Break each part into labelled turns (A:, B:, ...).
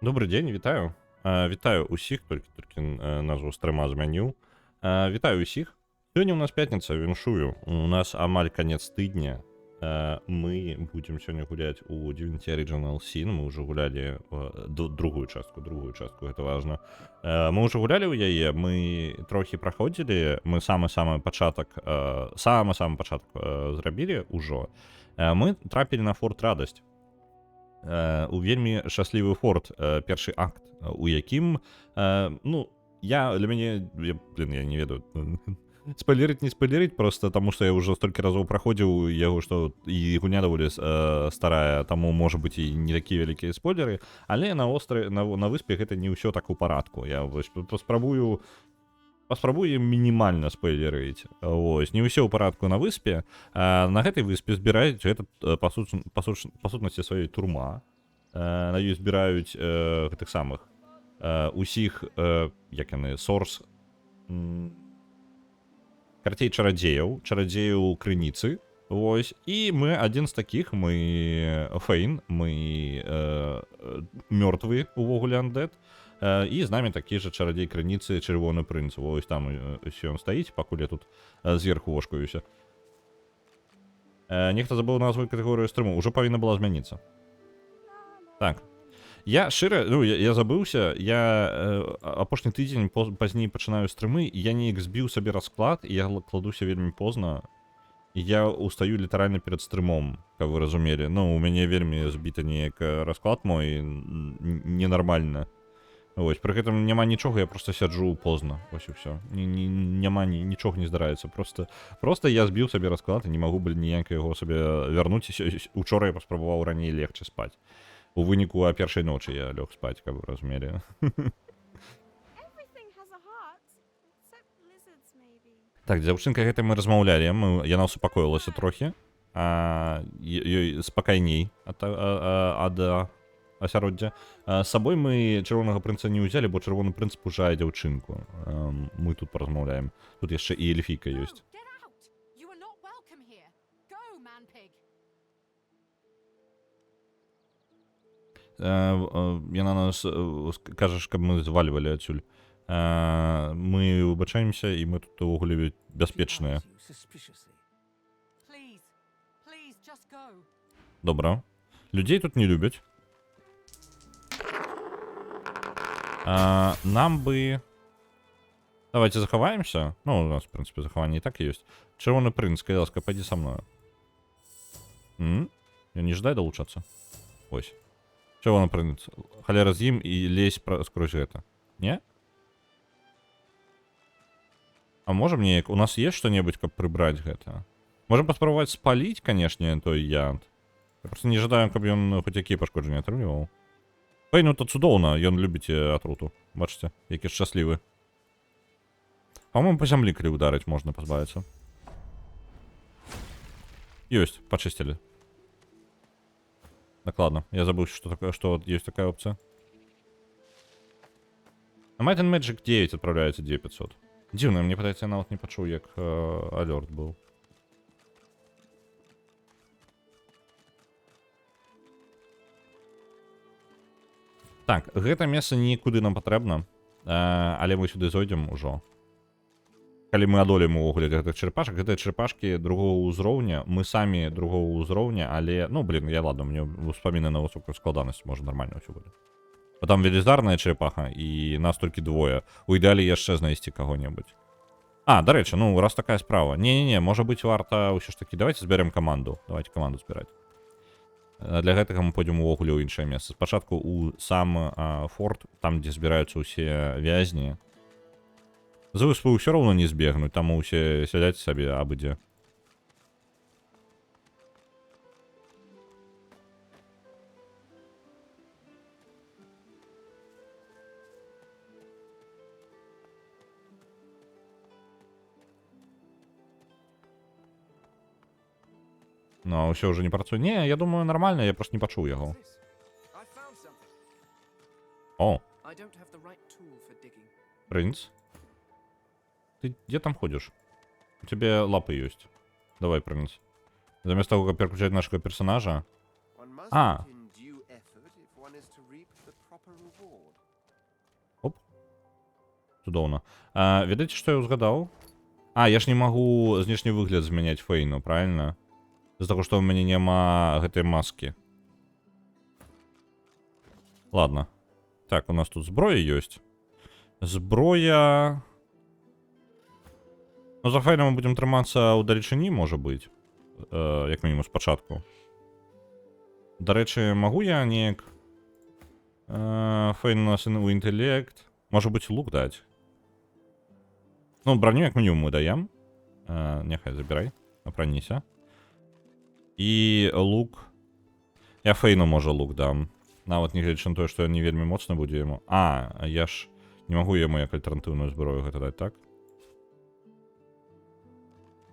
A: Добрий день, вітаю. Вітаю усіх, тільки назву стріма змінив. Вітаю усіх. Сьогодні у нас п'ятниця, віншую. У нас амаль конець тижня. Мы будем сегодня гулять у Divinity Original Sin. Мы уже гуляли другую частку, это важно. Мы уже гуляли у яе, мы трохи проходили, мы самый-самый початок, самый-самый початок зрабілі ўжо. Мы трапілі на форт Радасць. У вельмі шчаслівы форт, першы акт, у якім, ну, для мяне, я не ведаю, спойлерить не спойлерить, просто тому что я уже столько разоў праходзіў яго, што і гульня даволі старая, таму можа быць і не такія вялікія спойлеры, але на выспе гэта не ўсё так у парадку. Я вось паспрабую мінімальна спойлерыць. Вось, не ўсё ў парадку на выспе. На гэтай выспе збіраюць гэта па сутнасці сваёй турма. На ёй збіраюць гэтых самых усіх, як яны, сорс, карцей чарадзеяў крыніцы. Вось, і мы адзін з такіх, мы Фейн, мы мёртвы увогуле андед. І з намі такі ж чарадзей крыніцы чырвоны прынц. Вось там ён стаіць, пакуль я тут зверху вошкаюся. Нехта забыў назву катэгорыю стрыму, ужо павінна была змяніцца. Так. Я шчыра, ну, я забыўся, я апошні тыдзень пазней пачынаю стрымы, і я неяк збіў сабе расклад, і я кладуся вельмі позна. І я устаю літаральна перад стрымом, каб вы разумелі. Ну, у мяне вельмі збіта неяк расклад мой, ненармальна. Вось, пры гэтым няма нічога, я просто сяджу позна, вось і ўсё. Няма нічога не здараецца, просто я збіў сабе расклад і не магу ніяк яго сабе вярнуць. Учора я паспрабаваў раней легче спаць. У выніку а першай ночы я лёг спаць, каб вы разумелі. Так, дзяўчынка гэтай мы размаўлялі, яна супакоілася трохі, ёй спакайней ад асяроддзя. З сабой мы чырвонага прынца не ўзялі, бо чырвоны прынц пужае дзяўчынку. Мы тут паразмаўляем. Тут яшчэ і эльфійка ёсць. Яна нас кажа, каб мы звальвалі адсюль. Мы выбачаемся, і мы тут увогуле бяспечныя. Добра. Людзей тут не любяць. Нам бы... Давайте захаваемся. Ну, у нас, в принципе, захаванне і так ёсць. Чырвоны прынц, калі ласка, пайдзі са мною. Я не жадай далучацца. Ось. Чырвоны прынц. Халера з ім і лезь скрозь гэта. Не? А можем неяк... У нас есть что-нибудь, каб прыбраць гэта? Можем паспрабаваць спаліць, канешне, той яд. Я просто не жадаю, каб ён хоць якія пашкоджанні атрымліваў. Фейну то цудоўна, ён любіць атруту. Бачыце, які шчаслівы. Па-моему, па зямлі, калі ударыць, можна пазбавіцца. Ёсць, пачысцілі. Накладна. Я забыўся, што ёсць такая опцыя. На Might and Magic 9 адпраўляецца 9500. Дзіўна, мне падаецца, я нават не пачуў, як алёрт быў. Так, гэта месца нікуды нам патрэбна, але мы сюды зойдзем ужо. Калі мы адолеем увогуле гэтых чырпашак, гэтыя чырпашкі другого ўзроўня, мы самі другого ўзроўня, але, ну, блин, ладно, мне успаміны на высокую складанасць, можа нормально ўсё будзе. Бо там велізарная чырпаха, і нас толькі двое. У ідэале яшчэ знайсці каго-небудзь. Дарэчы, ну, раз такая справа. Не-не-не, можа быць варта ўсё ж такі, давайте зберем каманду. Давайте каманду збіраць. Для гэтага мы пойдзем увогуле ў іншае месца. Спачатку у сам форт, там, дзе збіраюцца ўсе вязні. З выспы ўсё роўна не збегнуць, там усе сядзяць сабе абы-дзе. Ну, ўсё ўжо не працуе. Не, я думаю, нормально, я просто не пачуў яго. О! Прынц? Ты где там ходишь? У тебя лапы есть. Давай, прынц. Заместо того, как переключать нашего персонажа. Оп. Цудоўна. Ведаеце, што я ўзгадаў? Я ж не магу знешні выгляд змяняць Фейну, правильно? З-за таго, што ў мяне няма гэтай маскі. Ладно. Так, у нас тут зброя ёсць. Зброя... Ну, за Фейна мы будзем трымацца ў далечыні, можа быць. Як мінімум спачатку. Дарэчы, магу я неяк... Фейн у нас у інтэлект. Можа быць, лук даць. Ну, броню як мінімум мы даем. Няхай забірай. Апраніся. І лук. Я Фейну, можа, лук дам. Нават не гледзячы на тое, што не вельмі моцна будзе яму. Я ж не магу яму як альтэрнатыўную зброю гэта даць, так?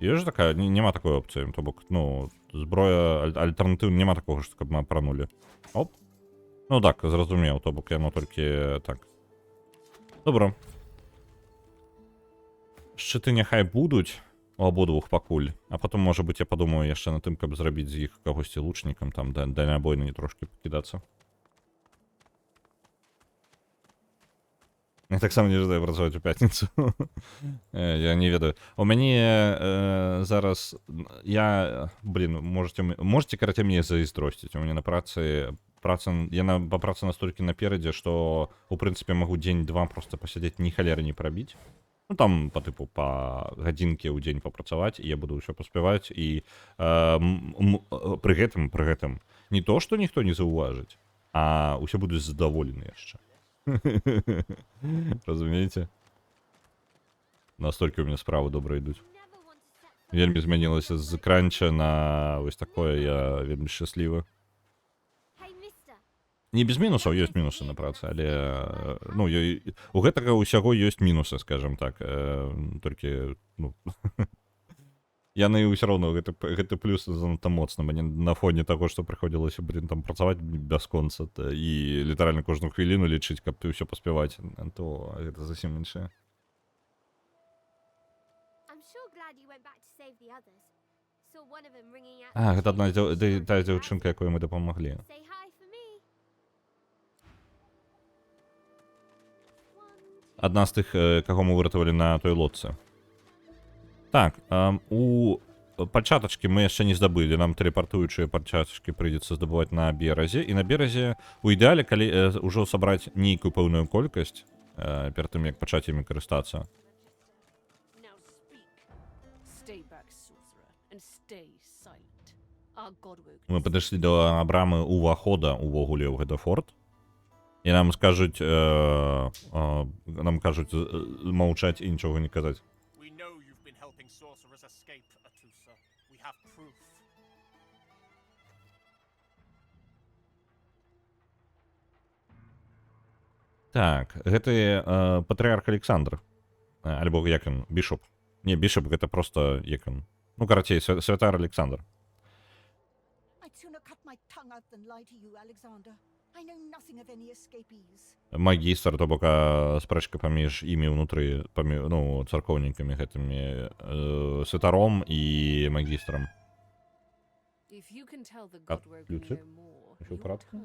A: Ёсць такая, няма такой опцыі, то бок, ну, зброя альтэрнатыўна, няма такога, што каб мы апранулі. Оп. Ну так, зразумеў, то бок яно толькі так. Добра. Шчыты няхай будуць у абодвух пакуль, а потом, можа быць, я падумаю яшчэ на тым, каб зрабіць з іх кагосьці лучнікам, там, дальнабойна не трошкі пакідацца. Я таксама не жадаю працаваць у пятніцу. Я не ведаю. У мяне зараз... можете, карацей, мне зайздросціць. У мяне на працы... Я па працы настолькі наперадзе, што, у прынцыпе, магу дзень-два просто пасядзець, ні халеры не прабіць. Ну, там, па тыпу, па гадзінкі ў дзень папрацаваць, і я буду ўсё паспяваць, і пры гэтым, не то, што ніхто не заўважыць, а ўсе будуць задаволены яшчэ. Разумееце? Настолькі ў мяне справы добра ідуць. Вельмі змянілася з кранча на вось такое, я вельмі шчаслівы. Не без мінусаў, ёсць мінусы на працы, але ну, у гэтага ўсяго ёсць мінусы, скажем так. Толькі, ну, яны ўсё роўно, гэты плюс занадта моцна. Мне на фоне таго, што прыходзілася, там працаваць бясконца і літаральна кожную хвіліну лічыць, каб ты ўсё паспяваць, то гэта зусім іншае. Гэта адна тая дзяўчынка, якой мы дапамаглі. Адна з тых, каго мы выратавалі на той лодцы. Так, у пальчатачкі мы яшчэ не здабылі, нам тэлепартуючыя пальчатачкі прыйдзецца здабываць на беразе, і на беразе у ідэале, калі ўжо сабраць нейкую пэўную колькасць, перад тым, як пачаць імі карыстацца. Мы падышлі да брамы ўвахода увогуле ў гэта форт, і нам скажуць, маўчаць і нічога не казаць. Так, гэты патрыарх Александр, альбо як ён, бішоп. Не, бішоп, гэта просто як ён. Ну, карацей, святар Александр. Магістр, то бок спрэчка паміж імі ўнутры, ну, царкоўнікамі гэтымі, святаром і магістрам. Ключык? Усё ў парадку?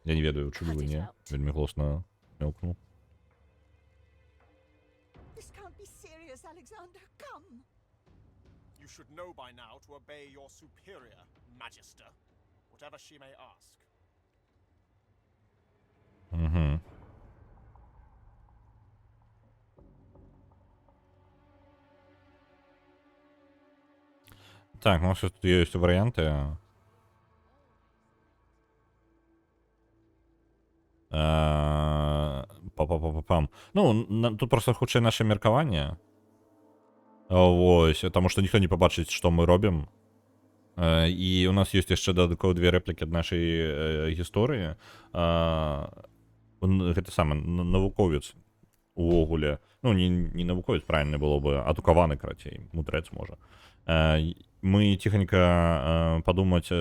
A: Я не ведаю, чулі вы, не? Вельмі голосна мелкнуў.
B: You should know by now to obey your superior, Magister, whatever she may ask.
A: Так, ну що тут є варіанти. Па-па-па-па-пам. Ну, тут просто хутчэй наше меркаванне. Вось, таму што ніхто не пабачыць, што мы робім. І у нас ёсць яшчэ дадаткова 2 рэплікі ад нашай гісторыі. Гэта самы навуковец увогуле. Ну, не навуковец, правільна было бы, адукаваны, карацей, мудрэц, можа. Мы ціханька падумаць,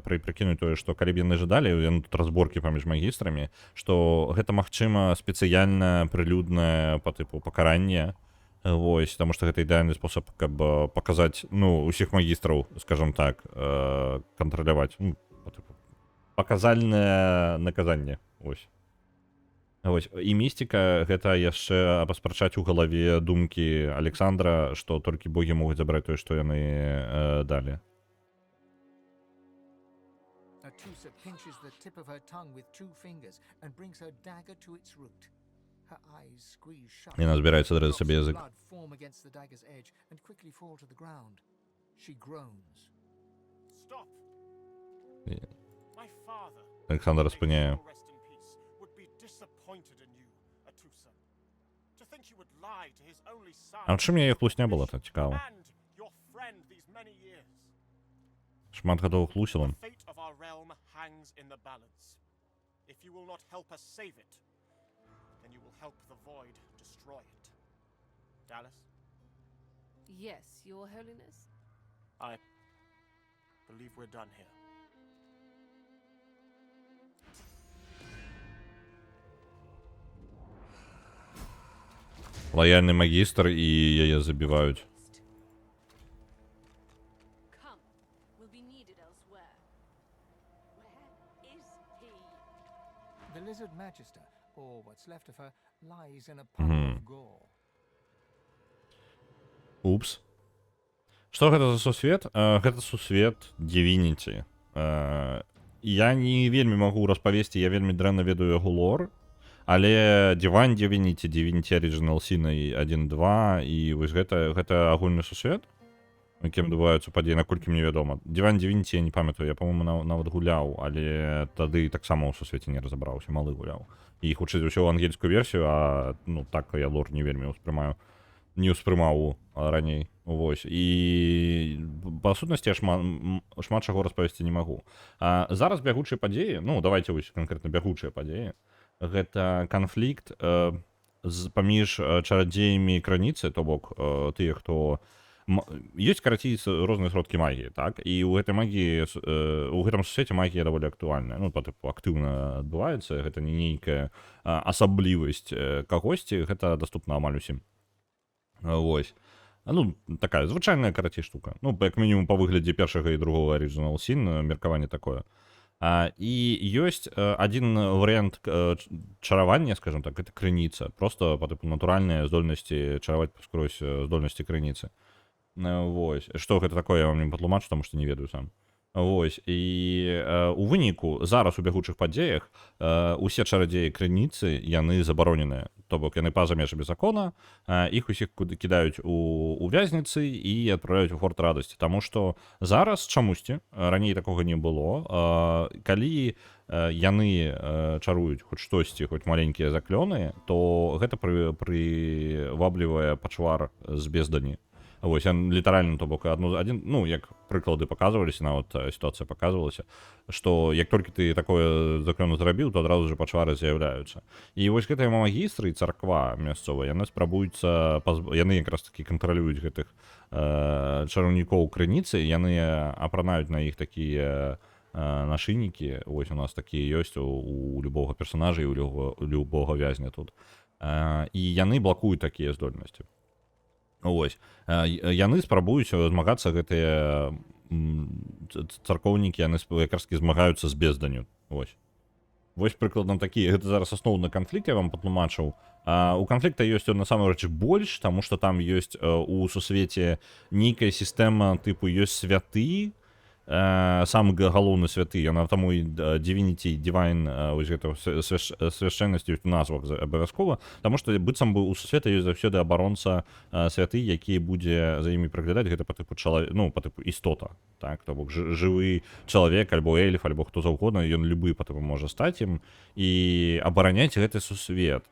A: прыкінуць тое, што калі б яны жадалі, яны тут разборкі паміж магістрамі, што гэта, магчыма, спецыяльна прылюднае па тыпу пакаранне. Вось, таму што гэта ідэальны спосаб, каб паказаць, ну, усіх магістраў, скажам так, кантраляваць. Ну, паказальнае наказанне. Вось і містика гэта яшчэ паспрачаць у галаве думкі Александра, што толькі богі могуць забраць тое, што яны далі.
C: Atusa pinches the tip of her tongue with 2 fingers and brings her dagger to its root. Her eyes squeeze shut.
A: Яна збіраецца драць
C: Drops
A: сабе
C: of
A: язык.
C: blood form against the dagger's edge and quickly fall to the ground. She groans.
B: Stop!
A: Yeah.
B: My father,
A: Александр
B: may
A: спыняе.
B: he rest in peace, would be disappointed in you, Atusa. To think you would lie to his only son.
A: А чым яе хлусня была, так цікава?
B: And your friend these many years.
A: Шмат гадоў хлусіла.
B: The fate of our realm hangs in the balance. If you will not help us save it, then you will help the void destroy it. Dallas,
D: Yes, Your Holiness.
B: I believe we're done here.
A: Лояльны магістр і яе забіваюць.
D: Come, we'll be needed elsewhere. Where is he?
C: The lizard magister, or what's left of her, lies in a puddle of gore.
A: Упс. Што гэта за сусвет? Гэта сусвет Divinity. Я не вельмі магу распавесці, я вельмі дрэнна ведаю яго лор, але Divine Divinity, Divinity Original Sin 1.2 і вось гэта агульны сусвет, у якім адбываюцца падзеі, наколькі мне вядома. Divine Divinity я не памятаю, я, па-моему, нават гуляў, але тады таксама ў сусвеце не разабраўся, малы гуляў. І хутчэй за ўсё ангельскую версію, а ну так я лор не вельмі не ўспрымаў раней. Вось. І па сутнасці я шмат чаго распавесці не магу. Зараз бягучыя падзеі, ну давайте вось канкрэтна бягучыя падзеі, гэта канфлікт паміж чарадзеямі краніцы, то бок тыя, хто ёсць карацей розныя сродкі магіі, так, і ў гэтай магіі у гэтым сусвеце магія даволі актуальная, ну па тыпу актыўна адбываецца, гэта не нейкая асаблівасць кагосьці, гэта даступна амаль усім. Вось. Ну, такая звычайная карацей штука. Ну, як мінімум па выглядзе першага і другога Original Sin меркаванне такое. І ёсць адзін варыянт чаравання, скажем так, гэта крыніца, просто па тыпу натуральныя здольнасці чараваць скрозь здольнасці крыніцы. Вось. Што гэта такое, я вам не патлумачу, таму што не ведаю сам. Вось. І у выніку зараз у бягучых падзеях усе чарадзеі крыніцы, яны забароненыя. То бок яны па-за межамі закона, іх усіх кідаюць у вязніцы і адпраўляюць у форт радасці. Таму што зараз чамусьці, раней такога не было, калі яны чаруюць хоць штосьці, хоць маленькія заклёны, то гэта прываблівае пачвар з бездані. Вось, літаральна, то бок, ну, як прыклады паказваліся, нават сітуацыя паказвалася, што як толькі ты такое заклёну зрабіў, то адразу ж пачвары з'яўляюцца. І вось гэтыя магістры і царква мясцовая, яны спрабуюцца, яны якраз такі кантралююць гэтых чараўнікоў крыніцы, яны апранаюць на іх такія нашыйнікі, вось у нас такія ёсць у любога персонажа і у любога вязня тут. І яны блакуюць такія здольнасці. Вось. Яны спрабуюць змагацца, гэтыя царкоўнікі, яны якраз змагаюцца з безданню. Вось. Вось прыкладна такі, гэта зараз асноўны канфлікт, я вам патлумачыў. У канфлікта ёсць насамрэч больш, таму што там ёсць у сусвеце нейкая сістэма тыпу ёсць святы, сам галоўны святы, яна таму і Divinity, Divine, вось гэта свяшчэннасць ёсць у назвах абавязкова, таму што быццам бы у сусвета ёсць заўсёды абаронца святы, які будзе за імі праглядаць, гэта па тыпу істота, так, то бок жывы чалавек, альбо эльф, альбо хто заўгодна, ён любы па тыпу можа стаць ім і абараняць гэты сусвет.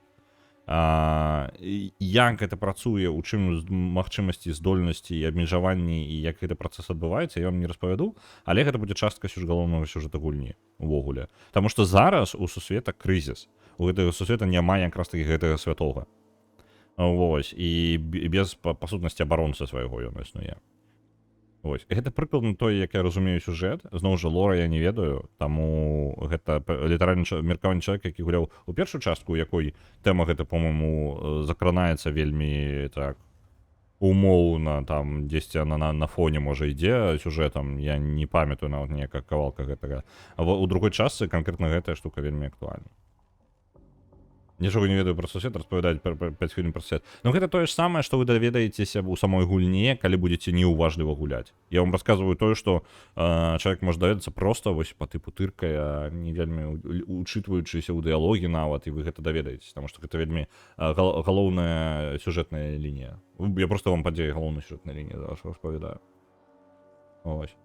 A: Як гэта працуе, у чым магчымасці, здольнасці і абмежаванні і як гэты працэс адбываецца, я вам не распавяду, але гэта будзе частка галоўнага сюжэта гульні увогуле. Таму што зараз у сусвета крызіс, у гэтага сусвета няма якраз такі гэтага святога. Вось, і без па сутнасці абаронцы свайго ён існуе. Вось. Гэта прыкладна той, як я разумею сюжэт. Зноў жа, лора я не ведаю, таму гэта літаральна меркаванне чалавека, які гуляў у першую частку, у якой тэма гэта, по-моему, закранаецца вельмі так умоўна, там дзесьці на фоне можа ідзе сюжэтам, я не памятаю нават ніякая кавалка гэтага. А у другой частцы канкрэтна гэтая штука вельмі актуальна. Нічога не ведаю пра сусвет, распавядаць 5 хвілін пра свет. Ну гэта тое ж самае, што вы даведаецеся ў самой гульне, калі будзеце неуважліва гуляць. Я вам расказваю тое, што чалавек можа даведацца проста вось па тыпу тыркая, не вельмі учытваючыся ў дыялогі нават, і вы гэта даведаецеся, таму што гэта вельмі галоўная сюжэтная лінія. Я проста вам падзею галоўнай сюжэтнай лініі зараз распавядаю. Ось.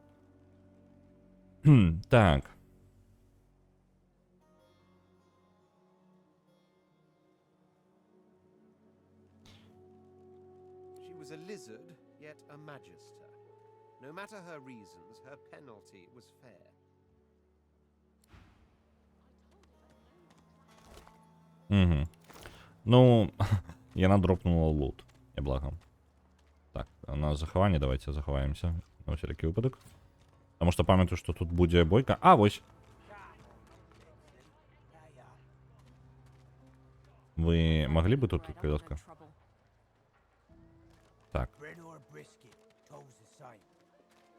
A: Так.
E: She was a lizard, yet a magister. No matter her reasons, her penalty was fair.
A: Угу. Ну, яна дропнула лут. Я благо. Так, у нас захаванне, давайте захаваемся. На всякий выпадок. Потому что памятаю, что тут будет бойка. А, вось. Вы могли бы тут, колеска? Так.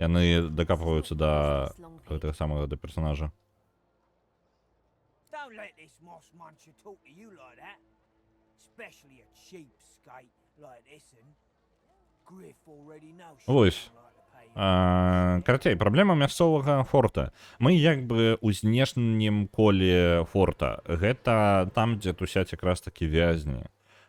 A: Яны докапываются до этого самого, до персонажа.
F: Don't let this moss muncher talk to you like that. Especially a cheapskate like this one. Griff already knows
A: Ось. Карацей, праблема мясцовага форта. Мы як бы ў знешнім коле форта. Гэта там, дзе тусяць якраз такі вязні.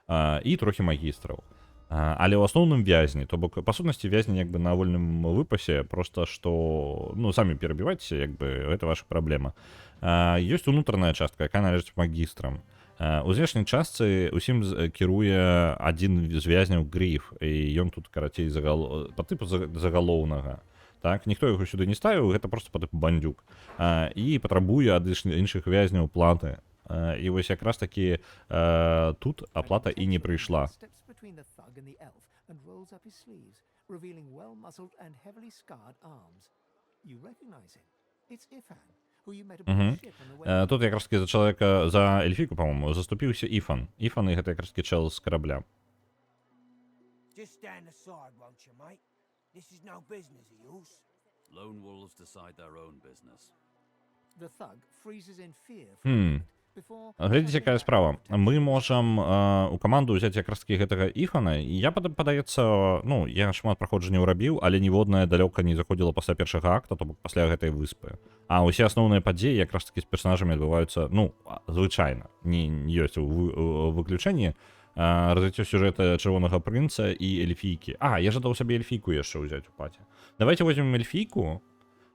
A: І трохі магістраў. Але ў асноўным вязні. То бок, па сутнасці, вязні як бы на вольным выпасе, просто што, ну, самі перабівайцеся, як бы, гэта ваша праблема. Ёсць унутраная частка, якая належыць магістрам. У знешняй частцы усім кіруе адзін з вязняў Гриф, і ён тут, карацей, па тыпу загалоўнага. Так, ніхто яго сюды не ставіў, гэта проста па тыпу бандзюк. І патрабуе ад іншых вязняў платы. І вось якраз такі тут аплата і не прыйшла. Тут якраз таки за чалавека, за эльфійку, па-моему, заступіўся Іфан. Іфан, і гэта якраз таки чел з корабля.
F: Just stand aside, won't you, mate? This is no business of yours.
G: Lone wolves decide their own business.
C: The thug freezes in fear for a moment before
A: Глядзіце, якая справа. Мы можам у каманду ўзяць якраз таки гэтага Іфана, і я, падаецца, ну, я шмат праходжанняў рабіў, але ніводная далёка не заходзіла пасля першага акта, то бок пасля гэтай выспы. А ўсе асноўныя падзеі якраз таки з персонажамі адбываюцца, ну, звычайна. Не ёсць выключэнні. Развіццё сюжэта Чырвонага прынца і эльфійкі. Я жадаў сабе эльфійку яшчэ ўзяць у паце. Давайте возьмем эльфійку.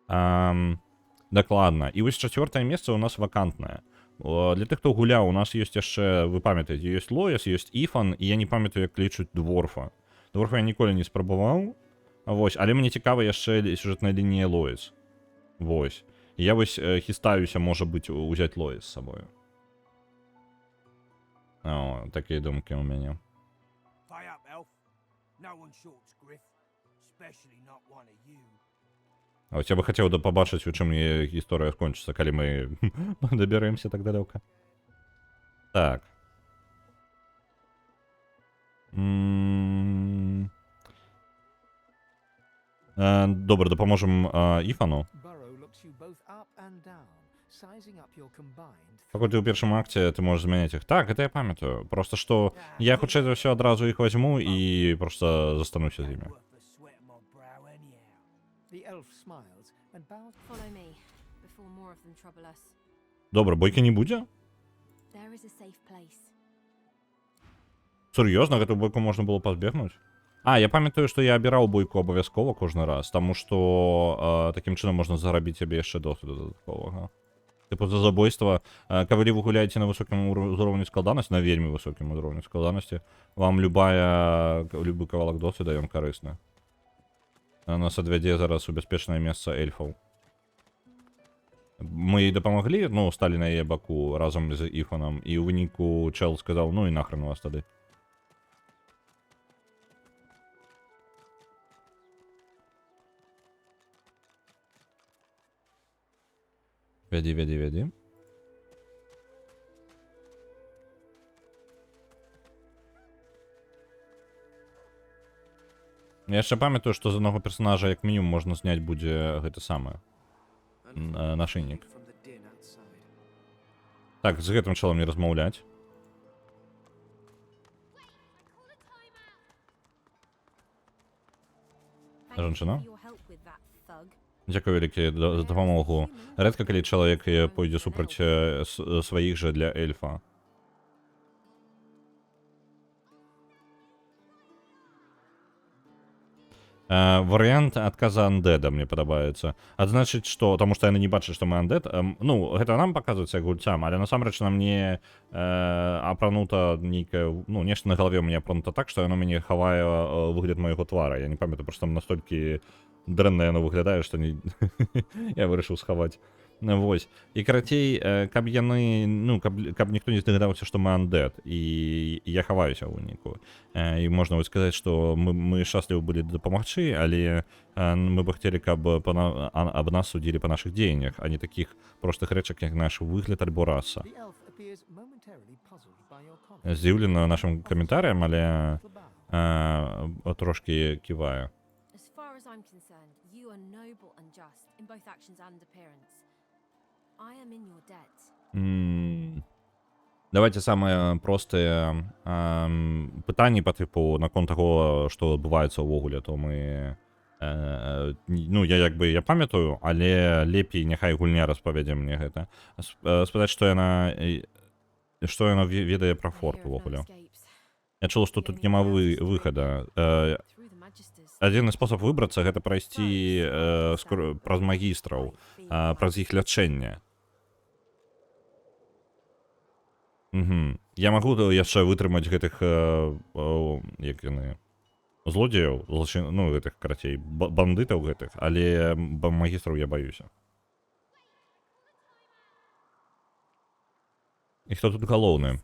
A: Дакладна. І вось 4-е месца у нас вакантнае. Для тых, хто гуляў, у нас ёсць яшчэ, вы памятаеце, ёсць Лояс, ёсць Іфан, і я не памятаю, як клічуць Дворфа. Дворфа я ніколі не спрабаваў. Вось, але мне цікава яшчэ сюжэтная лінія Лояс. Вось. І я вось хістаюся, можа быць, узяць Лояс з сабою. О, такія думкі у мяне.
F: Pay up, elf. No one shorts Griff, especially not one of you.
A: А вот я бы хацеў пабачыць, у чым гісторыя скончыцца, калі мы дабяремся так далёка. Так. Добра, дапаможам Іфану. Паколькі ў першым акце ты можаш змяняць іх. Так, гэта я памятаю. Просто што я хутчэй за ўсё адразу іх вазьму і проста застануся з імі.
D: Follow me before more of them trouble us.
A: Добра, бойкі не будзе?
D: There is a safe place.
A: Сур'ёзна, гэту бойку можна было пазбегнуць? Я памятаю, што я абіраў бойку абавязкова кожны раз, таму што такім чынам можна зарабіць сябе яшчэ досведу дадатковага. Тыпу за забойства, калі вы гуляеце на высокім узроўні складанасці, на вельмі высокім узроўні складанасці, вам любы кавалак досведа ён карысны. Нас адвядзе зараз у бяспечнае месца эльфаў. Мы ей дапамаглі, ну, сталі на яе баку разам з Іфанам, і ў выніку чел сказаў, ну і нахрен вас тады. Вядзі. Я яшчэ памятаю, што з аднаго персонажа як мінімум можна зняць будзе гэта самае. Нашыйнік. Так, з гэтым чалам не размаўляць. Жанчына?
D: For your help with that thug.
A: Дякую вялікі за дапамогу. Рэдка калі чалавек пойдзе супраць сваіх жа для эльфа. Варыянт адказа андэда мне падабаецца. Адзначыць, што таму што яны не бачаць, што мы андэд. Ну, гэта нам паказваецца як гульцам, але насамрэч на мне апранута нейкае, ну, нешта на галаве у мяне апранута так, што яно мяне хавае выгляд майго твара. Я не памятаю, проста там настолькі дрэнна яно выглядае, што не... я вырашыў схаваць. Вось. І карацей, каб яны, ну, каб ніхто не здагадаўся, што мы андэд, і я хаваюся ў выніку. І можна вось сказаць, што мы шчаслівы былі дапамагчы, але мы бы хацелі, каб аб нас судзілі па нашых дзеяннях, а не такіх простых рэчак, як наш выгляд альбо раса.
C: The elf appears momentarily puzzled by your comment.
A: Здзіўлена нашым каментарыям, але трошкі ківае.
D: As far as I'm concerned, you are noble and just in both actions and appearance. I am in your debt.
A: Давайте самыя простыя пытанні па тыпу наконт таго, што адбываецца ўвогуле, то мы ну, я памятаю, але лепей няхай гульня распавядзе мне гэта. Спытаць, што яна ведае пра форт увогуле. Я чула, што тут няма выхада. Адзіны спосаб выбрацца гэта прайсці праз магістраў, праз іх лячэнне. Я магу яшчэ вытрымаць гэтых як яны злодзеяў, ну, гэтых, карацей, бандытаў гэтых, але магістраў я баюся. І хто тут галоўны?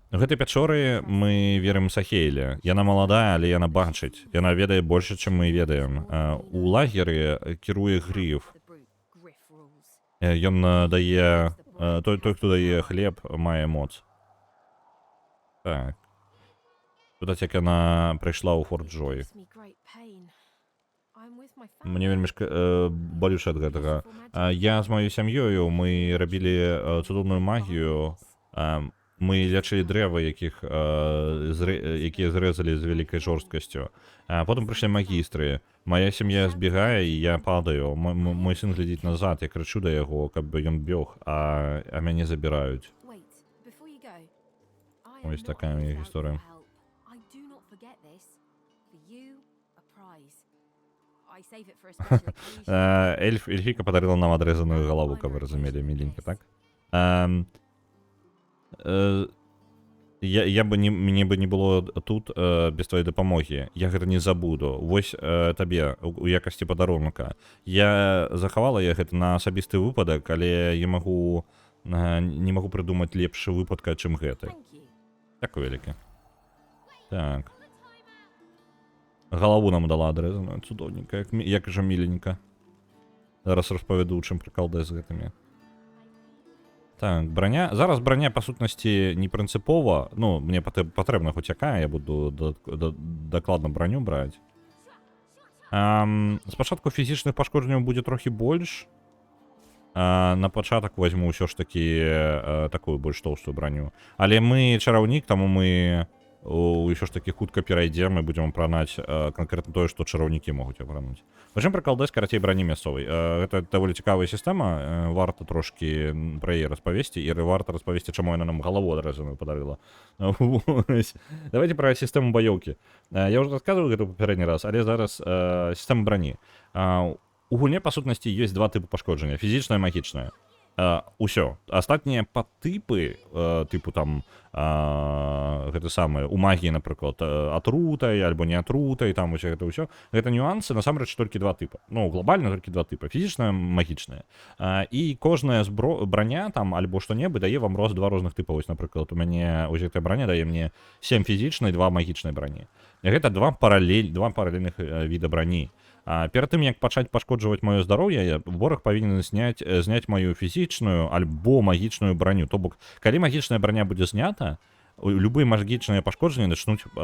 A: Гэтай пячоры мы верым Сахейле. Яна маладая, але яна бачыць. Яна ведае больш, чым мы ведаем. У лагеры кіруе Гриф. Ён дае... Той, хто дае хлеб, мае моц. Так. Тут як яна прыйшла ў Форт Джой. Мне вельмі балюча ад гэтага. Я з маёй сям'ёю, мы рабілі цудоўную магію. Мы лячылі дрэвы, якія зрэзалі з вялікай жорсткасцю. Потым прыйшлі магістры. Моя сям'я збегае, і я падаю. Мой сын глядзіць назад, я крычу да яго, каб ён бег, а мяне забіраюць. Ось такая гісторыя. Эльфіка падарыла нам адрэзаную галаву, каб вы разумелі, міленька, так? Мне бы не было тут без твоей дапамогі. Я гэта не забуду. Вось табе у якасці падарунка. Я захавала гэта на асабісты выпадак, але я не магу прыдумаць лепшы выпадка, чым гэты. Дякую вялікі. Так. Галаву нам дала адрэзаную, цудоўненька, як жа міленька. Зараз распавяду, чым прыкалдае з гэтымі. Так, броня. Зараз броня, па сутнасці, не прынцыпова. Ну, мне патрэбна хоць якая, я буду дакладна броню браць. Спачатку фізічных пашкоджанняў будзе трохі больш. На пачатак возьму ўсё ж такі такую больш тоўстую броню. Але мы чараўнік, таму мы ўсё ж такі хутка перайдзем і будзем апранаць канкрэтна тое, што чараўнікі могуць апрануць. Пачнём прыкладаць, карацей, брані мясцовай. Гэта даволі цікавая сістэма, варта трошкі пра яе распавесці, і варта распавесці, чаму яна нам галаву адрэзаную падарыла. Давайте пра сістэму баёўкі. Я ўжо расказваў гэта ў папярэдні раз, але зараз сістэма брані. У гульне, па сутнасці, ёсць два тыпы пашкоджання, фізічнае і магічнае. Усё. Астатнія падтыпы, тыпу там, гэта самае, у магіі, напрыклад, атрутай, альбо не атрутай, там усё гэта ўсё. Гэта нюансы, насамрэч, толькі два тыпа. Ну, глобальна толькі два тыпа, фізічная, магічная. І кожная броня, там, альбо што-небудзь, дае вам два розных тыпа. Вось, напрыклад, у мяне ось гэтая броня дае мне 7 фізічнай, 2 магічнай брані. Гэта два паралельных віда брані. Перад тым, як пачаць пашкоджваць маё здароўе, вораг павінен зняць маю фізічную альбо магічную броню. То бок, калі магічная броня будзе знята, любые магічныя пашкоджанні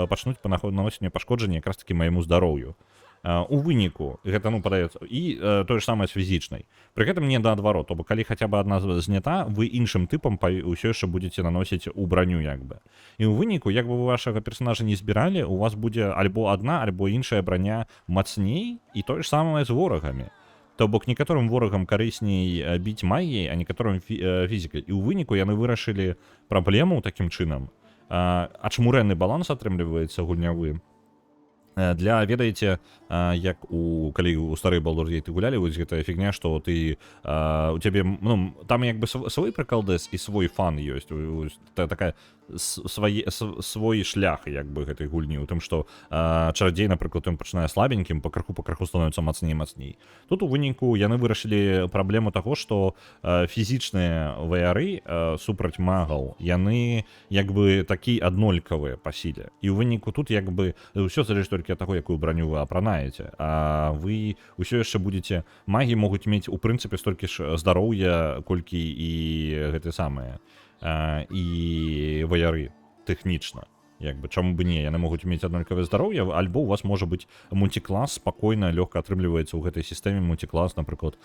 A: пачнуць наносіць мне пашкоджанні якраз такі майму здароўю. У выніку гэта ну падаецца і тое ж самае з фізічнай. Пры гэтым не наадварот, то бок калі хаця бы адна знята, вы іншым тыпам ўсё яшчэ будзеце наносіць у браню як бы. І ў выніку, як бы вы вашага персонажа не збіралі, у вас будзе альбо адна, альбо іншая браня мацней, і тое ж самае з ворагамі. То бок некаторым ворагам карысней біць магіяй, а некаторым фізікай. І ў выніку яны вырашылі праблему такім чынам. Ачмурэнны баланс атрымліваецца гульнявы. Для, ведаеце, як калі у старыя Baldur's Gate гулялі, вось гэтая фігня, што ты, у цябе, ну, там як бы свой прыкалдэс і свой фан ёсць, такая свой шлях як бы гэтай гульні, у тым, што чарадзей, напрыклад, ён пачынае слабенькім, па краху становіцца мацней і мацней. Тут у выніку яны вырашылі праблему таго, што фізічныя ваяры супраць магаў, яны як бы такі аднолькавыя па сіле. І ў выніку тут як бы ўсё залежыць толькі ад таго, якую браню вы апранаеце, а вы ўсё яшчэ будзеце, магі могуць мець у прынцыпе столькі ж здароўя, колькі і гэты самыя і ваяры тэхнічна. Як бы, чаму бы не, яны могуць мець аднолькавае здароўе, альбо у вас можа быць мультиклас, спакойна, лёгка атрымліваецца ў гэтай сістэме мультиклас, напрыклад,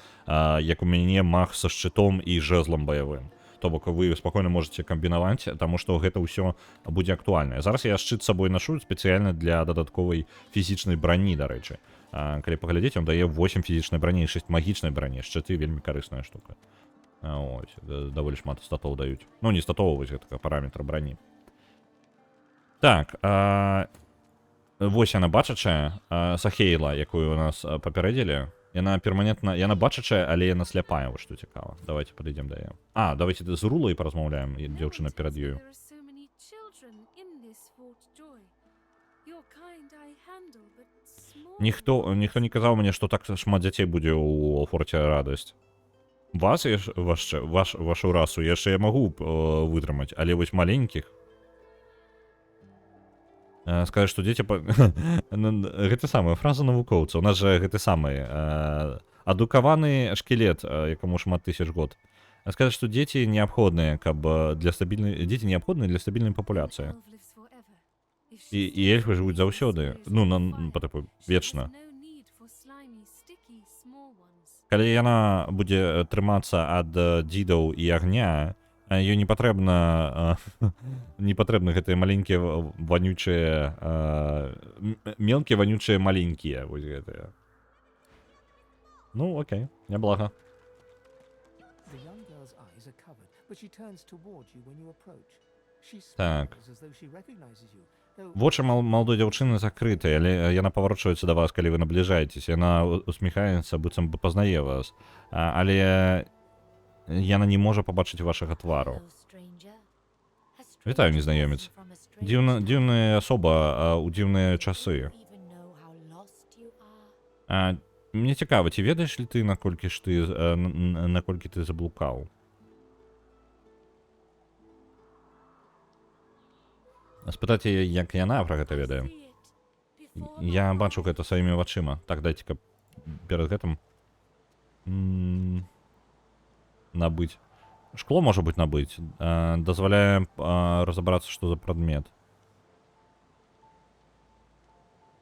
A: як у мяне маг са шчытом і жэзлам баявым. То бок вы спакойна можете камбінаваць, таму што гэта ўсё будзе актуальнае. Зараз я шчыт з сабой нашу спецыяльна для дадатковай фізічнай брані, дарэчы. Калі паглядзець, он дае 8 фізічнай брані і 6 магічнай брані. Шчыты вельмі карысная штука. Ось, даволі шмат статоў даюць. Ну, не статоў, вось гэта параметр брані. Так, вось яна бачачая, Сахейла, якую у нас папярэдзілі. Яна перманентна, яна бачачая, але яна сляпая, вось што цікава. Давайте падыдзем да яе. Давайте з Рулай паразмаўляем, дзяўчына перад ёю. Ніхто не казаў мне, што так шмат дзяцей будзе ў форце радасць. Вашу расу яшчэ я магу вытрымаць, але вось маленькіх. Сказаць, што дзеці... Гэта самая фраза навукоўца. У нас жа гэты самы адукаваны шкелет, якому шмат тысяч год. Сказаць, што дзеці неабходныя, каб для стабільнай... Дзеці неабходныя для стабільнай папуляцыі. І эльфы жывуць заўсёды. Ну, вечна. Калі яна будзе трымацца ад дзідаў і агня, ёй не патрэбна гэтыя маленькія вонючыя мелкія вонючыя маленькія вось гэтыя. Ну, окей, няблага. Так. Вочы маладой дзяўчыны закрытыя, але яна паварочваецца да вас, калі вы набліжаецесь. Яна усміхаецца, быццам бы пазнае вас. Але яна не можа пабачыць вашага твару. Вітаю, незнаёмец. Дзіўная асоба ў дзіўныя часы. Мне цікава, ці ведаеш ли ты, наколькі ты заблукаў? Спытайце, як яна пра гэта ведае. Я бачу гэта сваімі вачыма. Так, дайце-ка перад гэтым набыць. Шкло можа быць набыць. Дазваляе разабрацца, што за прадмет.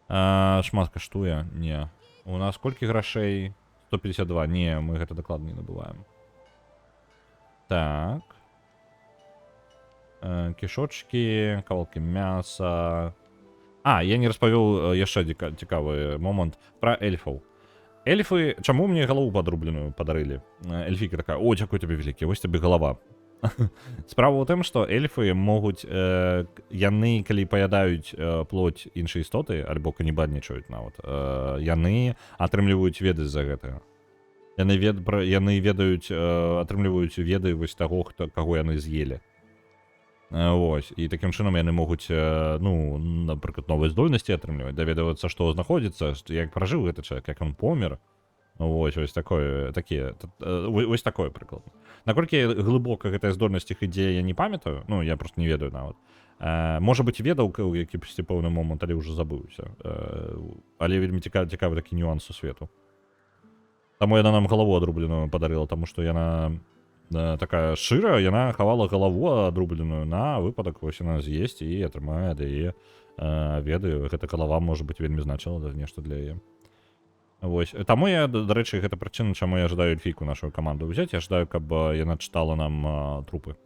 A: Шмат каштуе? Не. У нас колькі грашэй? 152. Не, мы гэта дакладна не набываем. Так. Кішочки, кавалкі мяса. Я не распавёў яшчэ цікавы момант пра эльфаў. Эльфы, чаму мне галаву падрубленую падарылі? Эльфіка такая: о, дзякуй табе вялікі, вось табе галава. Справа ў тым, што эльфы могуць, яны, калі паядаюць плоть іншай істоты, альбо канібальнічаюць нават, яны атрымліваюць веды з-за гэтага. Яны ведаюць, атрымліваюць веды вось таго, каго яны з'елі. Вось, і такім чынам яны могуць, ну, напрыклад, новыя здольнасці атрымліваць, даведавацца, што знаходзіцца, як пражыў гэты чалавек, як ён помер. Вось такое прыкладна. Наколькі глыбока гэтая здольнасць іх ідзе, я не памятаю, ну, я просто не ведаю нават. Можа быць, ведаў які-псьці пэўны момант, але ўжо забыўся. Але вельмі цікавы такі нюанс у свету. Таму яна нам галаву адрубленую падарыла, таму што яна такая шчырая, яна хавала галаву адрубленую на выпадак вось яна з'есць і атрымае да яе веды. Гэта галава, можа быць, вельмі значыла нешта для яе. Вось. Таму я, да рэчы, гэта прычына, чаму я жадаю эльфійку нашу каманду ўзяць. Я жадаю, каб яна чытала нам трупы.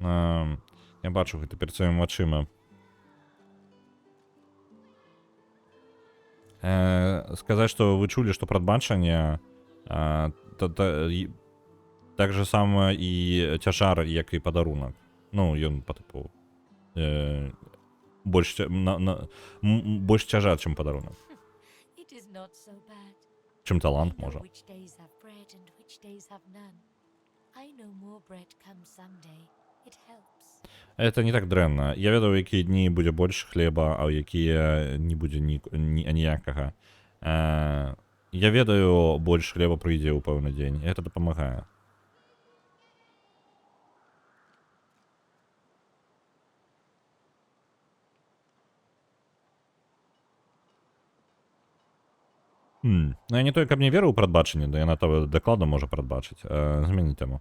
A: Я бачу гэта перад сваімі вачыма. Сказаць, што вы чулі, што прадбачанне так же сама і цяжар, як і падарунак. Ну, ён па тыпу больш цяжар, чым падарунак.
H: It is not so bad.
A: Чым
H: I
A: талант,
H: know
A: можа.
H: which days have bread and which days have none. I know more bread comes someday. It helps.
A: Это не так дрэнна. Я ведаю, у якія дні будзе больш хлеба, а ў якія не будзе ніякага. Я ведаю, больш хлеба прыйдзе ў пэўны дзень. Гэта дапамагае. Ну, я не той, каб не верыў у прадбачанне, да яна того дакладна можа прадбачыць. Змяні тэму.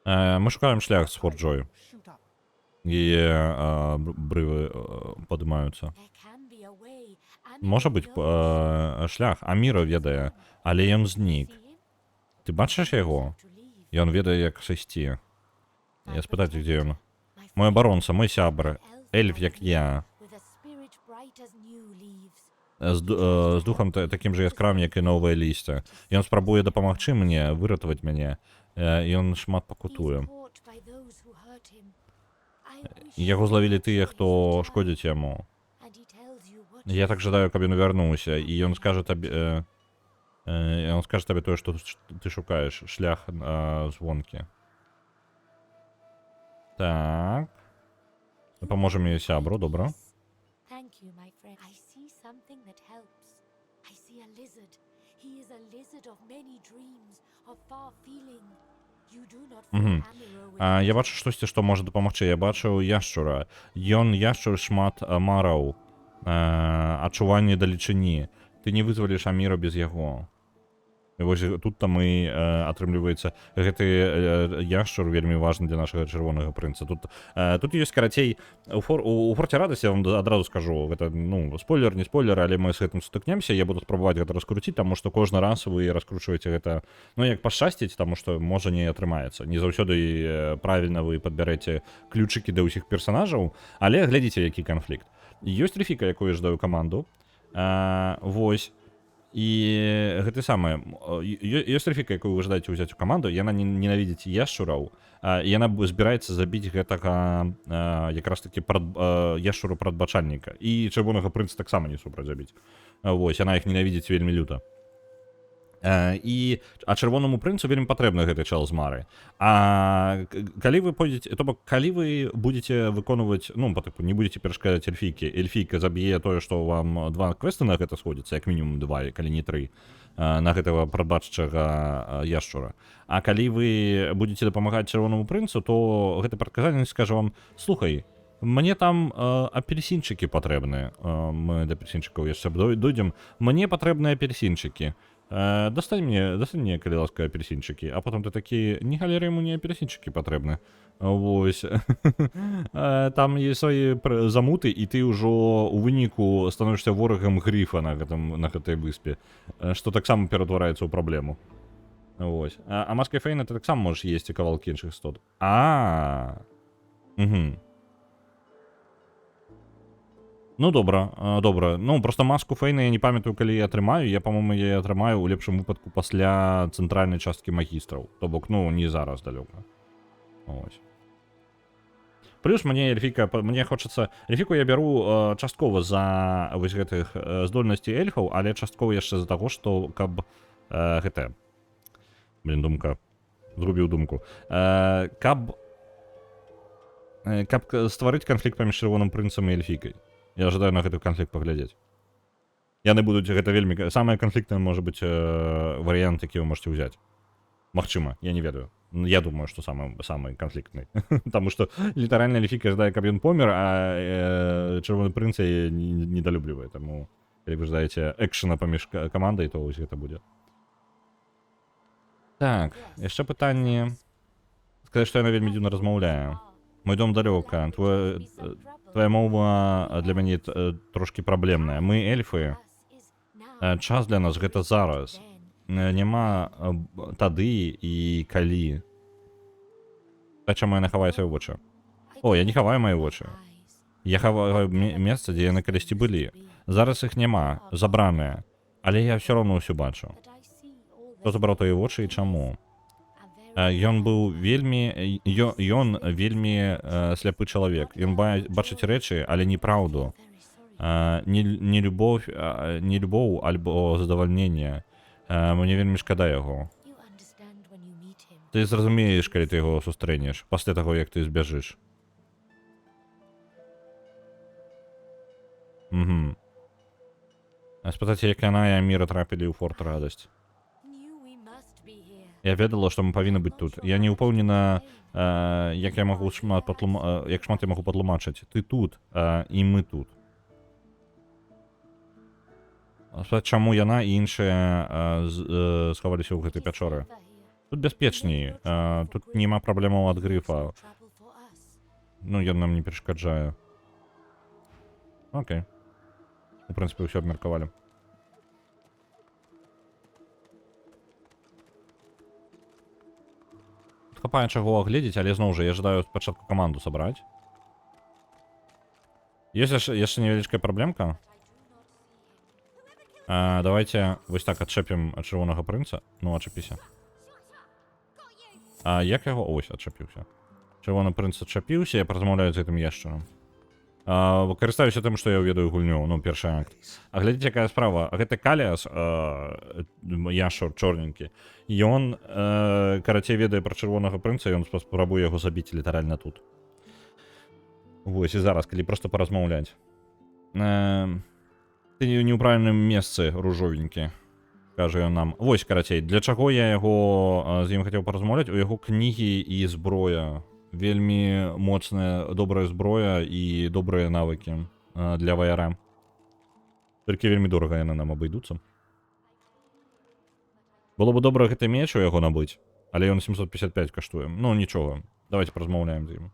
A: Мы шукаем шлях з Форджою.
C: Shoot up.
A: Яе брывы падымаюцца.
H: There can be a way.
A: Можа быць шлях. Аміра ведае, але ён знік. Ты бачыш яго? Ён ведае, як сысці. Я спытаць, дзе ён. Мой абаронца, мой сябр, эльф, як я. З духам такім же яскравым, як і новае лісце. Ён спрабуе дапамагчы мне, выратаваць мяне. Ён шмат пакутуе. Яго злавілі тыя, хто шкодзіць яму. Я так жадаю, каб ён вярнуўся, і ён скажа табе... Ён скажа табе тое, што ты шукаеш. Шлях звонкі. Так. Дапаможам яе сябру, добра.
H: Thank you, my friend. I see something that helps. I see a lizard. He is a lizard of many dreams, of far feeling. You do not fear Amiro
A: Я бачу штосьці, што можа дапамагчы. Я бачу яшчура. Ён яшчур шмат мараў. Адчуванне далечыні. Ты не вызваліш Аміра без яго. І вось тут там і атрымліваецца гэты яшчур вельмі важны для нашага чырвонага прынца. Тут ёсць карацей у форце радасці, я вам адразу скажу, гэта, ну, спойлер, не спойлер, але мы з гэтым сутыкнемся, я буду спрабаваць гэта раскруціць, таму што кожны раз вы раскручваеце гэта, ну, як пашчасціць, таму што можа не атрымаецца. Не заўсёды правільна вы падбярэце ключыкі да ўсіх персанажаў, але глядзіце, які канфлікт. Ёсць эльфійка, якую я жадаю каманду. Вось. І гэта самае, ёсць эльфійка, якую вы жадаеце ўзяць у каманду, яна ненавідзіць яшчураў, і яна збіраецца забіць гэтага якраз такі яшчуру прадбачальніка. І чырвонага прынца таксама не супраць забіць. Вось, яна іх ненавідзіць вельмі люта. А чырвонаму прынцу вельмі патрэбны гэты чэл з мары. А калі вы пойдзеце, то бок, калі вы будете выконваць, ну, па тыпу, не будете перашкаджаць эльфійкі, эльфійка заб'е тое, што вам 2 квесты на гэта сходзяцца, як мінімум 2, калі не 3, на гэтага прадбаччага яшчура. А калі вы будете дапамагаць чырвонаму прынцу, то гэты прадказальнік скажа вам: слухай, мне там апельсінчыкі патрэбны. Мы да апельсінчыкаў яшчэ дойдзем. Мне патрэбны апельсінчыкі. Дастань мне, калі ласка, апельсінчыкі. А потым ты такі: не галеры, яму не апельсінчыкі патрэбны. Вось. Там ёсць свае замуты, і ты ўжо ў выніку становішся ворагам грыфа на гэтай выспе, што таксама ператвараецца ў праблему. Вось. А маскай Фейна ты таксама можаш есці кавалкі іншых істот. Ну, добра. Ну, просто маску Фейна я не памятаю, калі я атрымаю. Я, па-моему, яе атрымаю ў лепшым выпадку пасля цэнтральнай часткі магістраў. То бок, ну, не зараз далёка. Ось. Плюс мне эльфійка, мне хочацца... Эльфійку я бяру часткова за вось гэтых здольнасцей эльфаў, але часткова яшчэ за таго, што каб гэта... думка. Згубіў думку. Каб стварыць канфлікт паміж чырвоным прынцам і эльфійкай. Я жадаю на гэты канфлікт паглядзець. Яны будуць гэта вельмі... Самае канфліктнае можа быць варыянт, які вы можете ўзяць. Магчыма, я не ведаю. Я думаю, што самы канфліктны. Таму што літаральна эльфійка жадае, каб ён помер, а чырвоны прынц яе недалюблівае. Таму, калі вы жадаеце экшэна паміж камандай, то вось гэта будзе. Так, яшчэ пытанне. Сказаць, што яна вельмі дзіўна размаўляе. Мой дом далёка. твоя мова для мяне трошки праблемная. Мы эльфы. Час для нас гэта зараз. Няма тады і калі. Так чаму я не хаваю свае вочы? О, я не хаваю мае вочы. Я хаваю месца, дзе яны калісьці былі. Зараз іх няма, забраныя. Але я ўсё роўно ўсё бачу. Хто забраў твае вочы і чаму? Ён быў вельмі... Ён вельмі сляпы чалавек. Ён бачыць рэчы, але неправду. Не любоў альбо задавальненне. Мне вельмі шкада яго. Ты зразумееш, калі ты яго сустрэнеш, пасля таго, як ты збяжыш. Угу. Спытаць, як яна і Аміра трапілі ў форт Радасць. Я ведала, што мы павінны быць тут. Я не ўпэўнена, як шмат я магу патлумачыць. Ты тут, і мы тут. Чаму яна і іншыя схаваліся ў гэтай пячоры? Тут бяспечней. Тут няма праблемаў ад грыфа. Ну, ён нам не перашкаджае. Окей. У прынцыпе, ўсё абмеркавалі. Хапае чаго агледзець, але зноў жа, я жадаю спачатку каманду сабраць. Ёсць яшчэ невялічкая праблемка. Давайте вось так адчэпім ад чырвонага прынца. Ну, адчапіся. Як яго? Ось, адчапіўся. Чырвоны прынц адчапіўся, я паразмаўляю з гэтым яшчарам. Карыстаюся тым, што я ведаю гульню, ну, першы акт. А глядзіце, якая справа. Гэта Каліас, яшчар чорненькі. Ён, карацей, ведае пра чырвонага прынца, ён спрабуе яго забіць літаральна тут. Вось, і зараз, калі проста паразмаўляць. Ты не ў правільным месцы, ружовенькі, кажа ён нам. Вось, карацей, для чаго я яго з ім хацеў паразмаўляць? У яго кнігі і зброя. Вельмі моцная, добрая зброя і добрыя навыкі для ваяра. Толькі вельмі дорага яны нам абыдуцца. Было б добра гэты меч у яго набыць, але ён 755 каштуе. Ну, нічога. Давайте паразмаўляем з ім.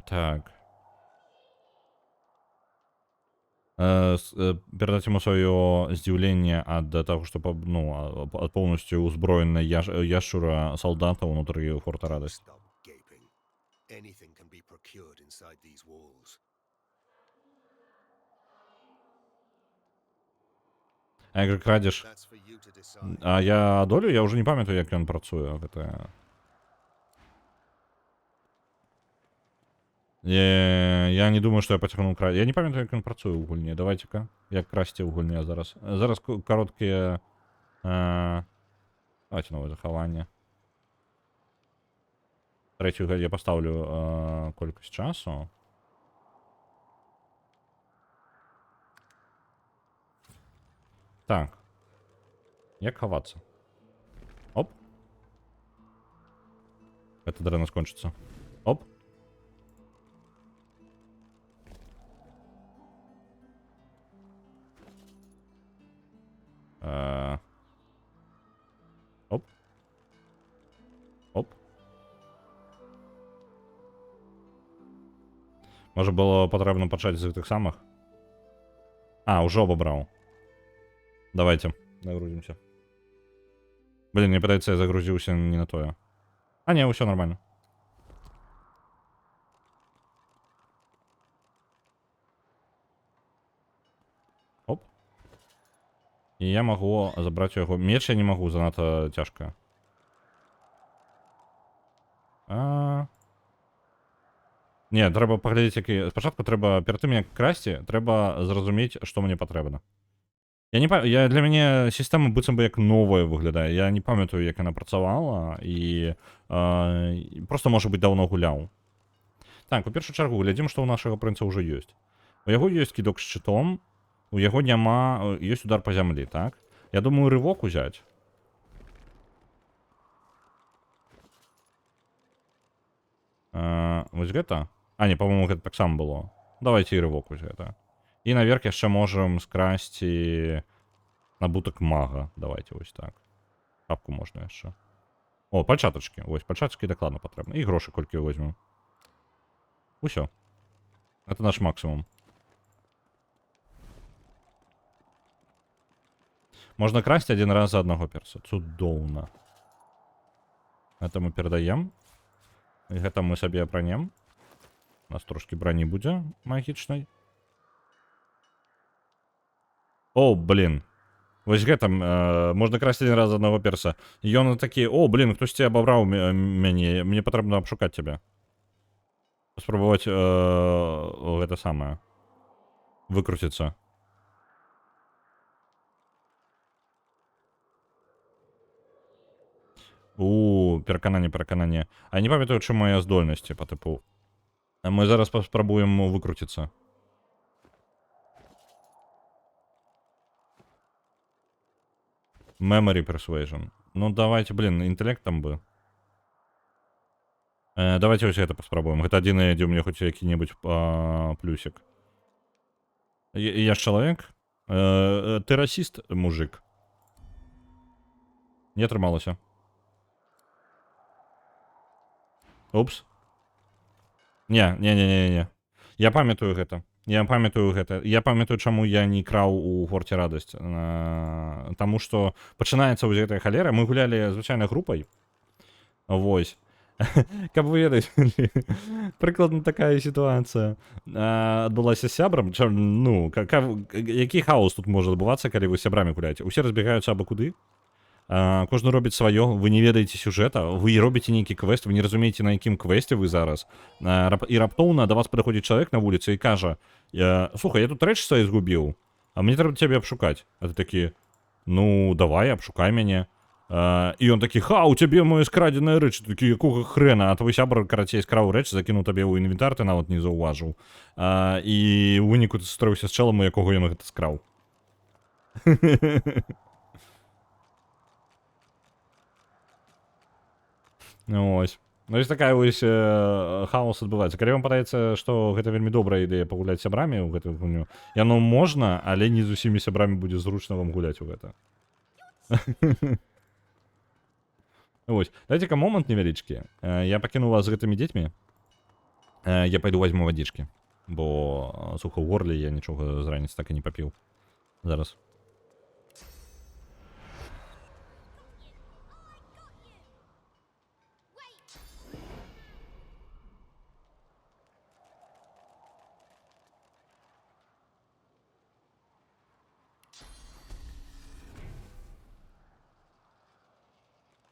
A: Так. Перадаць ему сваё здзіўленне ад таго, што ад поўнасцю ўзброенай яшчура салдата ўнутры форта Радасць. А як жа крадзеш? А я долю? Я ўжо не памятаю, як ён працуе. Гэта... Я не думаю, што я пацягнуў красці. Я не памятаю, як ён працуе ў гульні. Давайце-ка, як красці ў гульні зараз. Зараз кароткія... Давайте новае захаванне. Трэцюю я пастаўлю колькасць часу. Так. Як хавацца? Оп. Гэта дрэнна скончыцца. Оп. Оп. Оп. Можа было патрэбна пачаць з гэтых самых? Ўжо абабраў. Давайте, нагрузимся. Блин, мне падаецца, я загрузіўся не на тое. Не, ўсё нормально. Оп. І я магу забраць у яго... Меч я не магу, занадта цяжка. Не, трэба паглядзець, які... Спачатку трэба, перад тым, як красці, трэба зразумець, што мне патрэбна. Для мяне сістэма быццам бы як новая выглядае. Я не памятаю, як яна працавала, і проста, можа быць, даўно гуляў. Так, у першую чаргу глядзім, што ў нашага прынца ўжо ёсць. У яго ёсць кідок з шчытом, у яго няма... Ёсць удар па зямлі, так? Я думаю, рывок узяць. Вось гэта? Не, па-моему, гэта таксама было. Давайте і рывок узяць гэта. І наверх яшчэ можам скрасці набутак мага. Давайте вось так. Шапку можна яшчэ. О, пальчаточки. Ось, пальчаточки докладно потрібно. І гроші кольки візьмемо. Усьо. Це наш максимум. Можна красти один раз за одного перса. Цудоўна. Гэта мы перадаем. І гэта мы сабе апранем. У нас трошки броні буде магічнай. О, блін. Вось гэта можна красці один раз за одного перса. І ён такі, о, блін, хтосьці абабраў мяне. Мне патрэбна абшукаць цябе. Спробовать это самое выкрутиться. Перакананне. А не памятаю, чым моя здольнасці по типу. Мы зараз паспрабуем выкруціцца. Memory Persuasion. Ну давайте, блин, інтэлект там бы. Давайте ось гэта паспрабуем. Гэта адзінае, дзе ў мяне хоць які-небудзь плюсик. Я ж чалавек? Ты расіст, мужик? Не атрымалася. Упс. Не. Я памятаю гэта. Я памятаю, чаму я не краў у форце радасць. Таму што пачынаецца вось гэтая халера. Мы гулялі звычайнай групай. Вось. Каб вы ведаць, прыкладна такая сітуацыя адбылася з сябрам. Ну, які хаос тут можа адбывацца, калі вы з сябрамі гуляеце? Усе разбегаюцца абы куды. Кожны робіць сваё, вы не ведаеце сюжэта, вы робіце нейкі квест, вы не разумееце, на якім квесце вы зараз. І раптоўна да вас падыходзіць чалавек на вуліцы і кажа: слухай, я тут рэч свае згубіў, а мне трэба цябе абшукаць. А ты такі: ну, давай, абшукай мяне. І ён такі: ха, у цябе моя скрадзеная рэч. Такі, якога хрэна? А твой сябр, карацей, скраў рэч, закінуў табе ў інвентар, ты нават не заўважыў. І ў выніку ты сустрэўся з чэлам, у якога ён гэта скраў. Ось. Ну, ось такая ось хаос адбываецца. Калі вам падаецца, што гэта вельмі добрая ідэя пагуляць з сябрамі ў гэтую гульню, яно можна, але не з усімі сябрамі будзе зручна вам гуляць у гэта. Ось. Дайце-ка момант невялічкі. Я пакіну вас з гэтымі дзецьмі. Я пайду возьму вадзічкі, бо суха ў горле, я нічога з раніцы так і не папіў. Зараз.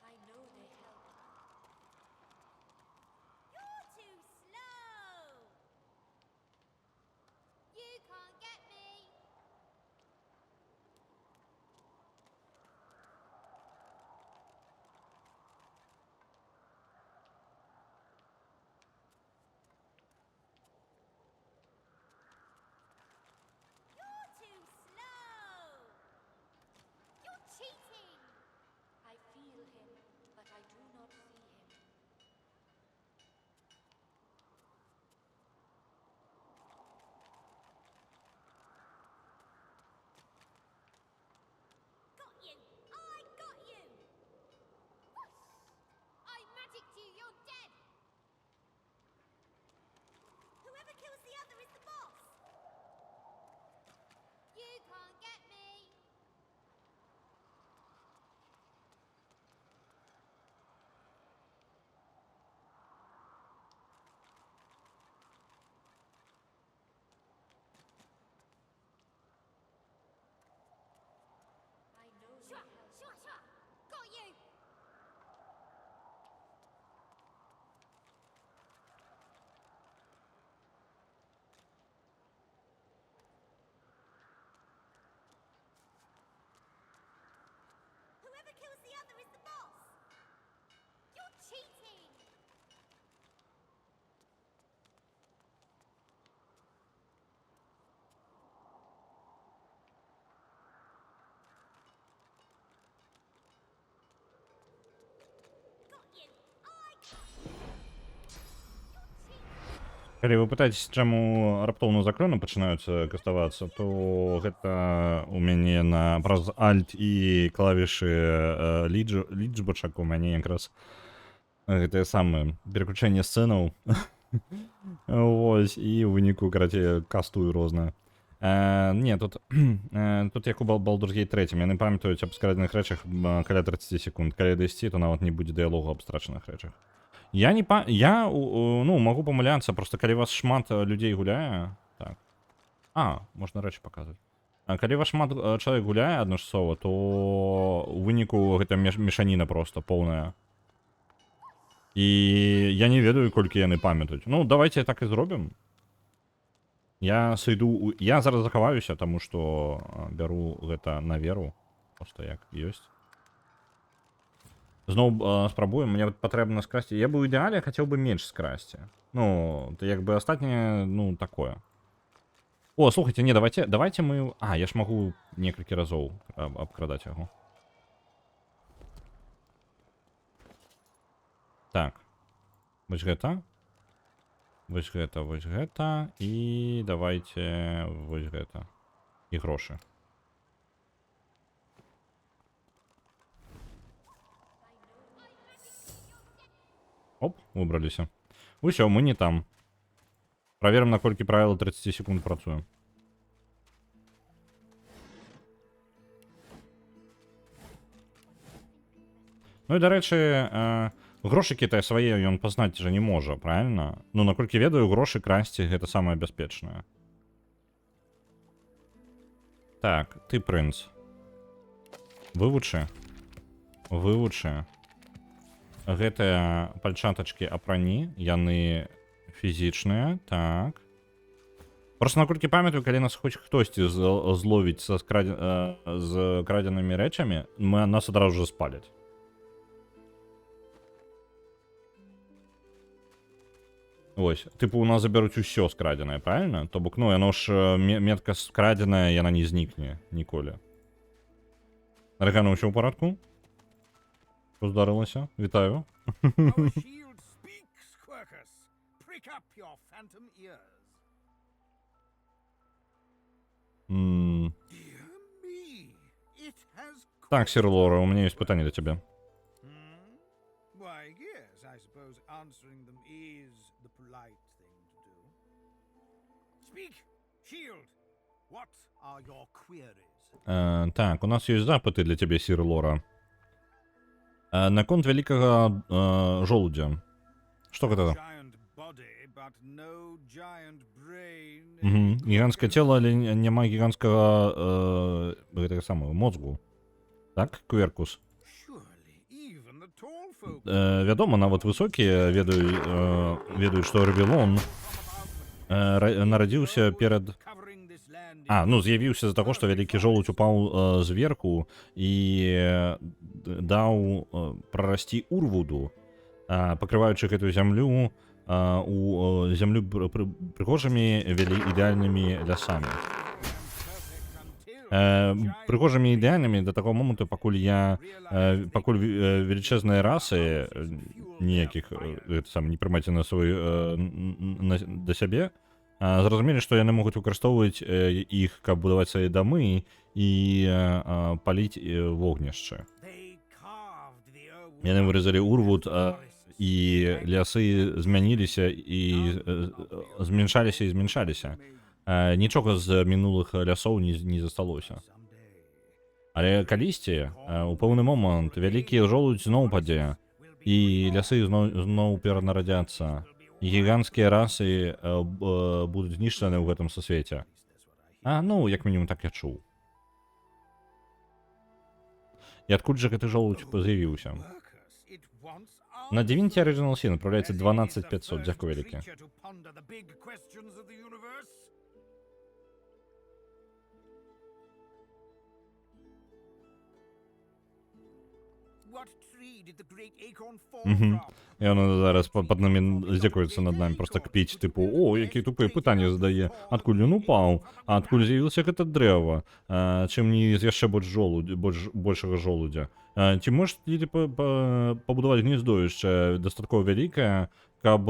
H: I know they help. You're too slow. You can't get me.
A: Калі вы пытаецесь, чаму раптоўна заклёны пачынаюцца каставацца, то гэта у мяне праз альт і клавішы лічбачак у мяне якраз гэтае самае пераключэнне сцэнаў. Вось, і ў выніку, карацей, кастую рознае. Не, тут як у Baldur's Gate 3, яны памятаюць аб скрадзеных рэчах каля 30 секунд. Каля 10, то нават не будзе дыялогу аб страчаных рэчах. Я могу памыляцца, просто калі вас шмат людзей гуляе, так. Можна рэчы паказваць. Калі вас шмат чалавек гуляе адначасова, то у выніку гэта мешаніна просто поўная. І я не ведаю, колькі яны памятаюць. Ну, давайте так і зробім. Я зараз захаваюся, таму што бяру гэта на веру. Просто як ёсць. Зноў спрабуем, мне патрэбна скрасці. Я бы ў ідэале хацеў бы менш скрасці. Ну, як бы астатняе, ну, такое. О, слухайте, не, давайте мы... я ж магу некалькі разоў абкрадаць яго. Так. Вось гэта. Вось гэта. І давайте вось гэта. І грошы. Оп, выбраліся. Усё, мы не там. Праверым, наколькі правіла 30 секунд працуем. Ну і, дарэчы, грошыкі тае свае ён пазнаць жа не можа, правильно? Ну, наколькі ведаю, грошы красці гэта самае бяспечнае. Так, ты прынц. Вывучы. Гэтыя пальчатачкі апрані, яны фізічныя, так. Просто наколькі памятаю, калі нас хоць хтосьці зловіць з крадзенымі рэчамі, нас адразу ж спаляць. Вось, тыпу, у нас забяруць усё скрадзенае, правильно? То бок, ну, яно ж метка скрадзеная, яна не знікне ніколі. Рэгана, ўсё ў парадку? Што здарылася? Вітаю.
C: Our shield speaks, Quercus. Prick up your phantom ears. Dear me, it has
A: Так, Сир Лора, у меня есть пытанне да цябе.
C: Why, yes, I suppose answering them is the polite thing to do. Speak, shield. What are your queries?
A: Так, у нас ёсць запыты для цябе, Сир Лора. Наконт вялікага жолудзя. Што гэта? Гіганцкае цела, але няма гіганцкага гэтага самого мозгу. Так, Кверкус? Вядома, нават высокія ведаюць, што Ревелон нарадзіўся перад... з'явіўся з-за таго, што вялікі жолудзь упаў зверху і даў прарасці Урвуду, пакрываючы гэтую зямлю зямлю прыгожымі ідэальнымі лясамі. Прыгожымі ідэальнымі да таго моманту, пакуль велічэзныя расы ніякіх не прымаце на свой да сябе, зразумелі, што яны могуць выкарыстоўваць іх, каб будаваць свае дамы і паліць вогнішчы. Яны выразалі Урвуд, і лясы змяніліся і змяншаліся. Нічога з мінулых лясоў не засталося. Але калісьці, у пэўны момант, вялікі жолудзь зноў падзе, і лясы зноў перанарадзяцца. І гіганцкія расы будуць знішчаны ў гэтым сусвеце. Як мінімум, так я чуў. І адкуль жа гэты жолудзь з'явіўся? На Divinity Original Sin направляецца 12500, дзякуй вялікі. І воно зараз пад намі здзекуецца над намі, просто кпіць, тыпу, які тупыя пытанні задае, адкуль ён упаў, адкуль з'явілася гэта дрэва, чым не з яшчэ большага жолудзя. Ці можаш пабудаваць гнездовішча дастаткова вялікае, каб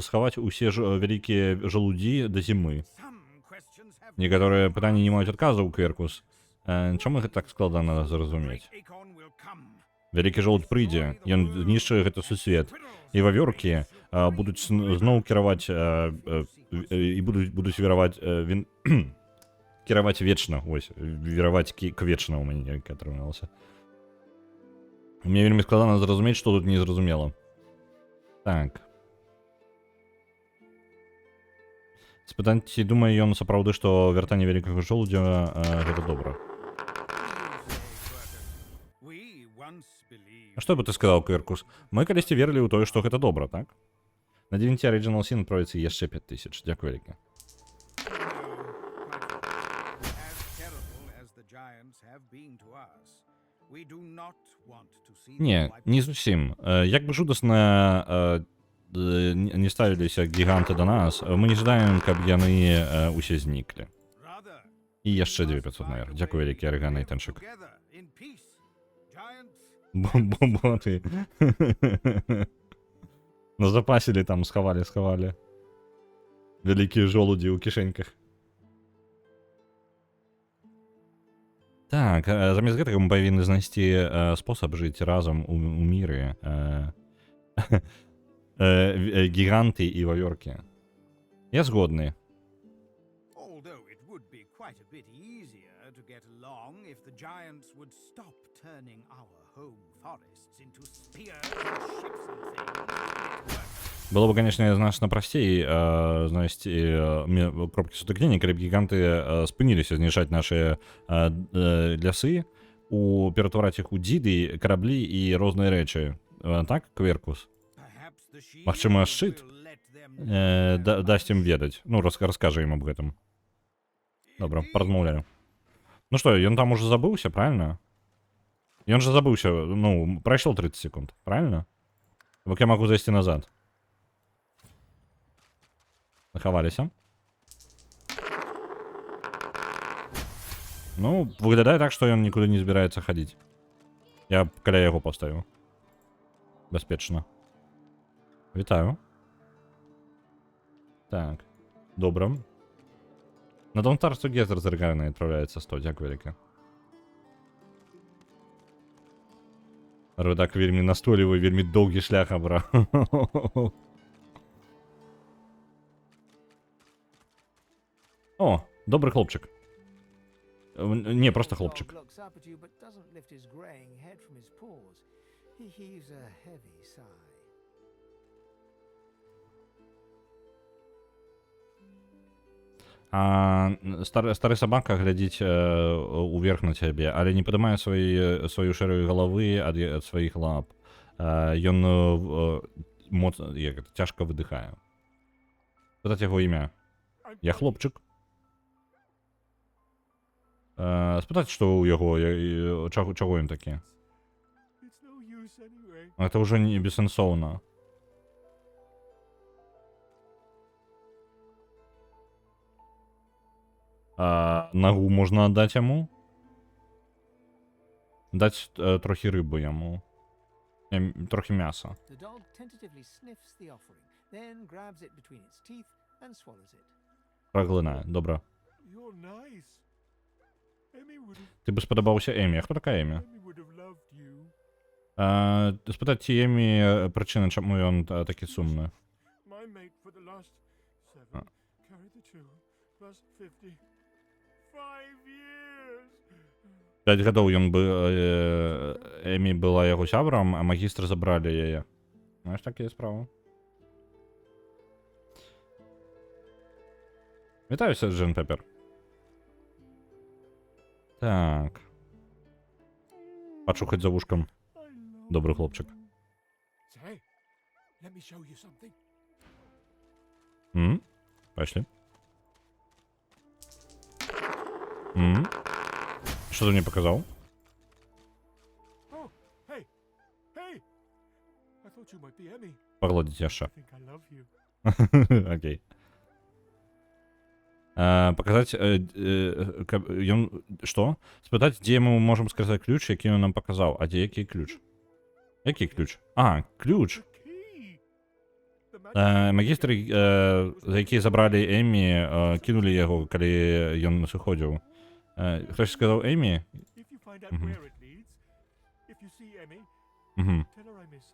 A: схаваць усе вялікія жалудзі да зімы.
C: Some questions have
A: Некаторыя пытанні не маюць адказаў, Кверкус. Чаму гэта так складана зразумець?
C: Great Acorn will come.
A: Вялікі жолуд прыйдзе, ён знішчыць гэты сусвет. І вавёркі будуць зноў кіраваць і будуць віраваць кіраваць вечна, ось, віраваць квечна ў мяне як атрымалася. Мне вельмі складана зразумець, што тут незразумела. Так. Спытаць, ці думае ён сапраўды, што вяртанне вялікага жолудзя гэта добра.
C: We once believed.
A: А што бы ты сказаў, Кверкус? Мы калісьці верылі ў тое, што гэта добра, так? На 9 Original Sin адправіцца яшчэ 5000. Дзякуй вялікі.
C: As terrible as the giants have been to us, we do not want to see them
A: Не,
C: wiped
A: не зусім. Як бы жудасна не ставіліся гіганты да нас, мы не жадаем, каб яны усе зніклі.
C: Rather,
A: І яшчэ 9500 наверх. Дзякуй вялікі, Арыгана і Тэншык.
C: together in peace. Giants,
A: Боты. Назапасілі там, схавалі. Вялікія жолудзі ў кішэньках. Так, замест гэтага мы павінны знайсці спосаб жыць разам у міры. Гіганты і вавёркі. Я згодны.
C: although it would be quite a bit easier to get along if the giants would stop turning our home forests into spears and ships and things.
A: Было бы, конечно, значна прасцей знайсці кропкі сутыкнення, калі б гіганты спыніліся знішаць нашы лясы, ператвараць іх у дзіды, караблі і розныя рэчы. Так, Кверкус?
C: Perhaps the shield
A: Магчыма, шчыт
C: will let them
A: дасць ім ведаць. Ну, раскажа ім аб гэтым. Добра, паразмаўляю. Ну што, ён там уже забыўся, правильно? Ён жа забыўся, ну, прайшло 30 секунд, правильно? Бо я магу зайсці назад. Захаваліся. Ну, выглядае так, што ён нікуды не збіраецца хадзіць. Я каля яго паставіў. Бяспечна. Вітаю. Так. Добра. На Don't Starve Together з Арыганай адпраўляецца 100. Дзякуй вялікі. Рэдак вельмі настойлівы, вельмі доўгі шлях абраў. О, добрый хлопчик. Не, просто хлопчик.
I: Looks up at you, but doesn't lift his graying head from his paws. He heaves a heavy sigh.
A: Стары сабака глядзіць уверх на цябе, але не падымае сваю шэрую галавы ад сваіх лап. Ён цяжка выдыхае. Спытаць яго імя. Я хлопчык. Спытаць, што ў яго, чаго ён такі. Гэта ўжо не бессэнсоўна. Нагу можна аддаць яму? Даць трохі рыбы яму. Трохі мяса.
I: The dog tentatively sniffs the offering, then grabs it between its teeth and swallows it.
A: Праглынае, добра.
B: You're nice. Emmy would have,
A: Ты бы спадабаўся Эмі. А хто такая Эмі?
B: Emmy would have loved you.
A: Спытаць ці Эмі прычына, чаму ён такі сумны.
B: My mate for the last 7 carried the 2 plus 50. 5 years.
A: 5 гадоў ён бы Эмі была яго сябрам, а магістры забралі яе. Знаеш, такія справы. Вітаюся, Джен Пеппер. Так. Пачухаць за вушкам. Добрый хлопчик.
B: Say, let me show you something.
A: Пошли. Что ты мне показал?
B: Oh, hey, hey! I thought you might be Emmy.
A: Погладить
B: I
A: яша.
B: think I love you.
A: Окей. Показать ён что? Спытаць, дзе мы можам сказаць ключ, які ён нам паказаў. А дзе які ключ? Які ключ? А, ключ.
B: The key.
A: Магістры, якія забралі Эмі, кінулі яго, калі ён сыходзіў. Хтось сказаў Эмі?
B: If you find out
A: Mhm.
B: where it leads, if you see Emmy,
A: Угу.
B: tell her I miss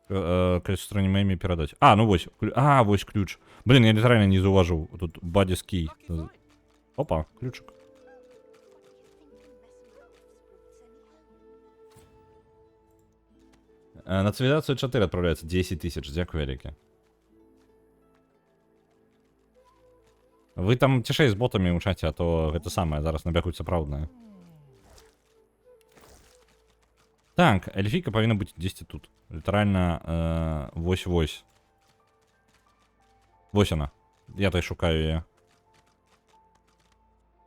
B: her.
A: Калі стороні Эмі перадаць. А, ну вось. Вось ключ. Блін, я літаральна не заўважыў. Тут бадзіс кій. Опа, ключик. На цивілізацію 4 відправляється 10 тисяч. Дякую, вяліке. Ви там цішэй з ботамі ў чаце, а то гэта самае, зараз набягуць сапраўднае. Так, эльфійка павінна быць дзесьці тут. Літаральна, вось-вось. Вось яна. Я так шукаю яе.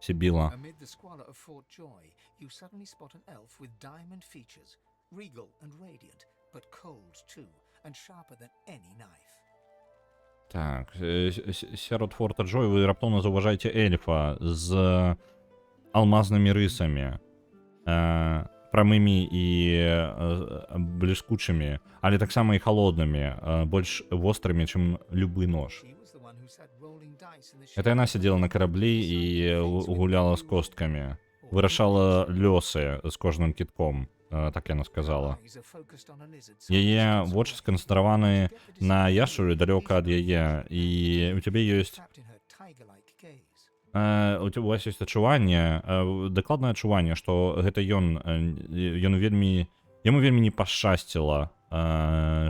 A: Сібіла.
I: Amid the squalor of Fort Joy, you suddenly spot an elf with diamond features, regal and radiant, but cold too, and sharper than any knife.
A: Так, сярод форта Джой вы раптоўна заўважаеце эльфа з алмазнымі рысамі, прамымі і бліскучымі, але таксама і халоднымі, больш вострымі, чым любы нож.
I: She was the one who sat rolling dice in the
A: Это яна сидела на кораблі і гуляла з косткамі, вырашала лёсы з кожным кітком, так яна сказала. Яе вочы сканцэнтраваны на яшчуры далёка ад яе, і у цябе ёсць у вас ёсць адчуванне, дакладнае адчуванне, што гэта ён яму вельмі не пашчасціла,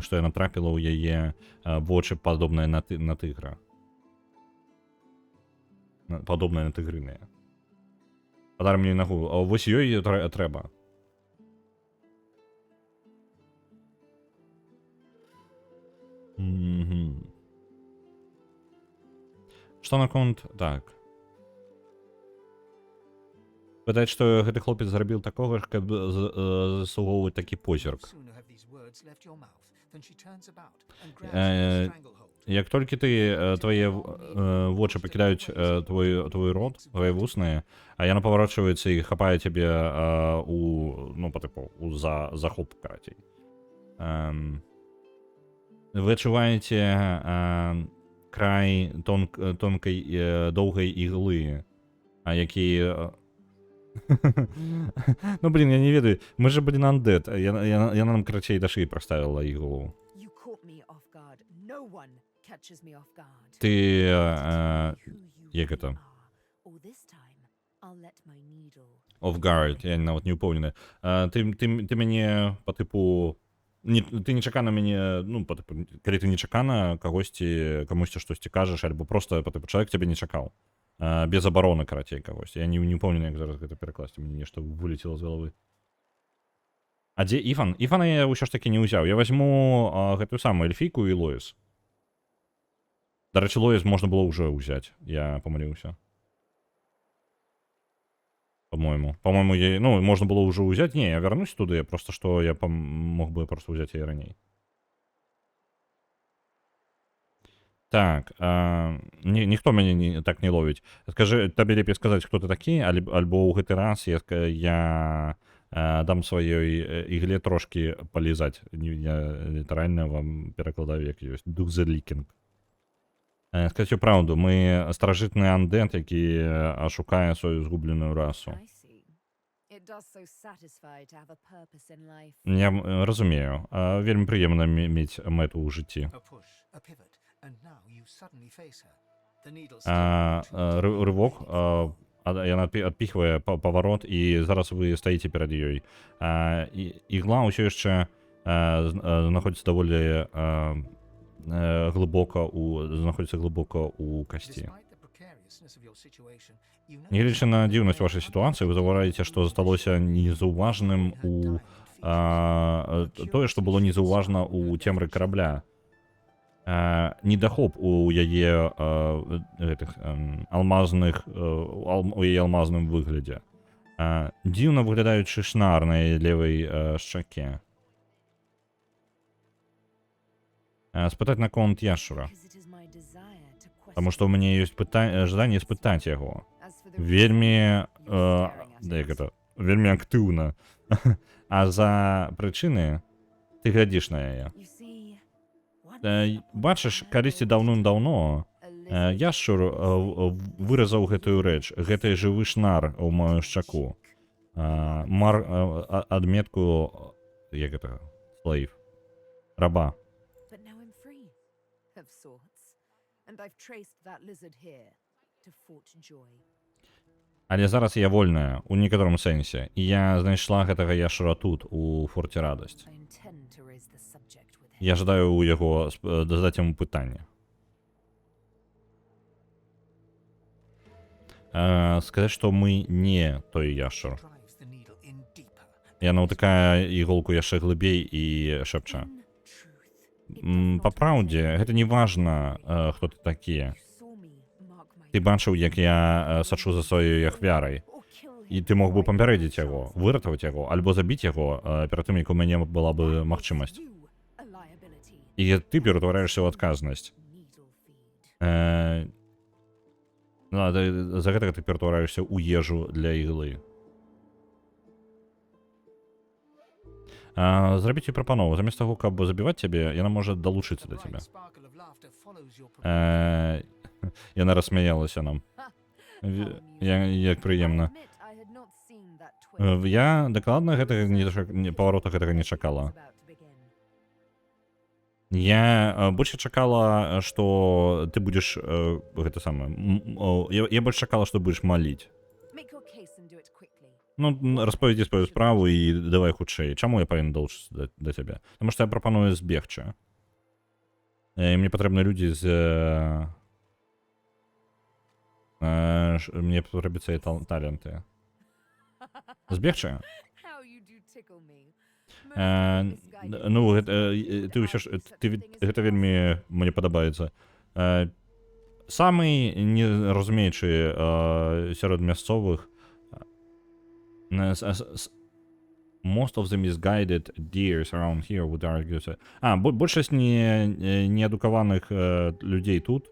A: што яна трапіла ў яе вочы падобныя на тыгра. Падобныя на тыгрыныя. Падар мне нагу, а вось ёй трэба. Што наконт... Так. Пытаць, што гэты хлопец зрабіў такога ж, каб заслугоўваць такі позірк. Як толькі твае вочы пакідаюць твой рот, твае вусныя, а яна паварочваецца і хапае цябе у захоп, карацей. Вы адчуваеце край тонкай доўгай іглы, які... Ну, блин, я не ведаю. Мы же, блин, андет. Яна нам, карацей, да шыі праставіла іглу. Ты... Як гэта? Off guard, я нават не ўпэўнены. Ты мяне па тыпу... Ты нечакана мяне, ну, па тыпу, калі ты нечакана камусьці штосьці кажаш, альбо просто па тыпу чалавек цябе не чакаў. Без абароны, карацей, кагосьці. Я не ўпэўнены, як зараз гэта перакласці, мне нешта вылецела з галавы. А дзе Іфан? Іфана я ўсё ж такі не ўзяў. Я возьму гэтую самую эльфійку і Лоіс. Дарэчы, Лоіс можна было ўжо ўзяць. Я памыліўся. По-моему, ну, можна было ўжо ўзяць. Не, я вярнусь туды, просто што я мог бы просто ўзяць яе раней. Так, ніхто мяне так не ловіць. Скажы, табе лепей сказаць, хто ты такі, альбо ў гэты раз я дам сваёй ігле трошки палізаць. Я літаральна вам перакладаю, як ёсць. Дух за лікінг. Скажу праўду, мы старажытны андент, які шукае сваю згубленую расу. Я разумею. Вельмі прыемна мець мэту ў жыцці. Рывок, яна адпіхвае паварот, і зараз вы стаіце перад ёй. Ігла ўсё яшчэ знаходзіцца даволі глыбока ў касці. Нягледзячы на дзіўнасць вашай сітуацыі, вы заўважаеце, што засталося незаўважным тое, што было незаўважна ў цемры карабля. Недахоп у яе у яе алмазным выглядзе. Дзіўна выглядаючы шнар на яе левай шчаке. Спытаць наконт яшчура. Таму што ў мяне ёсць жаданне спытаць яго. Вельмі актыўна. А за прычыны ты глядзіш на яе. Бачыш, калісьці даўным-даўно яшчур выразаў гэтую рэч, гэты жывы шнар у маю шчаку. Адметку, як гэта, слейв, раба.
J: But now I'm free, of sorts, and I've traced that lizard here to Fort Joy.
A: Але зараз я вольная, у некаторым сэнсе, і я знайшла гэтага яшчура тут, у форце радасць.
J: I intend to raise the subject with him.
A: Я жадаю у яго задаць яму пытанне. Сказаць, што мы не той яшчур.
I: Drives the needle in deeper.
A: Яна ўтыкае іголку яшчэ глыбей і шэпча. Па праўдзе, гэта не важна, хто ты такі. Ты бачыў, як я сачу за сваёй ахвярай. І ты мог бы папярэдзіць яго, выратаваць яго, альбо забіць яго перад тым, як у мяне была бы магчымасць. І ты ператвараешся ў адказнасць. За гэтага ты ператвараешся ў ежу для іглы. Зрабіць ёй прапанову. Замест таго, каб забіваць цябе, яна можа далучыцца да цябе. Яна рассмяялася нам. Як прыемна. Я дакладна паварота гэтага не чакала. Я больш чакала, што ты будзеш гэта самае. Я больш чакала, што будзеш маліць. Ну, распавядзі сваю справу і давай хутчэй. Чаму я павінен далучыцца да цябе? Таму што я прапаную збегчы. Мне патрэбны людзі з... Мне патрэбяцца і таленты. Збегчы? Ну, гэта вельмі мне падабаецца. Самы неразумеючы сярод мясцовых most of the misguided deers around here would argue. Большасць неадукаваных людзей тут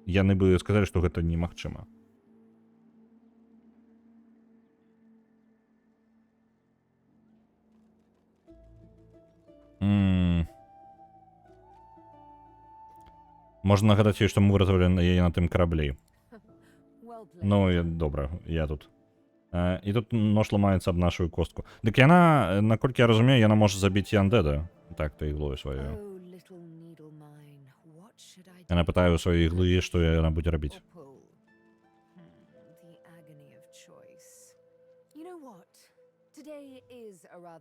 A: яны бы сказалі, што гэта немагчыма. Можна нагадаць ёй, што мы выратавалі яе на тым караблі. Ну, добра, я тут. І тут нож ламаецца аб нашу костку. Дык яна, наколькі я разумею, яна можа забіць і андэда. Так, ты іглою сваёю. Яна пытае ў сваёй іглы, што яна будзе рабіць.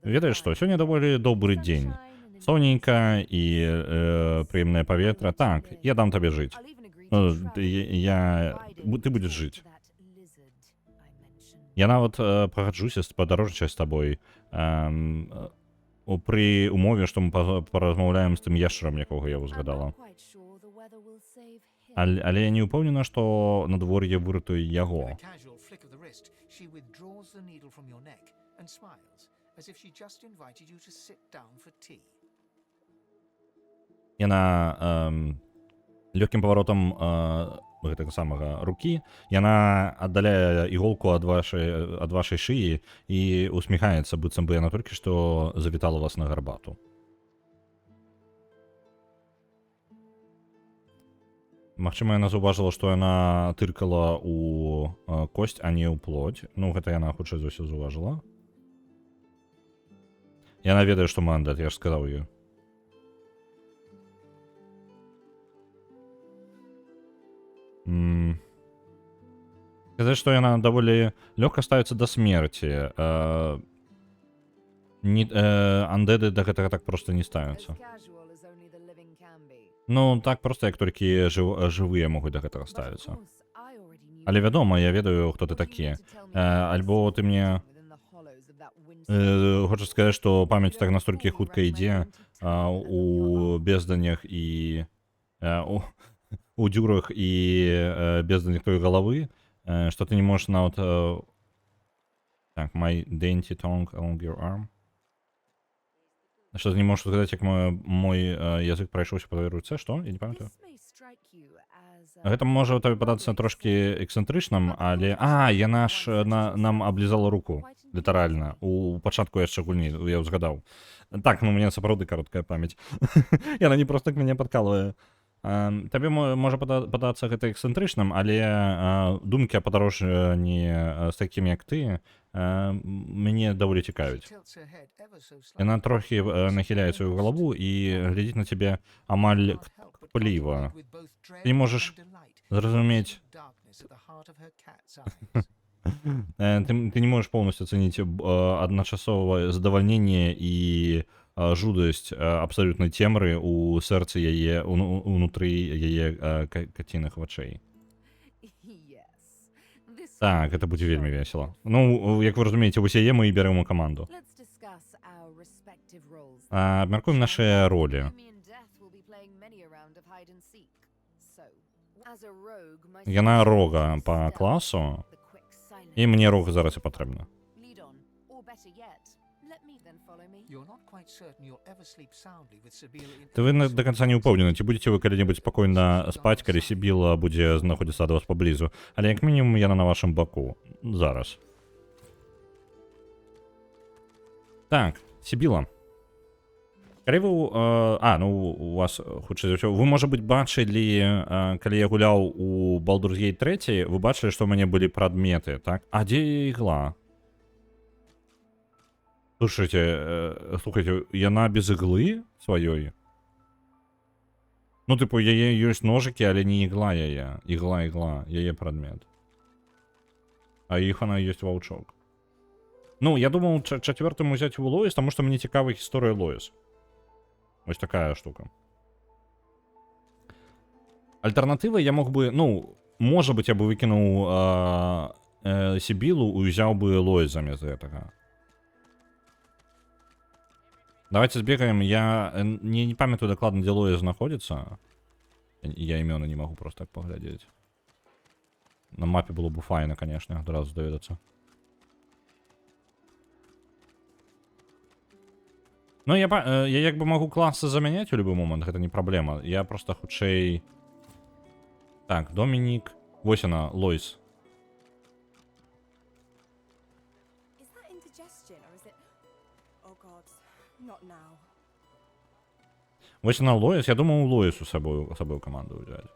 A: Ведаеш што, сёння даволі добры дзень. Соненька і прыемнае паветра. Так, я дам табе жыць. Ты будзеш жыць. Я нават пагаджуся падарожнічаць з табой пры умове, што мы паразмаўляем з тым яшчарам, якога я узгадала. Але я не ўпэўнена, што надвор'е выратуе яго. Яна лёгкім паваротам гэтага самага рукі, яна аддаляе іголку ад вашай шыі і усміхаецца, быццам бы яна толькі што завітала вас на гарбату. Магчыма, яна заўважыла, што яна тыркала ў косць, а не ў плоть. Ну, гэта яна хутчэй за ўсё заўважыла. Яна ведае, што мы андэд, я ж сказаў ёй. Сказаць, што яна даволі лёгка ставіцца да смерці. Андэды да гэтага так проста не ставяцца. Ну, так проста, як толькі жывыя могуць да гэтага ставіцца. Але вядома, я ведаю, хто ты такі. Альбо ты мне хочаш сказаць, што памяць так настолькі хутка ідзе у безданях і у дзюрах і безданях твоей галавы, што ты не можаш нават... Так, my dainty tongue along your arm. Што ты не можаш згадаць, як мой язык прайшоўся па твоей руцэ? Што? Я не памятаю. Гэта можа тобі падацца трошки эксцэнтрычным, але... яна ж нам аблізала руку, літаральна. У пачатку яшчэ гульні, я ўзгадаў. Так, ну, мне сапраўды кароткая памяць. Яна не проста мяне падкалвае. Табе можа падацца гэта эксцэнтрычным, але думкі о падарожжанні з такім, як ты, мяне даволі цікавіць. Яна трохі нахіляе сваю галаву і глядзіць на цябе амаль кпліва. Ты не можаш зразумець... Ты не можаш полностью ацаніць адначасова задавальненне і жудасць абсалютнай цемры у сэрцы яе, унутры яе каціных вачэй. Так, гэта будзе вельмі весела. Ну, як вы разумееце, вось яе мы і бярэм у каманду. Абмяркуем нашыя ролі. Яна рога па класу, і мне рога зараз і патрэбна. Вы до конца не ўпэўнены, ці будзеце вы калі-небудзь спакойна спаць, калі Сібіла будзе знаходзіцца ад вас паблізу, але як мінімум яна на вашым баку. Зараз. Так, Сібіла. Калі вы... у вас, хутчэй за ўсё, вы, можа быць, бачылі, калі я гуляў у Baldur's Gate 3, вы бачылі, што ў мяне былі прадметы, так? А дзе ігла? Слушайте, яна без іглы сваёй? Ну, тыпу, яе ёсць ножыкі, але не ігла яе. Ігла, яе прадмет. А іх она ёсць ваўчок. Ну, я думаў чацвёртым узяць у Лоіс, таму што мне цікава гісторыя Лоіс. Вось такая штука. Альтэрнатывай я мог бы, ну, можа быць, я бы выкінуў Сібілу і ўзяў бы Лоіс замест гэтага. Давайте збегаем, я не памятаю дакладна, дзе Лоіс знаходзіцца. Я імёны не магу просто так паглядзець. На мапе было бы файна, конечно, адразу даведацца. Ну, я як бы магу класы замяняць у любы момант, гэта не праблема. Я просто хутчэй... Так, Домінік. Вось яна, Лоіс. Вось яна Лоіс, я думаю, Лоіс у сабою каманду ўзяць.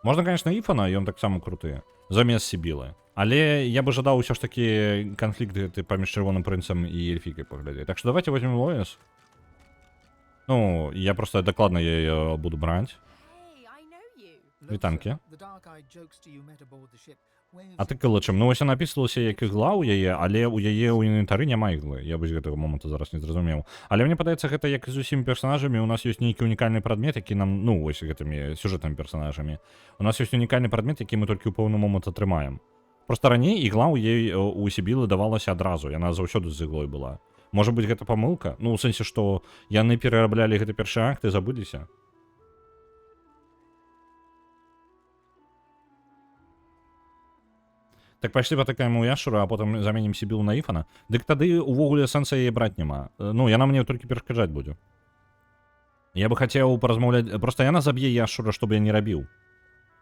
A: Можна, конечно, Іфана, ён таксама круты, замест Сібілы. Але я бы жадаў усё ж такі канфлікт паміж Чырвоным прынцам і Эльфікай паглядзець. Так што давайте возьмем Лоіс. Ну, я просто дакладна яе буду браць. Вітанкі. А ты калачым, ну вось яна апісвалася як ігла ў яе, але ў яе ў інвентары няма іглы. Я вось гэтага моманту зараз не зразумеў. Але мне падаецца, гэта як і з усімі персонажамі, у нас ёсць нейкі унікальны прадмет, які нам, ну, вось гэтымі сюжэтнымі персонажамі. У нас ёсць унікальны прадмет, які мы толькі ў пэўны момант атрымаем. Просто раней ігла у Сібілы давалася адразу, яна заўсёды з іглой была. Можа быць, гэта памылка? Ну, у сэнсе, што яны перараблялі гэты першы акт і забыліся. Так пайшлі патыкаем у яшчура, а потым заменім Сібілу на Іфана. Дык тады увогуле сэнса яе браць няма. Ну, яна мне толькі перашкаджаць будзе. Я бы хацеў паразмаўляць... Просто яна заб'е яшчура, што б я не рабіў.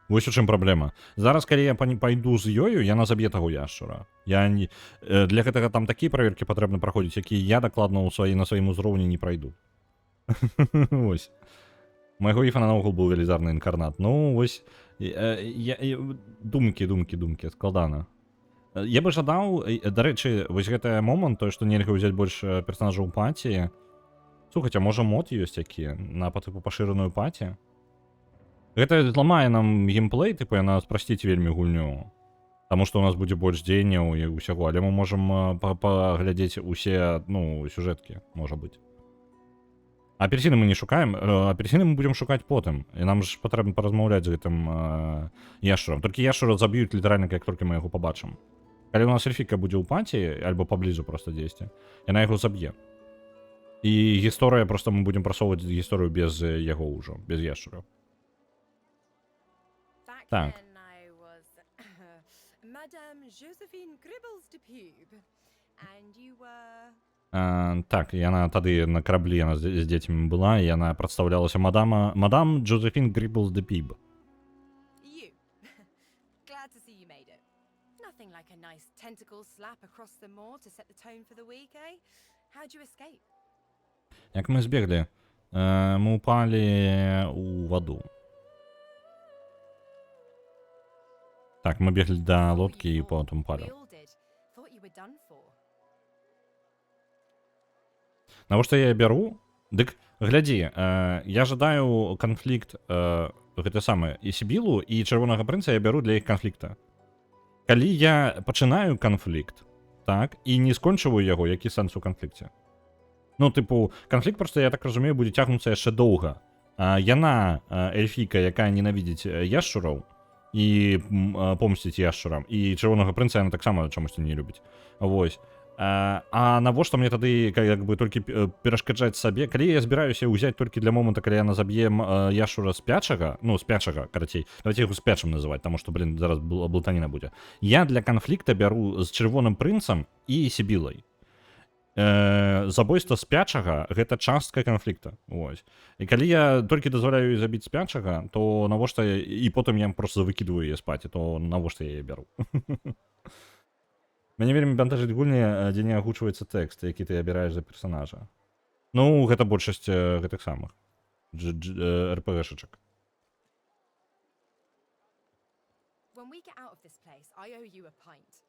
A: Вось у чым праблема. Зараз, калі я пайду з ёю, яна заб'е таго яшчура. Для гэтага там такія праверкі патрэбна праходзіць, якія я дакладна на сваім узроўні не прайду. Вось. Майго Іфана наогул быў велізарны інкарнат. Ну, вось... Думкі, складана. Я бы жадаў, дарэчы, вось гэты момант, то, што нельга ўзяць больш персонажаў паці. Слухайце, можа мод ёсць які на тыпу пашыраную паці? Гэта зламае нам геймплей, тыпу яна спрасціць вельмі гульню. Таму што у нас будзе больш дзеянняў і ўсяго, але мы можам паглядзець усе, ну, сюжэткі, можа быць. Апельсины мы не шукаем, апельсины мы будем шукаць потым. І нам ж патрэбна паразмаўляць з гэтым яшчурам. Толькі яшчура заб'юць літаральна, як толькі мы яго пабачым. Калі у нас эльфіка будзе ў паці, альбо паблізу проста дзесьці, яна яго заб'е. І гісторыя, проста мы будем прасоўваць гісторыю без яго ўжо, без яшчура. Так. Так, яна тады на караблі яна з дзецьмі была, і яна прадстаўлялася мадам Джозефін Грибблс де Піб.
J: like a nice tentacle slap across the moor to set the tone for the week, eh? How'd you escape?
A: Як ми збігли? Ми упали у воду. Так, ми бігли до лодки і потім
J: We
A: упали.
J: all did. Thought you were done for.
A: Навошта я її беру? Дык, глядзі, я жадаю канфлікт гэта самае і Сібілу і Чырвонага прынца я бяру для іх канфлікта. Калі я пачынаю канфлікт, так, і не скончываю яго, які сэнс у канфлікце? Ну, тыпу, канфлікт проста, я так разумею, будзе цягнуцца яшчэ доўга. Яна эльфійка, якая ненавідзіць яшчураў і помсціць яшчурам, і Чырвонага прынца яна таксама чамусьці не любіць. Вось. А навошта мне тады як бы толькі перашкаджаць сабе, калі я збіраюся ўзяць толькі для момента, калі яна заб'е яшчура спячага, ну спячага, карацей, давайте яго спячым называць, таму што, блин, зараз блытаніна будзе. Я для канфлікта бяру з Чырвоным прынцам і Сібілай. Забойства спячага гэта частка канфлікта. Ось. І калі я толькі дазваляю забіць спячага, то навошта і потым я проста выкідваю яе спаць, то навошта я яе бяру. Мяне вельмі бянтажыць гульні, дзе не агучваецца тэкст, які ты абіраеш за персонажа. Ну, гэта большасць гэтых самых РПГшачак.
J: When we get out of this place, I owe you a pint.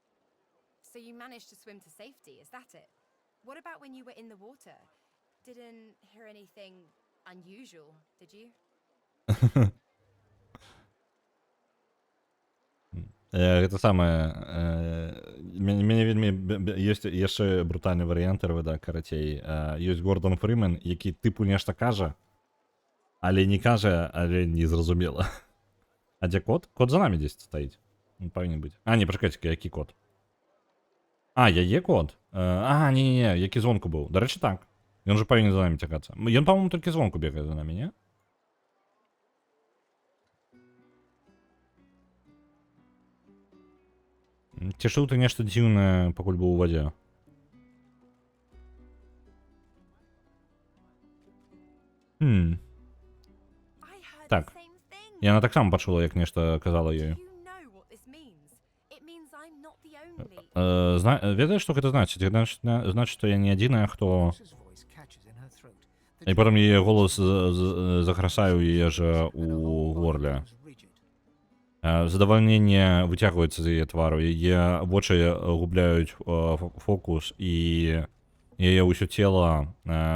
J: So you managed to swim to safety, is that it? What about when you were in the water? Didn't hear anything unusual, did you?
A: Гэта самае мяне вельмі ёсць яшчэ брутальны варыянт РВД, карацей. Ёсць Гордон Фрімен, які тыпу нешта кажа, але не кажа, але незразумела. А дзе кот? Кот за намі дзесьці стаіць. Павінен быць. А, не, пачакайце, які кот? А, яе кот? А, не-не-не, які звонку быў. Дарэчы, так. Ён жа павінен за намі цякацца. Ён, па-моему, толькі звонку бегае за намі, не? Ці чуў ты нешта дзіўнае, пакуль быў у вадзе? Так. Яна таксама пачула, як нешта казала ёй. Ведаеш, што гэта значыць? Гэта значыць, што я не адзіная, хто... І потым яе голас закрасаю яе ж у горле. Задавальненне выцягваецца з яе твару, яе вочы губляюць фокус, і яе ўсё цела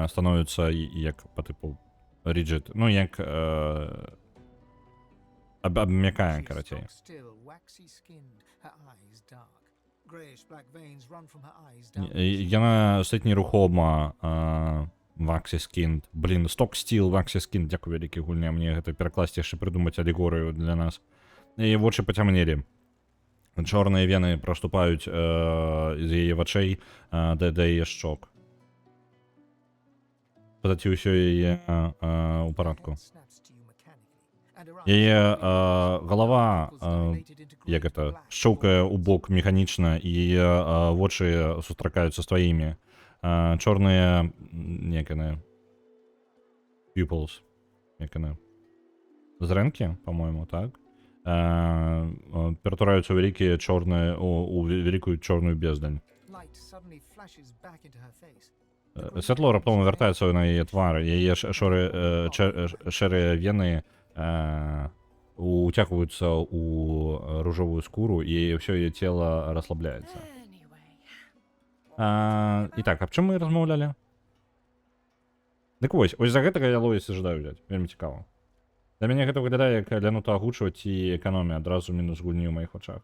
A: становіцца як па тыпу риджит, ну як абмякае, карацей. Яна стаіць нерухома, Waxy Skinned. Блін, Stock Still, Waxy Skinned, дзякую вялікі гульня, мне гэта перакласці яшчэ прыдумаць алегорыю для нас. Яе вочы пацямнелі. Чорныя вены проступаюць з яе вачэй да яе шчок. Пазаці ўсё яе ў парадку. Яе галава, як гэта, шчоўкае ў бок механічна, і яе вочы сустракаюцца з тваімі. Чорныя, як яны, pupils, як яны, зрэнкі, па-мойму, так? Ператвараюцца ў вялікія чорныя, у вялікую чорную бездань. Святло раптоўна вяртаецца на яе твар, яе шэрыя вены уцягваюцца ў ружовую скуру, і ўсё яе цела расслабляецца. І так, аб чым мы размаўлялі? Дык вось за гэтага я Лоіс і жадаю взяць, вельмі цікава. Для мяне гэта выглядае як лянута агучваць і эканомія, адразу мінус гульні ў маіх вачах.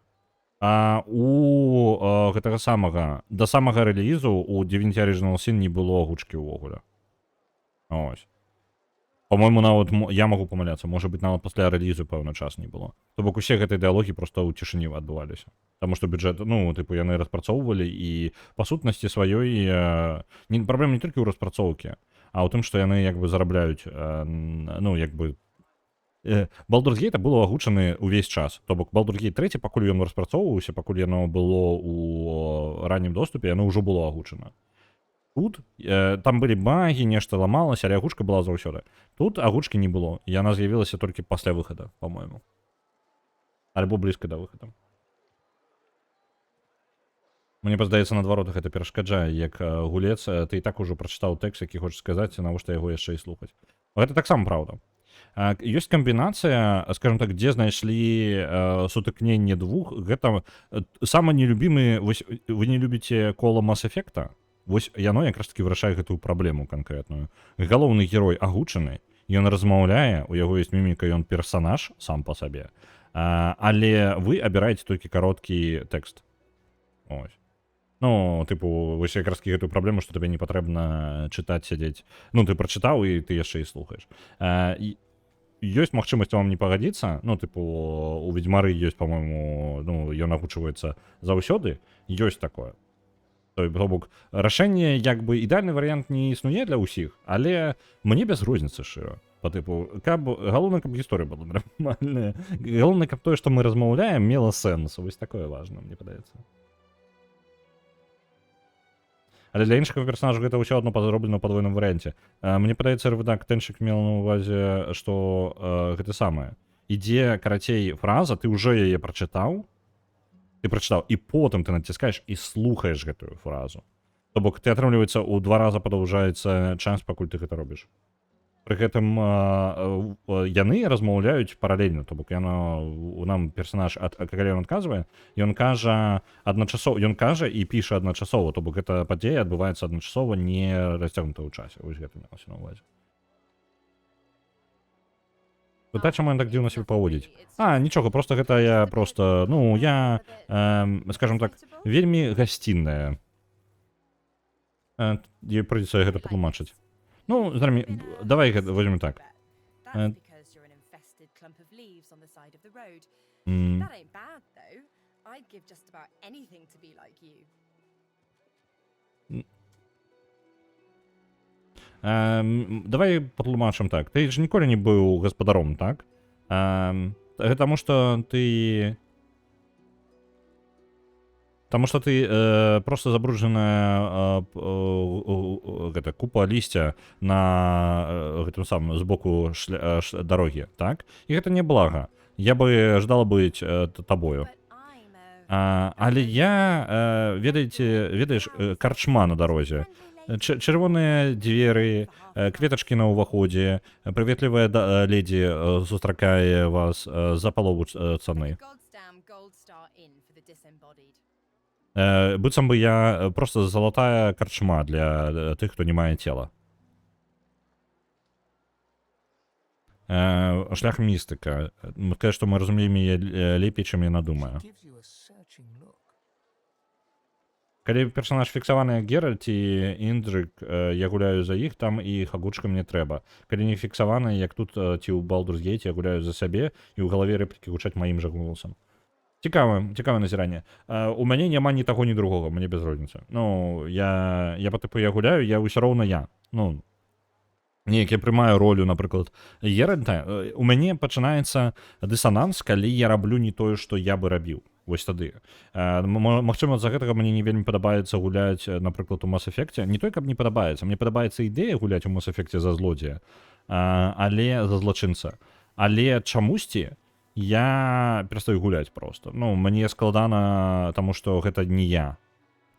A: У гэтага самага, да самага рэлізу у Divinity Original Sin не было агучкі ўвогуле. Ось. По-мойму, нават я магу памыляцца, можа быць, нават пасля рэлізу пэўны час не было. То бок усе гэтыя дыялогі проста ў цішыні адбываліся. Таму што бюджэт, ну, тыпу, яны распрацоўвалі, і па сутнасці сваёй праблема не толькі ў распрацоўкі, а ў тым, што яны як бы зарабляюць, ну, як бы Baldur's Gate было агучаны ўвесь час. То бок Baldur's Gate 3, пакуль ён распрацоўваўся, пакуль яно было ў раннім доступе, яно ўжо было агучана. Тут там былі багі, нешта ламалася, але агучка была заўсёды. Тут агучкі не было. Яна з'явілася толькі пасля выхада, па-мойму. Альбо блізка да выхада. Мне падаецца, наадварот, гэта перашкаджае, як гулец, ты і так ужо прачытаў тэкст, які хочаш сказаць, навошта яго яшчэ і слухаць. Гэта таксама праўда. Ёсць камбінацыя, скажем так, дзе знайшлі сутыкненне двух, гэта самы нелюбімы, вось вы не любіце кола Mass Effect'а, вось яно якраз таки вырашае гэтую праблему канкрэтную. Галоўны герой агучаны, ён размаўляе, у яго ёсць міміка, ён персанаж сам па сабе, але вы абіраеце толькі кароткі тэкст. Ось. Ну, тыпу, вось якраз таки гэтую праблему, што табе не патрэбна чытаць, сядзець. Ну, ты прачытаў, і ты яшчэ і слухаеш. Ёсць магчымасць вам не пагадзіцца, ну, тыпу, у Ведзьмары ёсць, па-мойму, ну, ён агучваецца заўсёды, ёсць такое. То бок, рашэнне, як бы, ідэальны варыянт не існуе для ўсіх, але мне без розніцы, шчыра. Па тыпу, галоўна, каб гісторыя была нармальная. Галоўна, каб тое, што мы размаўляем, мела сэнс. Вось такое важна, мне падаецца. Але для іншых персонажаў гэта ўсё адно зроблена ў падвойным варыянце. Мне падаецца, рэдактэншчык мела на ўвазе, што гэта самае. Ідзе, карацей, фраза, ты ўжо яе прачытаў, і потым ты націскаеш і слухаеш гэтую фразу. То бок, ты, атрымліваецца, у 2 раза падаўжаецца час, пакуль ты гэта робіш. Пры гэтым яны размаўляюць паралельна, то бок нам персонаж, калі ён адказвае, ён кажа адначасова, ён кажа і піша адначасова, то бок гэта падзея адбываецца адначасова, не расцягнута ў часе. Вось гэта мелася на ўвазе. Пытаць, чаму ён так дзіўна сябе паводзіць? Нічога, проста гэта я проста, ну, я, скажем так, вельмі гасцінная. Ёй прыйдзецца гэта патлумачыць. Ну, давай возьмем так. Давай патлумачым так. Ты ж ніколі не быў гаспадаром, так? Таму што ты... Таму што ты проста забруджаная купа лісця на гэтым самым збоку дарогі, так? І гэта не блага. Я бы ждала быць табою. Але я, ведаеш, карчма на дарозе. Чырвоныя дзверы, кветачкі на ўваходзе, прыветлівая ледзі сустракае вас за палову цаны. Быццам бы я просто залатая карчма для тых, хто не мае цела. Шлях містыка. Кажа, што мы разумеем яе лепей, чым яна думае. Калі персонаж фіксаваны як Геральт і Індрык, я гуляю за іх, там і агучка мне трэба. Калі не фіксаваны, як тут ці ў Baldur's Gate, я гуляю за сябе, і ў галаве рэплікі гучаць маім жа голасам. Цікавае назіранне. У мяне няма ні таго, ні другога, мне без розніцы. Ну, я па тыпу я гуляю, я ўсё роўна я. Ну, неяк я прымаю ролю, напрыклад, Геральта. У мяне пачынаецца дысананс, калі я раблю не тое, што я бы рабіў. Вось тады. Магчыма, з-за гэтага мне не вельмі падабаецца гуляць, напрыклад, у Mass Effect'е. Не той, каб не падабаецца. Мне падабаецца ідэя гуляць у Mass Effect'е за злодзея, але за злачынца. Але чамусьці я перастаю гуляць проста. Ну, мне складана, таму што гэта не я.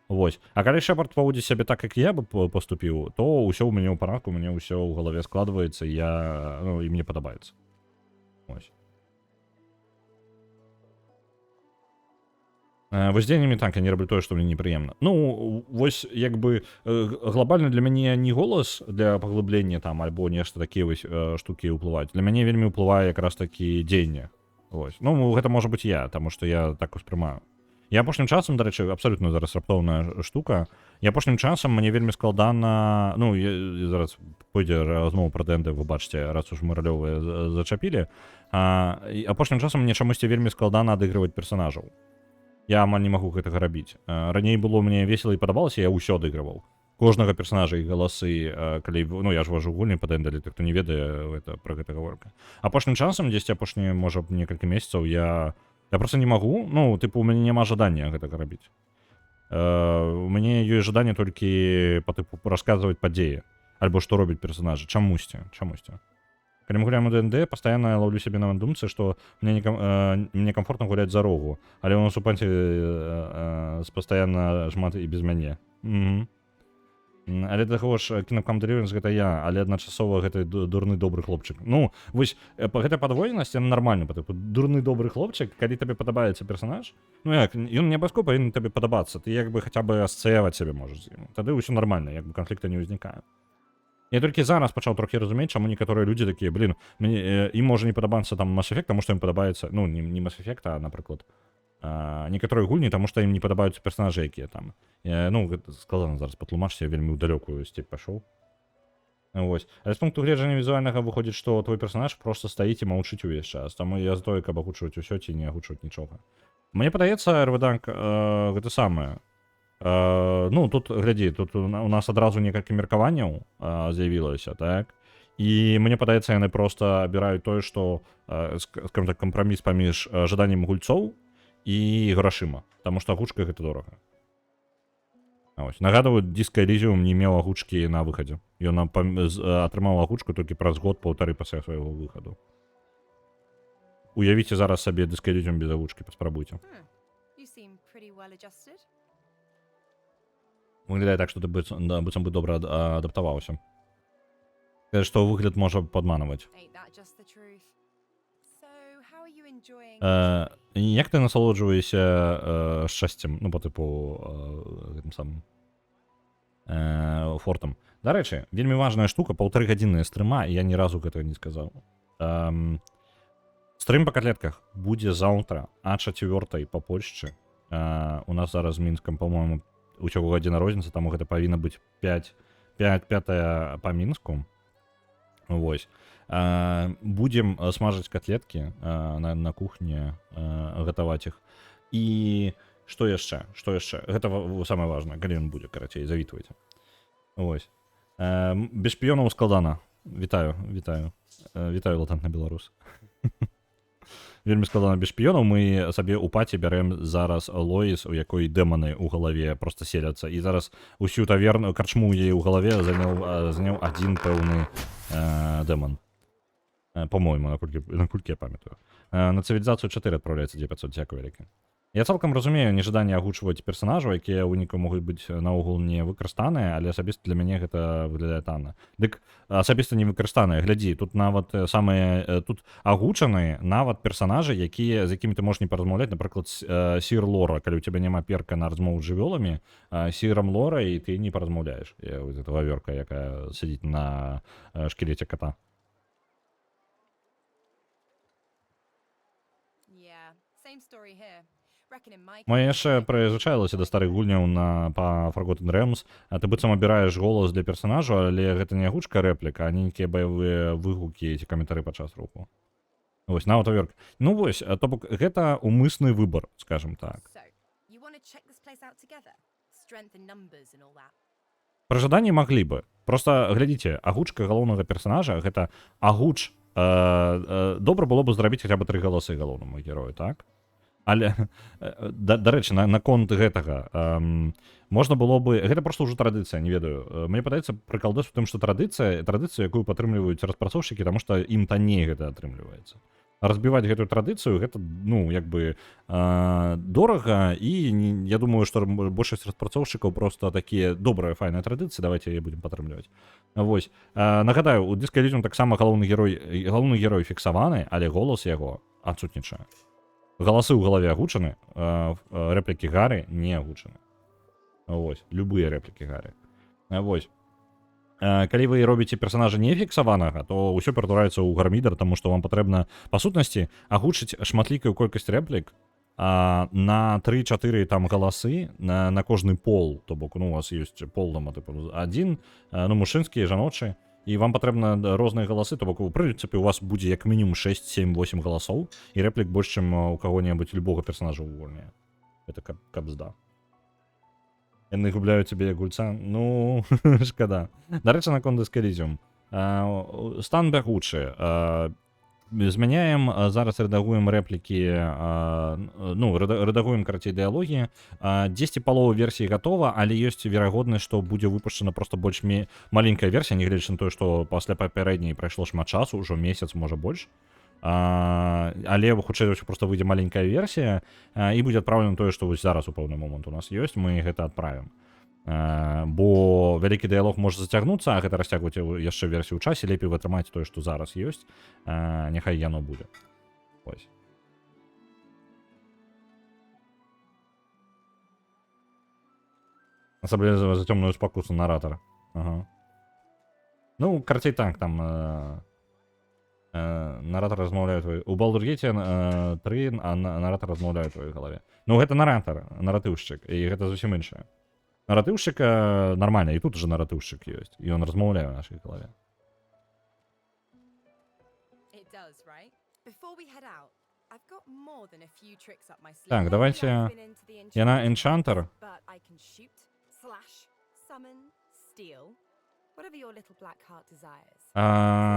A: Вось. А калі Шепард паводзіць сябе так, як я бы паступіў, то ўсё ў мяне ў парадку, у мяне ўсё ў галаве складваецца, і мне падабаецца. Вось. Воздзеяннямі так, я не раблю тое, што мне непрыемна. Ну, вось, як бы, глобальна для мяне не голас для паглыблення там, альбо нешта такія вось штукі ўплываюць. Для мяне вельмі ўплывае якраз такі дзеянне. Вось. Ну, гэта можа быць я, таму што я так успрымаю. Я апошнім часам, дарэчы, абсалютна зараз раптоўная штука. Я апошнім часам мне вельмі складана, ну, зараз пойдзе размова пра ДНД, вы бачыце, раз уж мы ралёвыя зачапілі. Апошнім часам мне чамусьці вельмі складана адыгрываць персонажаў. Я амаль не магу гэтага рабіць. Раней было мне весела і падабалася, я ўсё адыгрываў. Кожнага персонажа і галасы, калі, ну, я ж вожу гульні па ДНД, для тых, хто не ведае пра гэта гаворка. Апошнім часам, дзесьці апошнія, можа, некалькі месяцаў, я просто не магу, ну, тыпу, у мяне няма жадання гэтага рабіць. У мяне ёсць жаданне толькі, па тыпу, расказваць падзеі, альбо што робяць персонажы, чамусьці. Когда мы гуляем у ДНД, постоянно я ловлю себе на думце, что мне комфортно гулять за рогу, але у нас у панці постоянно жмат і без мяне. Але да таго ж Kingdom Deliverance гэта я, але адначасова гэта дурны добры хлопчык. Ну, вось гэта падвойнасць, яна нармальна, дурны добры хлопчык, калі табе падабаецца персанаж, ну як, ён не абавязкова павінен табе падабацца, ты як бы хаця бы асацыяваць сябе можаш з ім. Тады ўсё нармальна, як бы канфлікта не ўзнікае. Я толькі зараз пачаў трохі разумець, чаму некаторыя людзі такія, блін, ім можа не падабацца там Mass Effect, таму што ім падабаецца, ну, не Mass Effect, а, напрыклад, некаторыя гульні, таму што ім не падабаюцца персанажы, якія там. Ну, складана зараз патлумачыць, я вельмі ў далёкую сцепь пашоў. Вось. Але з пункту гледжання візуальнага выходзіць, што твой персанаж проста стаіць і маўчыць увесь час. Таму я за тое, каб агучваць усё ці не агучваць нічога. Мне падаецца, РВДанк гэта самае. Ну, тут, глядзі, тут у нас адразу некалькі меркаванняў з'явілася, так? І мне падаецца, яны проста абіраюць тое, што, скажем так, кампраміс паміж жаданнем гульцоў і грашыма, таму што агучка гэта дорага. Ось. Нагадываю, Disco Elysium не меў агучкі на выхадзе. Ён атрымаў агучку толькі праз год-паўтары пасля свайго выхаду. Уявіце зараз сабе Disco Elysium без агучкі, паспрабуйце.
J: You seem pretty well adjusted.
A: Выглядае так, што ты быццам бы добра адаптаваўся. Кажа, што выгляд можа падманваць.
J: Ain't that just the truth? So, how are you enjoying?
A: Як ты насалоджваешся шчасцем, ну, по тыпу гэтым самым фортам? Дарэчы, вельмі важная штука, 1,5 гадзінная стрыма, і я ні разу гэтага не сказаў. Стрым па котлетках будзе заўтра, а 4 па Польшчы. У нас зараз з Мінскам, по-моему, усяго гадзіна розніца, таму гэта павінна быць 5-я па Мінску. Вось. Будзем смажыць котлеткі на кухні, гатаваць іх. І што яшчэ? Гэта самае важнае, калі ён будзе, карацей, завітвайце. Вось. Без шпіёнаў складана. Вітаю, латэнтны беларус. Вельмі складана без шпіёнаў. Мы сабе ў паці бярэм зараз Лоіс, у якой дэманы ў галаве проста селяцца. І зараз усю таверну, карчму яе ў галаве заняў адзін пэўны дэман. По-моему, наколькі я памятаю. На цывілізацыю 4 адпраўляецца 900, дзякую вялікі. Я цалкам разумею нежаданне агучваць персанажаў, якія ў выніку могуць быць наогул не выкарыстаныя, але асабіста для мяне гэта выглядае танна. Дык асабіста не выкарыстаныя. Глядзі, тут нават самыя тут агучаны нават персанажы, з якімі ты можаш не паразмаўляць, напрыклад, Сір Лора, калі ў цябе няма перка на размову з жывёламі, Сірам Лора і ты не паразмаўляеш. Гэта вавёрка, якая сядзіць на шкілеце кота.
J: Yeah, same story here.
A: Моя яшчэ прызвычаілася да старых гульняў па Forgotten Realms, а ты быццам абіраеш голас для персанажу, але гэта не агучка рэпліка, а нейкія баявыя выгукі ці каментары падчас руху. Вось, нават аверка. Ну вось, то бок гэта умысны выбар, скажем так. Пры жаданні маглі бы. Проста, глядзіце, агучка галоўнага персанажа, гэта агуч, добра было бы зрабіць хаця бы 3 галасы галоўнаму герою, так? Але, дарэчы, наконт гэтага, можна было бы... Гэта проста ўжо традыцыя, не ведаю. Мне падаецца прыкалдос у тым, што традыцыя, якую падтрымліваюць распрацоўшчыкі, таму што ім танней гэта атрымліваецца. Разбіваць гэтую традыцыю, гэта, ну, як бы, дорага, і я думаю, што большасць распрацоўшчыкаў проста такія добрыя, файныя традыцыі, давайте яе будзем падтрымліваць. Вось. Нагадаю, у Disco Elysium таксама галоўны герой фіксаваны, але голас яго адсутнічае. Галасы ў галаве агучаны, рэплікі Гары не агучаны. Вось, любыя рэплікі Гары. Вось. Калі вы робіце персанажа не фіксаванага, то ўсё ператвараецца ў гармідер, таму што вам патрэбна, па сутнасці, агучыць шматлікую колькасць рэплік на 3-4 там галасы на кожны пол. То бок, ну, у вас ёсць пол, там, адзін, ну, мужчынскі, жаночы. І вам патрэбна розныя галасы, то бок, у прынцыпе, у вас будзе як мінімум 6, 7, 8 галасоў, і рэплік больш, чым у каго-небудзь любога персанажа ўвольняе. Гэта кабзда. Яны губляюць цябе як гульца? Ну, шкада. Дарэчы, наконт Disco Elysium. Стан бягучы. змяняем, зараз рэдагуем рэплікі, ну, рэдагуем, карацей, дыялогі. 10,5 версій гатова, але ёсць верагоднасць, што будзе выпушчана проста больш маленькая версія, нягледзячы на тое, што пасля папярэдняй прайшло шмат часу, ўжо месяц, можа больш. Але хутчэй за ўсё проста выйдзе маленькая версія і будзе адпраўлена тое, што вось зараз у пэўны момант у нас ёсць, мы гэта адправім. Бо вялікі дыялог можа зацягнуцца, а гэта расцягваць яшчэ версію ў часе, лепей вытрымаць тое, што зараз ёсць, няхай яно будзе. Ось. Асабліва за цёмную спакусу наратара. Ага. Ну, карацей так, там наратар размаўляе твой... У Baldur's Gate 3 наратар размаўляе ў твоёй галаве. Ну, гэта наратар, наратыўшчык, і гэта зусім іншае. Наратыўшчыка нормально, і тут уже наратыўшчык ёсць, і ён размаўляе ў нашай галаве. Так, давайте... Яна энчантер.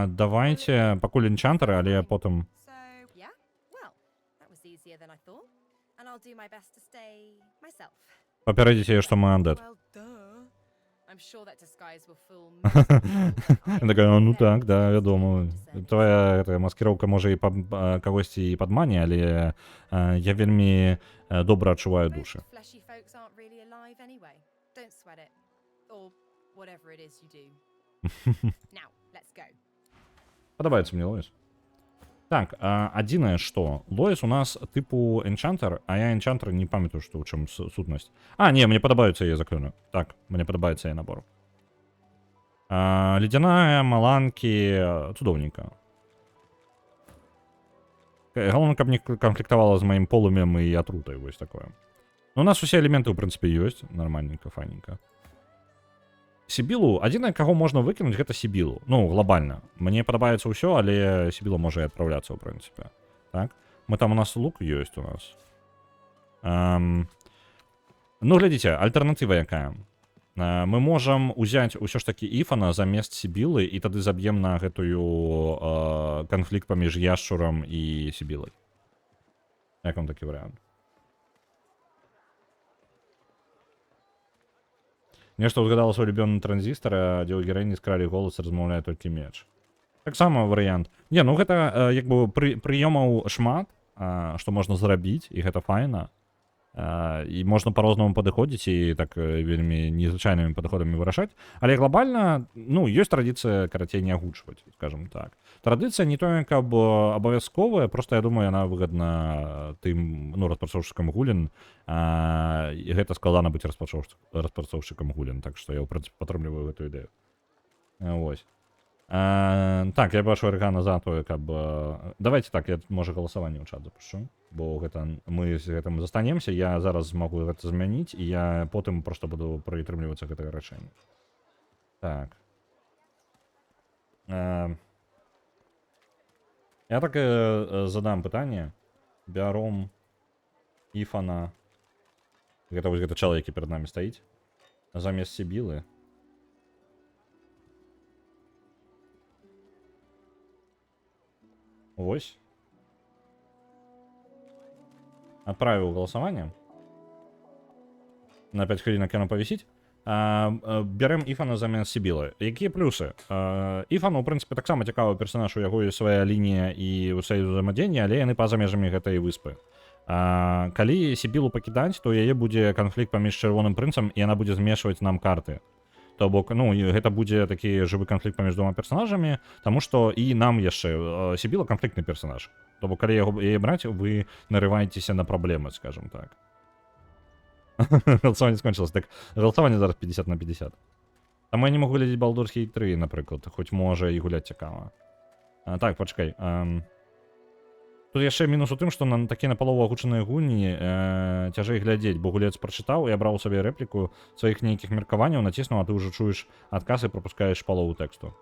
A: Давайте пакуль энчантер, але потым... Папярэдзіце, што мы undead. Такая, ну так, да, вядома. Твоя маскіроўка можа і кагосьці і падмане, але я вельмі добра адчуваю душы. Падабаецца мне Лоіс. Так, адзінае што, Лоіс у нас тыпу энчантер, а я энчантер не памятаю, што ў чым сутнасць. Не, мне падабаюцца яе заклёны. Так, мне падабаецца яе набор. Ледяная, маланкі, цудоўненька. Галоўна, каб не канфліктавала з маім полымем і атрутай, вось такое. Ну, у нас усе элементы, ў прынцыпе, ёсць. Нармальненька, файненька. Сібілу, адзінае, каго можна выкінуць, гэта Сібілу. Ну, глобальна. Мне падабаецца ўсё, але Сібіла можа і адпраўляцца, ў прынцыпе. Так? Мы там у нас лук ёсць у нас. Ну, глядзіце, альтэрнатыва якая? Мы можам узяць усё ж такі Іфана замест Сібілы і тады заб'ем на гэтую канфлікт паміж яшчурам і Сібілай. Як вам такі варыянт? Нешта ўзгадала свой любёны транзістар, дзе ў гераіні скралі голас, размаўляе толькі меч. Таксама варыянт. Не, ну гэта як бы прыёмаў шмат, што можна зрабіць, і гэта файна. І можна па-рознаму падыходзіць і так вельмі незвычайнымі падыходамі вырашаць. Але глобальна, ну, ёсць традыцыя, карацей, не агучваць, скажем так. Традыцыя не тое, каб абавязковая, проста, я думаю, яна выгадна тым, ну, распрацоўшчыкам гулін. І гэта складана быць распрацоўшчыкам гулін, так што я, ў прынцыпе, падтрымліваю гэтую ідэю. Вось. Так, я бачу Аргана за тое, каб... Давайте так, я, можа, галасаванне ў чат запушу. Бо гэта, мы з гэтым застанемся, я зараз магу гэта змяніць, і я потым проста буду прытрымлівацца гэтага рашэння. Так. Я так задам пытанне. Бяром Іфана. Гэта вось гэта чалавек, які перад намі стаіць. Замест Сібілы. Вось. Отправил голосование. На 5 хвилинок оно повисить. Берем Іфана замість Сібіли. Які плюси? Іфану, в принципі, так само цікавий персонаж, у яго є своя лінія і усе взаємодіяння, але яны па-за межамі гэтай выспы. Калі Сібілу пакідаць, то яе будзе канфлікт паміж Чырвоным прынцам, і яна будзе змешваць нам карты. То бок, ну, гэта будзе такі жывы канфлікт паміж двума персонажамі, таму што і нам яшчэ Сібіла канфліктны персонаж. То бок, калі яе браць, вы нарываецеся на праблемы, скажем так. Галасаванне скончылася. Так, галасаванне зараз 50 на 50. Таму я не магу глядзець Baldur's Gate 3, напрыклад, хоць можа і гуляць цікава. Так, пачакай. Тут яшчэ мінус у тым, што на такія напалову агучаныя гульні цяжэй глядзець, бо гулец прачытаў і абраў сабе рэпліку сваіх нейкіх меркаванняў, націснуў, а ты ўжо чуеш адказ і прапускаеш палову тэксту.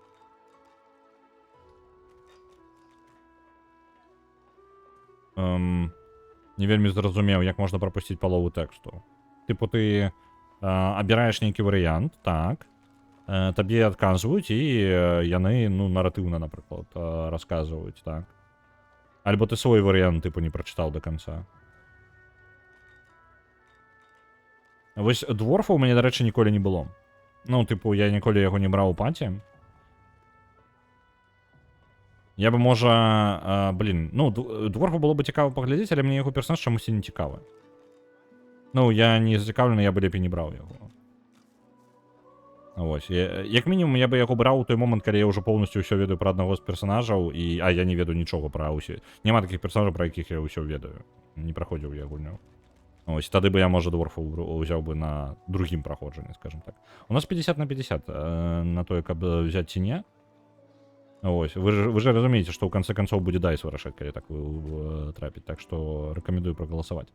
A: Не вельмі зразумеў, як можна прапусціць палову тэксту. Тыпу, ты абіраеш нейкі варыянт, так, табе адказваюць, і яны, ну, наратыўна, напрыклад, расказваюць, так. Альбо ти свій варіант, типу, не прочитав до кінця. Ось дворфа у мене, до речі, ніколи не було. Ну, типу, я ніколи його не брав у паті. Я би, може, ну, дворфу було б цікаво поглядіти, але мені його персонаж чомусь і не цікавий. Ну, я не зацікавлений, я б ліпі не брав його. Ось. Як мінімум, я би його брав у той момент, коли я вже повністю все ведаю про одного з персонажів, а я не веду нічого про усі. Нема таких персонажів, про яких я все ведаю. Не проходив я гульню. Ось, тоді би я, може, дворфу взяв би на другим проходженні, скажімо так. У нас 50 на 50 на то, як взяти чи ні. Ось, ви ж розумієте, що в конце концов буде дайс вирішати, коли так ви трапить, так що рекомендую проголосувати.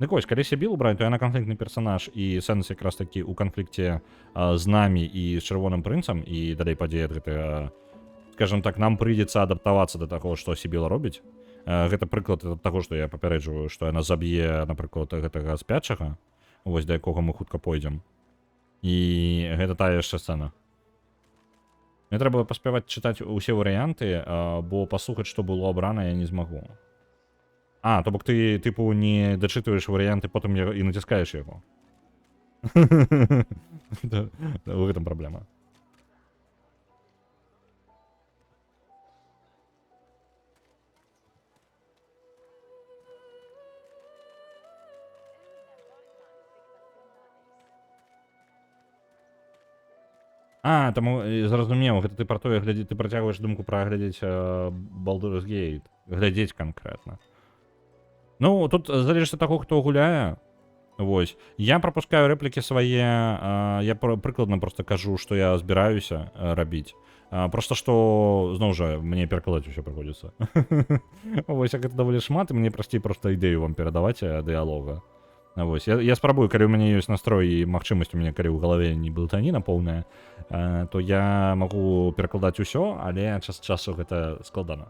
A: Так ось, коли Сибілу брати, то я на конфліктний персонаж, і сенс якраз таки у конфлікті з нами і з Червоним принцем, і далі подія, скажімо так, нам прийдеться адаптуватися до того, що Сибіла робить. Гэта прыклад таго, што я папярэджваю, што яна заб'е, напрыклад, гэтага спячага, вось да якога мы хутка пойдзем. І гэта тая яшчэ сцэна. Мне трэба паспяваць чытаць усе варыянты, бо паслухаць, што было абрана, я не змагу. То бок ты, тыпу, не дачытваеш варыянты, потым і націскаеш яго. У гэтым праблема. Таму зразумеў, гэта ты пра тое, ты працягваеш думку пра глядзець Baldur's Gate. Глядзець канкрэтна. Ну, тут залежыць ад таго, хто гуляе. Вось. Я прапускаю рэплікі свае, я прыкладна проста кажу, што я збіраюся рабіць. Проста што, зноў жа, мне перакладаць усё прыходзіцца. Вось, як гэта даволі шмат, і мне прасцей проста ідэю вам перадаваць дыялога. Вось. Я спрабую, калі ў мяне ёсць настрой і магчымасць у мяне, калі ў галаве не блытаніна поўная, то я магу перакладаць усё, але час часу гэта складана.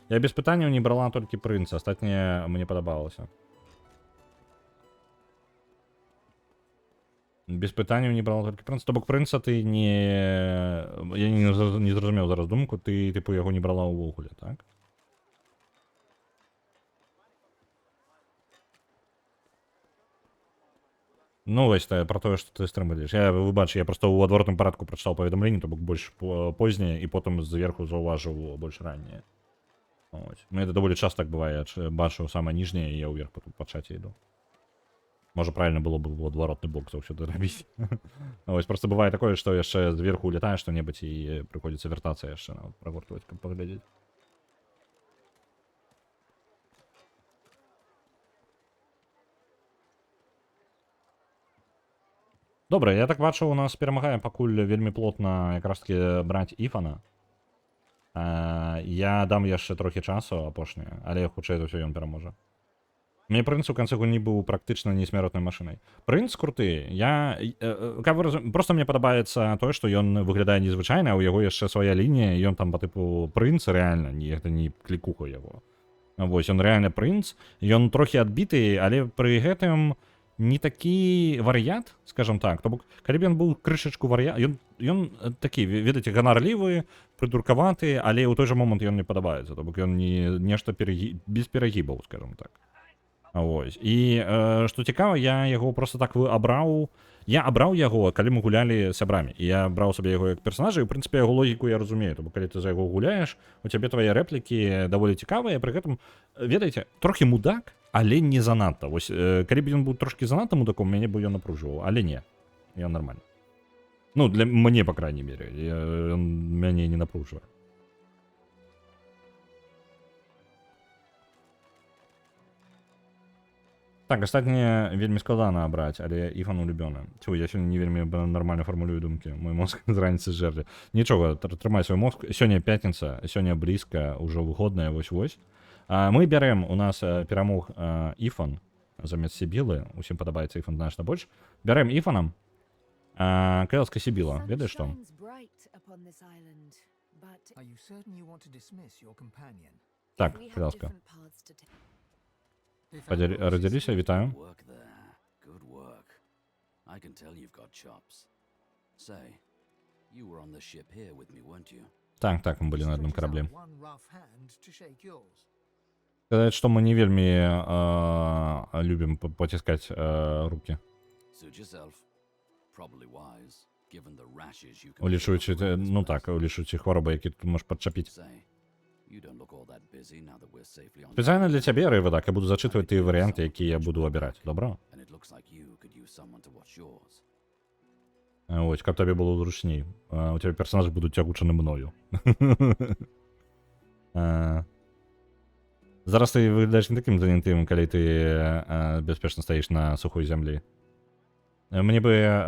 A: Я без пытанняў не брала толькі прынца, астатняе мне падабалася. Без пытанняў не брала толькі прынца. То бок прынца ты не... Я не зразумеў зараз думку, ты, тыпу, яго не брала ўвогуле, так? Ну, вось, пра тое, што ты стрым ведаеш. Вы бачыце, я проста ў адваротным парадку прачытаў паведамленне, то бок больш познее, і потым зверху заўважыў больш ранняе. Мне даволі часта так бывае, бачу самае ніжняе, і я ўверх потым па чаце іду. Можа, правильно было бы ў адваротны бок заўсёды рабіць. Вось, проста бывае такое, што яшчэ зверху улетае што-небудзь, і прыходзіцца вяртацца яшчэ, прагортваць, каб паглядзець. Добра, я так бачу, у нас перамагае пакуль вельмі плотна якраз таки браць Іфана. Я дам яшчэ трохі часу апошняе, але хутчэй за ўсё ён пераможа. Мне прынц у канцы гульні быў практычна несмяротнай машынай. Прынц круты. Просто мне падабаецца тое, што ён выглядае незвычайна, а ў яго яшчэ свая лінія, і ён там па тыпу прынц рэальна, гэта не клікуха яго. Вось, ён рэальна прынц, ён трохі адбіты, але пры гэтым не такі вар'ят, скажем так. То бок, калі б ён быў крышачку вар'ят, ён такі, ведаеце, ганарлівы, прыдуркаваты, але ў той жа момант ён мне падабаецца. То бок, ён нешта без перагібаў, скажем так. Вось. І што цікава, я яго просто так абраў. Я абраў яго, калі мы гулялі сябрамі. І я браў сабе яго як персонажа, і, ў прынцыпе, яго логіку я разумею. То бок, калі ты за яго гуляеш, у цябе твае рэплікі даволі цікавыя, пры гэтым, ведаеце, трохі мудак, але не занадта. Вось, калі б ён быў трошкі занадта мудаком, мяне б ён напружваў, але не. Ён нармальны. Ну, для мне, па крайней мере, ён мяне не напружвае. Так, астатняе вельмі складана абраць, але Іфан улюбёны. Цю, я сёння не вельмі нармальна фармулюю думкі. Мой мозг з раніцы зжэрлі. Нічога, трымай свой мозг. Сёння пятніца, сёння блізка, ужо выходная, вось-вось. Мы бярэм, у нас перамог Іфан замест Сібілы. Усім падабаецца Іфан значна больш. Бярэм Іфанам. Кэлска Сібіла, ведаеш што? Так, Кэлска. Разделися, вітаю.
G: You were on the ship here with me, weren't you?
A: Так, мы были на одном
I: Stretches
A: корабле.
I: out one rough hand to shake yours.
A: Сказать, что мы не вельми любим потискать руки.
G: Suit yourself. Probably wise, given the rashes you can
A: Улічуючи,
G: pick up from
A: ну
G: this
A: так,
G: place.
A: улічуючи хвороби, які ти можеш підчепити.
G: Say, you don't look all that busy now that we're safely on
A: Спеціально
G: shore.
A: для тебе, Рейведак, я буду зачитувати ті варіанти, які я буду обирати. Добро?
G: And it looks like you could use someone to watch yours.
A: Ось, каб тобі було зручній. У тебе персонажі будуть тягучені мною. Зараз ти виглядаєш не таким занятим, коли ти безпечно стоїш на сухій землі. Мені би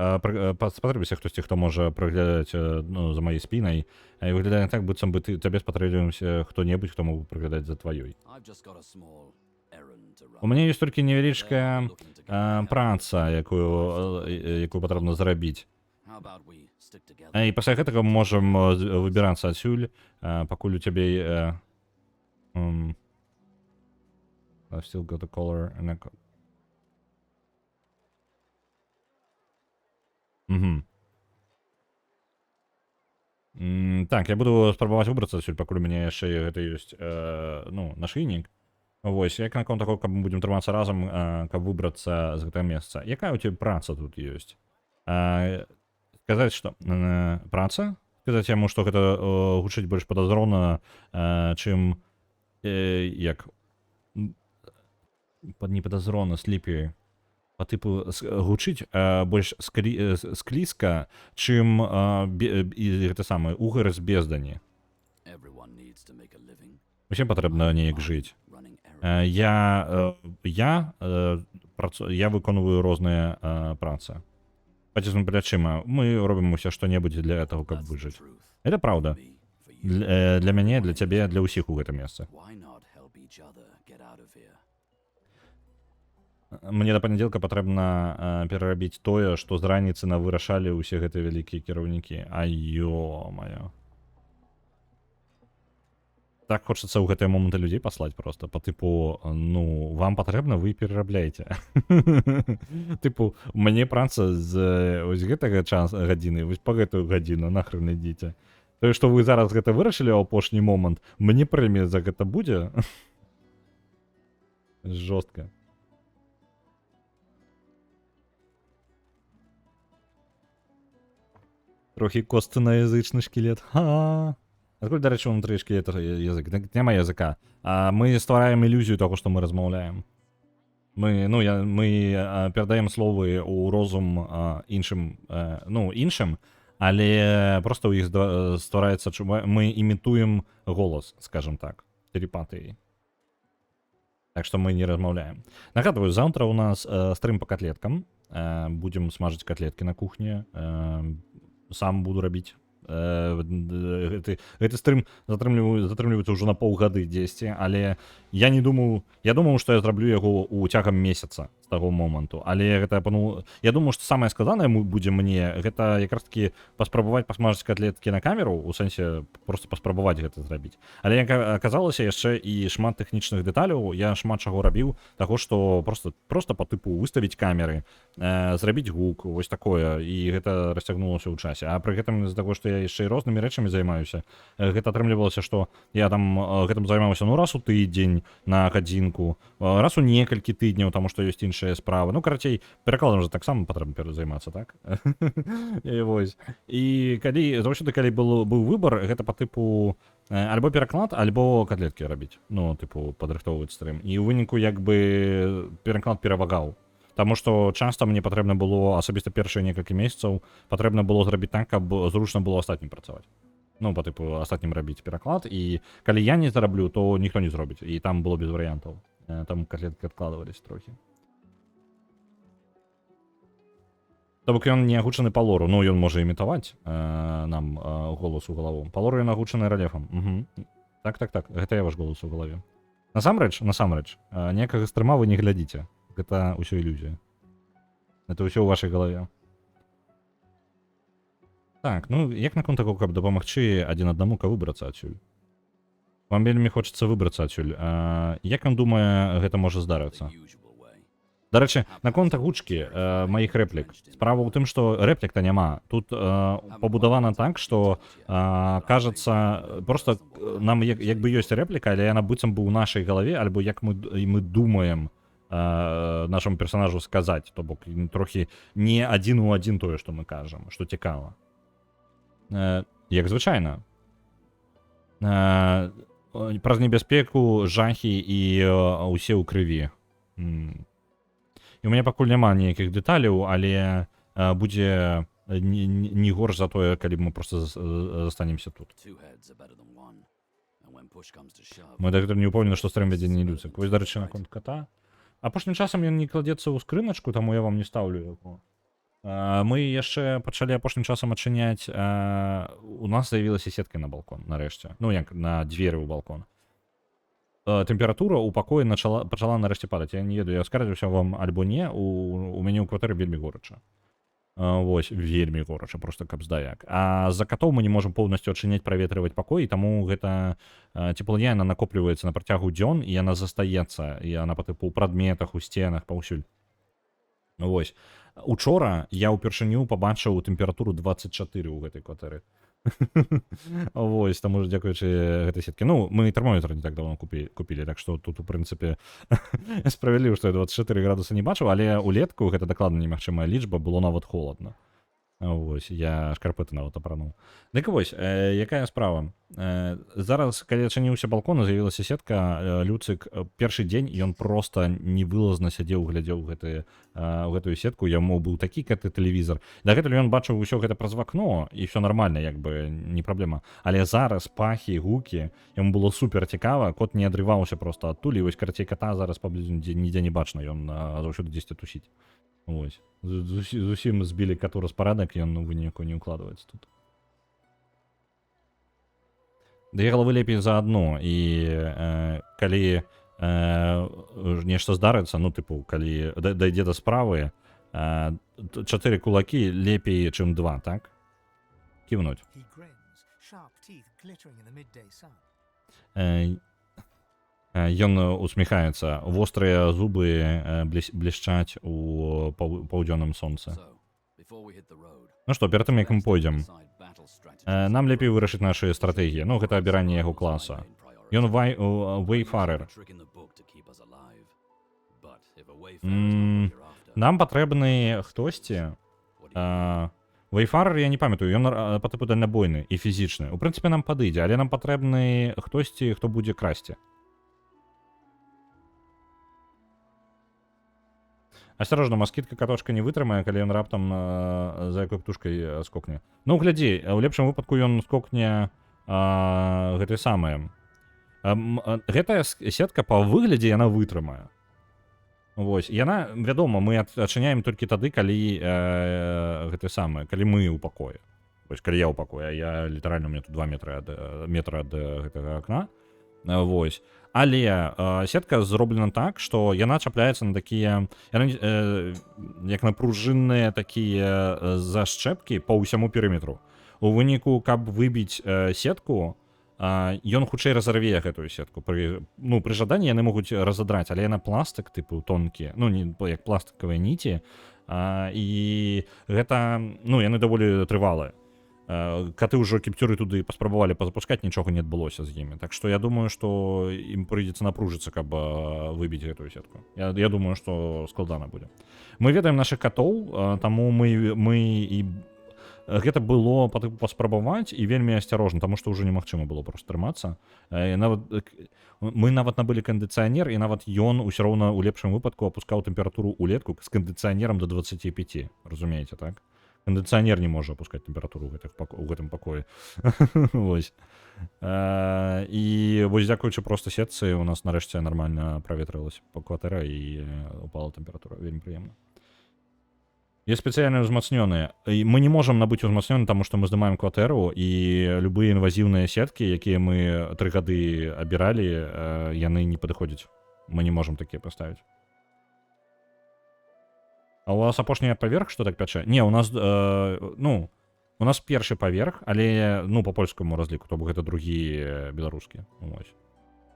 A: спотребився хтось, хто може проглядати ну, за моєю спиною, і виглядає так, будь би тебе спотребився хто-небудь, хто мог проглядати за твоєю.
G: I've just got a small errand to run.
A: У мене є тільки невеличка
G: They're looking to get me
A: праця, яку потрібно зробити.
G: How about we stick together?
A: І після цього можемо вибиратися отсюль, покуль у тебе... I've still got a color and a... Угу. Так, я буду спробувати вибратися отсюль, покуль у мене ще гэта ёсць, ну, нашийник. Вось, як наконт такого, каб мы будем трымацца разам, каб выбрацца з гэтага месца. Якая у тебе праца тут ёсць? Сказаць, што праца? Сказаць яму, што гэта гучыць больш падазрона, чым як не падазрона, сліпі, па тыпу гучыць больш склізка, чым гэта самае угар з бездані.
G: Everyone needs to make a living.
A: Усім патрэбна неяк жыць.
G: Running errands.
A: Я выконваю розныя працы. Паціснуў плячыма. Мы робім усе што-небудзь для таго, каб
G: That's the
A: выжыць.
G: truth.
A: Это праўда.
G: For me, for you.
A: Для мяне, для цябе, для ўсіх у гэтым месцы.
G: Why not help each other get out of here?
A: Мне да панядзелка патрэбна перарабіць тое, што з раніцы навырашалі ўсе гэтыя вялікія кіраўнікі. А ё-маё. Так хочацца ў гэтыя моманты людзей паслаць просто, па тыпу, ну, вам патрэбна, вы перарабляеце. Тыпу, мне праца з ось гэтага гадзіны, вось па гэтую гадзіну, нахрен ідзіце. Тое, што вы зараз гэта вырашылі ў апошні момант, мне прэмія за гэта будзе? Жорстка. Трохи костяноязычны шкілет. Ха-ха. Адкуль, дарэчы, унутры шкілета язык? Няма языка. Мы ствараем ілюзію таго, што мы размаўляем. Мы перадаем словы ў розум іншым, іншым, але просто ў іх ствараецца, мы імітуем голас, скажем так, телепатыяй. Так што мы не размаўляем. Нагадваю, заўтра у нас стрым па котлеткам. Будзем смажыць котлеткі на кухні. Сам буду рабіць. Гэты стрым затрымліваецца ўжо на паўгады дзесьці, але я думаў, што я зраблю яго ў цягам месяца з таго моманту, але гэта, я думаю, што самае складанае будзе мне, гэта якраз такі паспрабаваць пасмажыць котлеткі на камеру, у сэнсе просто паспрабаваць гэта зрабіць. Але як аказалася, яшчэ і шмат тэхнічных дэталяў, я шмат чаго рабіў, таго, што просто па тыпу выставіць камеры, зрабіць гук, вось такое, і гэта расцягнулася ў часе. А пры гэтым з-за таго, што я яшчэ і рознымі рэчамі займаюся, гэта атрымлівалася, што я там гэтым займаўся, ну, раз у тыдзень на гадзінку, раз у некалькі тыдняў, таму што ёсць іншыя справы. Ну, карацей, перакладам жа таксама патрэбна займацца, так? І вось. І заўсёды, калі быў выбар, гэта па тыпу альбо пераклад, альбо котлеткі рабіць. Ну, тыпу, падрыхтоўваць стрым. І ў выніку, як бы, пераклад перавагаў. Таму што часта мне патрэбна было, асабіста першыя некалькі месяцаў, патрэбна было зрабіць так, каб зручна было астатнім працаваць. Ну, па тыпу, астатнім рабіць пераклад, і калі я не зараблю, то ніхто не зробіць, і там было без варыянтаў. Там котлеткі адкладвались трохі. То бок ён не агучаны па лору, ну, ён можа імітаваць нам голас у галаву. Па лору ён агучаны рэлефам. Так, гэта я ваш голас у галаве. Насамрэч, ніякага стрыма вы не глядзіце. Гэта ўсё ілюзія. Это ўсё ў вашай галаве. Так, ну, як наконт таго, каб дапамагчы адзін аднаму, каб выбрацца адсюль? Вам вельмі хочацца выбрацца адсюль. Як ён думае, гэта можа здарыцца? Дарэчы, наконт агучкі маіх рэплік. Справа ў тым, што рэплік-то няма. Тут пабудавана так, што кажацца, просто нам як бы ёсць рэпліка, але яна быццам бы ў нашай галаве, альбо як мы думаем нашаму персонажу сказаць, то бок трохі не адзін у адзін тое, што мы кажам, што цікава. Як звычайна. Праз небяспеку, жахі і ўсе ў крыві. І у мяне пакуль няма ніякіх дэталяў, але будзе не горш за тое, калі мы просто застанемся тут. Мы дагэтуль не ўпэўнены, што стрым вядзе не людзі. Вось, дарэчы, наконт кота. Апошнім часам ён не кладзецца ў скрыначку, таму я вам не стаўлю яго. Мы яшчэ пачалі апошнім часам адчыняць, у нас з'явілася сетка на балкон, нарэшце. Ну, як на дзверы ў балкон. Тэмпература ў пакоі пачала нарэшце падаць. Я не ведаю, я скардзіўся вам альбо не, у мяне ў кватэры вельмі горача. Вось, вельмі горача, просто каб здаяк. А з-за катоў мы не можам поўнасцю адчыняць, праветрываць пакой, таму гэта цеплыня, яна накопліваецца на працягу дзён, і яна застаецца, і яна па тыпу ў прадметах, у сценах, паўсюль. Вось. Учора я ўпершыню пабачыў тэмпературу 24 ў гэтай кватэры. Вось, таму ж дзякуючы гэтай сеткі. Ну, мы тэрмометр не так давно купілі, так што тут, у прынцыпе, справядліва, што я 24 градуса не бачыў, але ўлетку гэта дакладна немагчымая лічба, было нават холадна. Вось, я шкарпэты нават апрануў. Дык вось, якая справа? Зараз, калі адчыніўся балкон, з'явілася сетка, Люцык першы дзень, ён проста невылазна сядзеў, глядзеў гэтую сетку, яму быў такі гэты тэлевізор. Дагэтуль ён бачыў усё гэта праз вакно, і ўсё нармальна, як бы, не праблема. Але зараз пахі, гукі, яму было супер цікава, кот не адрываўся проста адтуль, і вось карацей кота зараз паблізу нідзе не бачна, ён заўсёды дзесьці тусіць. Вось. Зусім збілі кату распарадак, ён у выніку не укладваецца тут. Две головы лепей за одну, і калі нешта здарыцца, ну, тыпу, калі дайдзе да справы, 4 кулакі лепей, чым 2, так? Ківнуць. Ён усміхаецца, вострыя зубы блішчаць у паўдзённым сонцы. Ну што, перад тым, як мы пойдзем, нам лепей вырашыць нашы стратэгіі. Ну, гэта абіранне яго класа. Ён вейфарер. Нам патрэбны хтосьці. Вейфарер, я не памятаю, ён па тыпу дальнабойны і фізічны. У прынцыпе, нам падыдзе, але нам патрэбны хтосьці, хто будзе красці. Асцярожна, маскітка каточка не вытрымае, калі ён раптам за якой птушкай скокне. Ну, глядзі, у лепшым выпадку ён скокне гэтае самае. Гэтая сетка па выглядзе яна вытрымае. Вось, яна, вядома, мы адчыняем толькі тады, калі гэтае самае, калі мы ў пакоі. Вось, калі я ў пакоі, я літаральна, у меня тут 2 метра ад гэтага акна. Вось. Але сетка зроблена так, што яна чапляецца на такія, як на пружынныя такія зашчэпкі па ўсяму перыметру. У выніку, каб выбіць сетку, ён хутчэй разарве гэтую сетку. Пры жаданні яны могуць разадраць, але яна пластык, тыпу тонкі, ну, не як пластыкавыя ніці, і гэта, ну, яны даволі трывалыя. Каты ўжо кіпцюры туды паспрабавалі пазапускаць, нічога не адбылося з імі. Так што я думаю, што ім прыйдзецца напружыцца, каб выбіць гэтую сетку. Я думаю, што складана будзе. Мы ведаем нашых катоў, таму мы і гэта было паспрабаваць і вельмі асцярожна, таму што ўжо немагчыма было проста трымацца. Мы нават набылі кандыцыянер, і нават ён усё роўна ў лепшым выпадку апускаў тэмпературу ўлетку з кандыцыянерам до 25, разумееце, так? Кондиционер не может опускать температуру в гэтым пакоі. Вось. І вось дзякуючы проста сетцы у нас нарэшце нармальна праветрылася па кватэра і упала тэмпература. Вельмі прыемна. Есть спецыяльныя ўзмацнёныя. Мы не можам набыць ўзмацнёны, таму што мы здымаем кватэру, і любыя інвазіўныя сеткі, якія мы 3 гады абіралі, яны не падыходзяць. Мы не можам такія паставіць. А у вас апошні паверх, што так пячэ? Не, у нас, ну, у нас першы паверх, але, ну, па польскаму разліку, то бок гэта другі беларускі. Вось.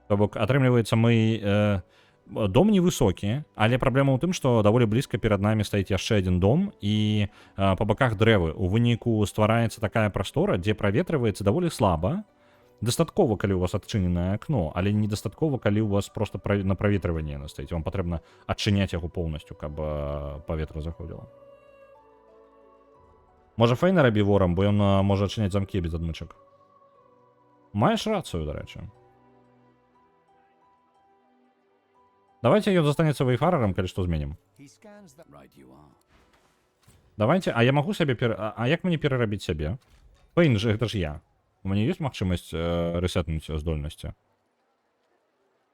A: То бок, атрымліваецца, мы дом невысокі, але праблема ў тым, што даволі блізка перад намі стаіць яшчэ адзін дом і па баках дрэвы. У выніку ствараецца такая прастора, дзе праветрываецца даволі слаба. Дастаткова, калі у вас адчыненае акно, але недастаткова, калі у вас просто на праветрыванне яно стаіць. Вам патрэбна адчыняць яго поўнасцю, каб паветра заходзіла. Можа, Фейна рабі ворам, бо ён можа адчыняць замкі без адмычак. Маеш рацыю, дарэчы. Давайте ён застанецца вейфарерам, калі што зменім.
G: Right you are.
A: Давайте, а я магу сябе А як мне перарабіць сябе? Фейн же, гэта ж я. У мяне ёсць магчымасць рэсетнуць здольнасці?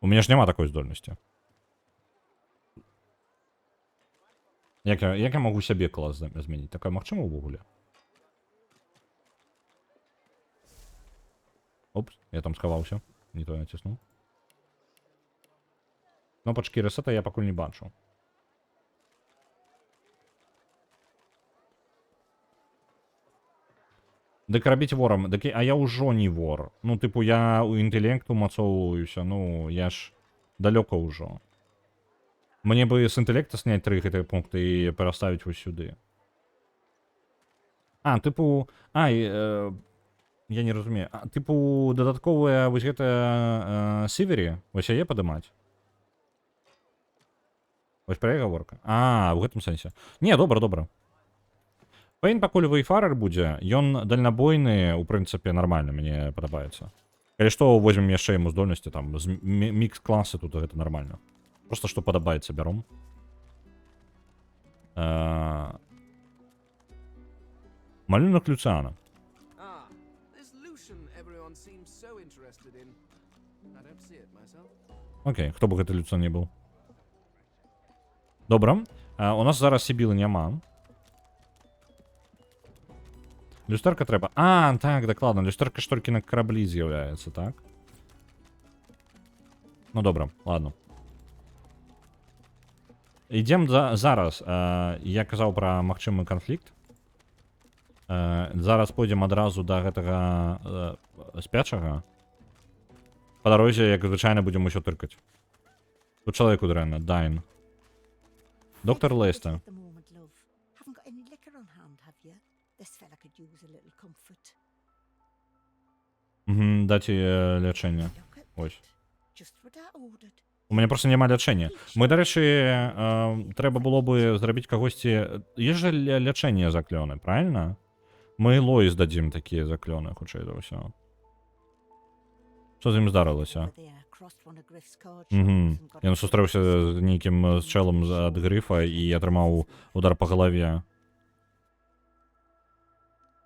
A: У мяне ж няма такой здольнасці. Як я магу сябе клас змяніць? Такая магчыма ўвогуле? Опс, я там схаваўся. Не то я націснуў. Кнопачкі рэсета я пакуль не бачу. Дык рабіць ворам, а я ўжо не вор. Ну, тыпу, я ў інтэлекту мацоўваюся, ну, я ж далёка ўжо. Мне бы з інтэлекта сняць 3 гэтыя пункты і пераставіць вось сюды. Тыпу, я не разумею. Тыпу, дадатковая вось гэта сівері, вось яе падымаць? Вось перагаворка. В гэтым сэнсе. Не, добра. Фейн пакуль вейфарер будзе, ён дальнабойны, у прынцыпе, нармальна, мне падабаецца. Калі што, возьмем яшчэ яму здольнасці, там, мікс-класы тут гэта нармальна. Просто што падабаецца, бяром. Малюнак Люцыана. Окей, хто бы гэты Люцыан не быў. Добра. У нас зараз Сібілы няма. Люстэрка трэба. Так, дакладна. Люстэрка ж толькі на караблі з'яўляецца, так? Ну, добра, ладно. Ідзем зараз. Я казаў пра магчымы канфлікт. Зараз пойдзем адразу да гэтага спячага. Па дарозе, як звычайна, будзем усё тыркаць. Тут чалавеку дрэнна. Дайн. Доктор Лейста. Даць лячэнне. Ось. У мяне проста няма лячэння. Мы, дарэчы, трэба было бы зрабіць кагосьці... Есть жа лячэнне заклёны, правильно? Мы Лоіс дадзім такія заклёны, хутчэй за ўсё. Што з ім здарылася? Ён сустрэўся з нейкім чэлам ад грыфа і атрымаў удар па галаве.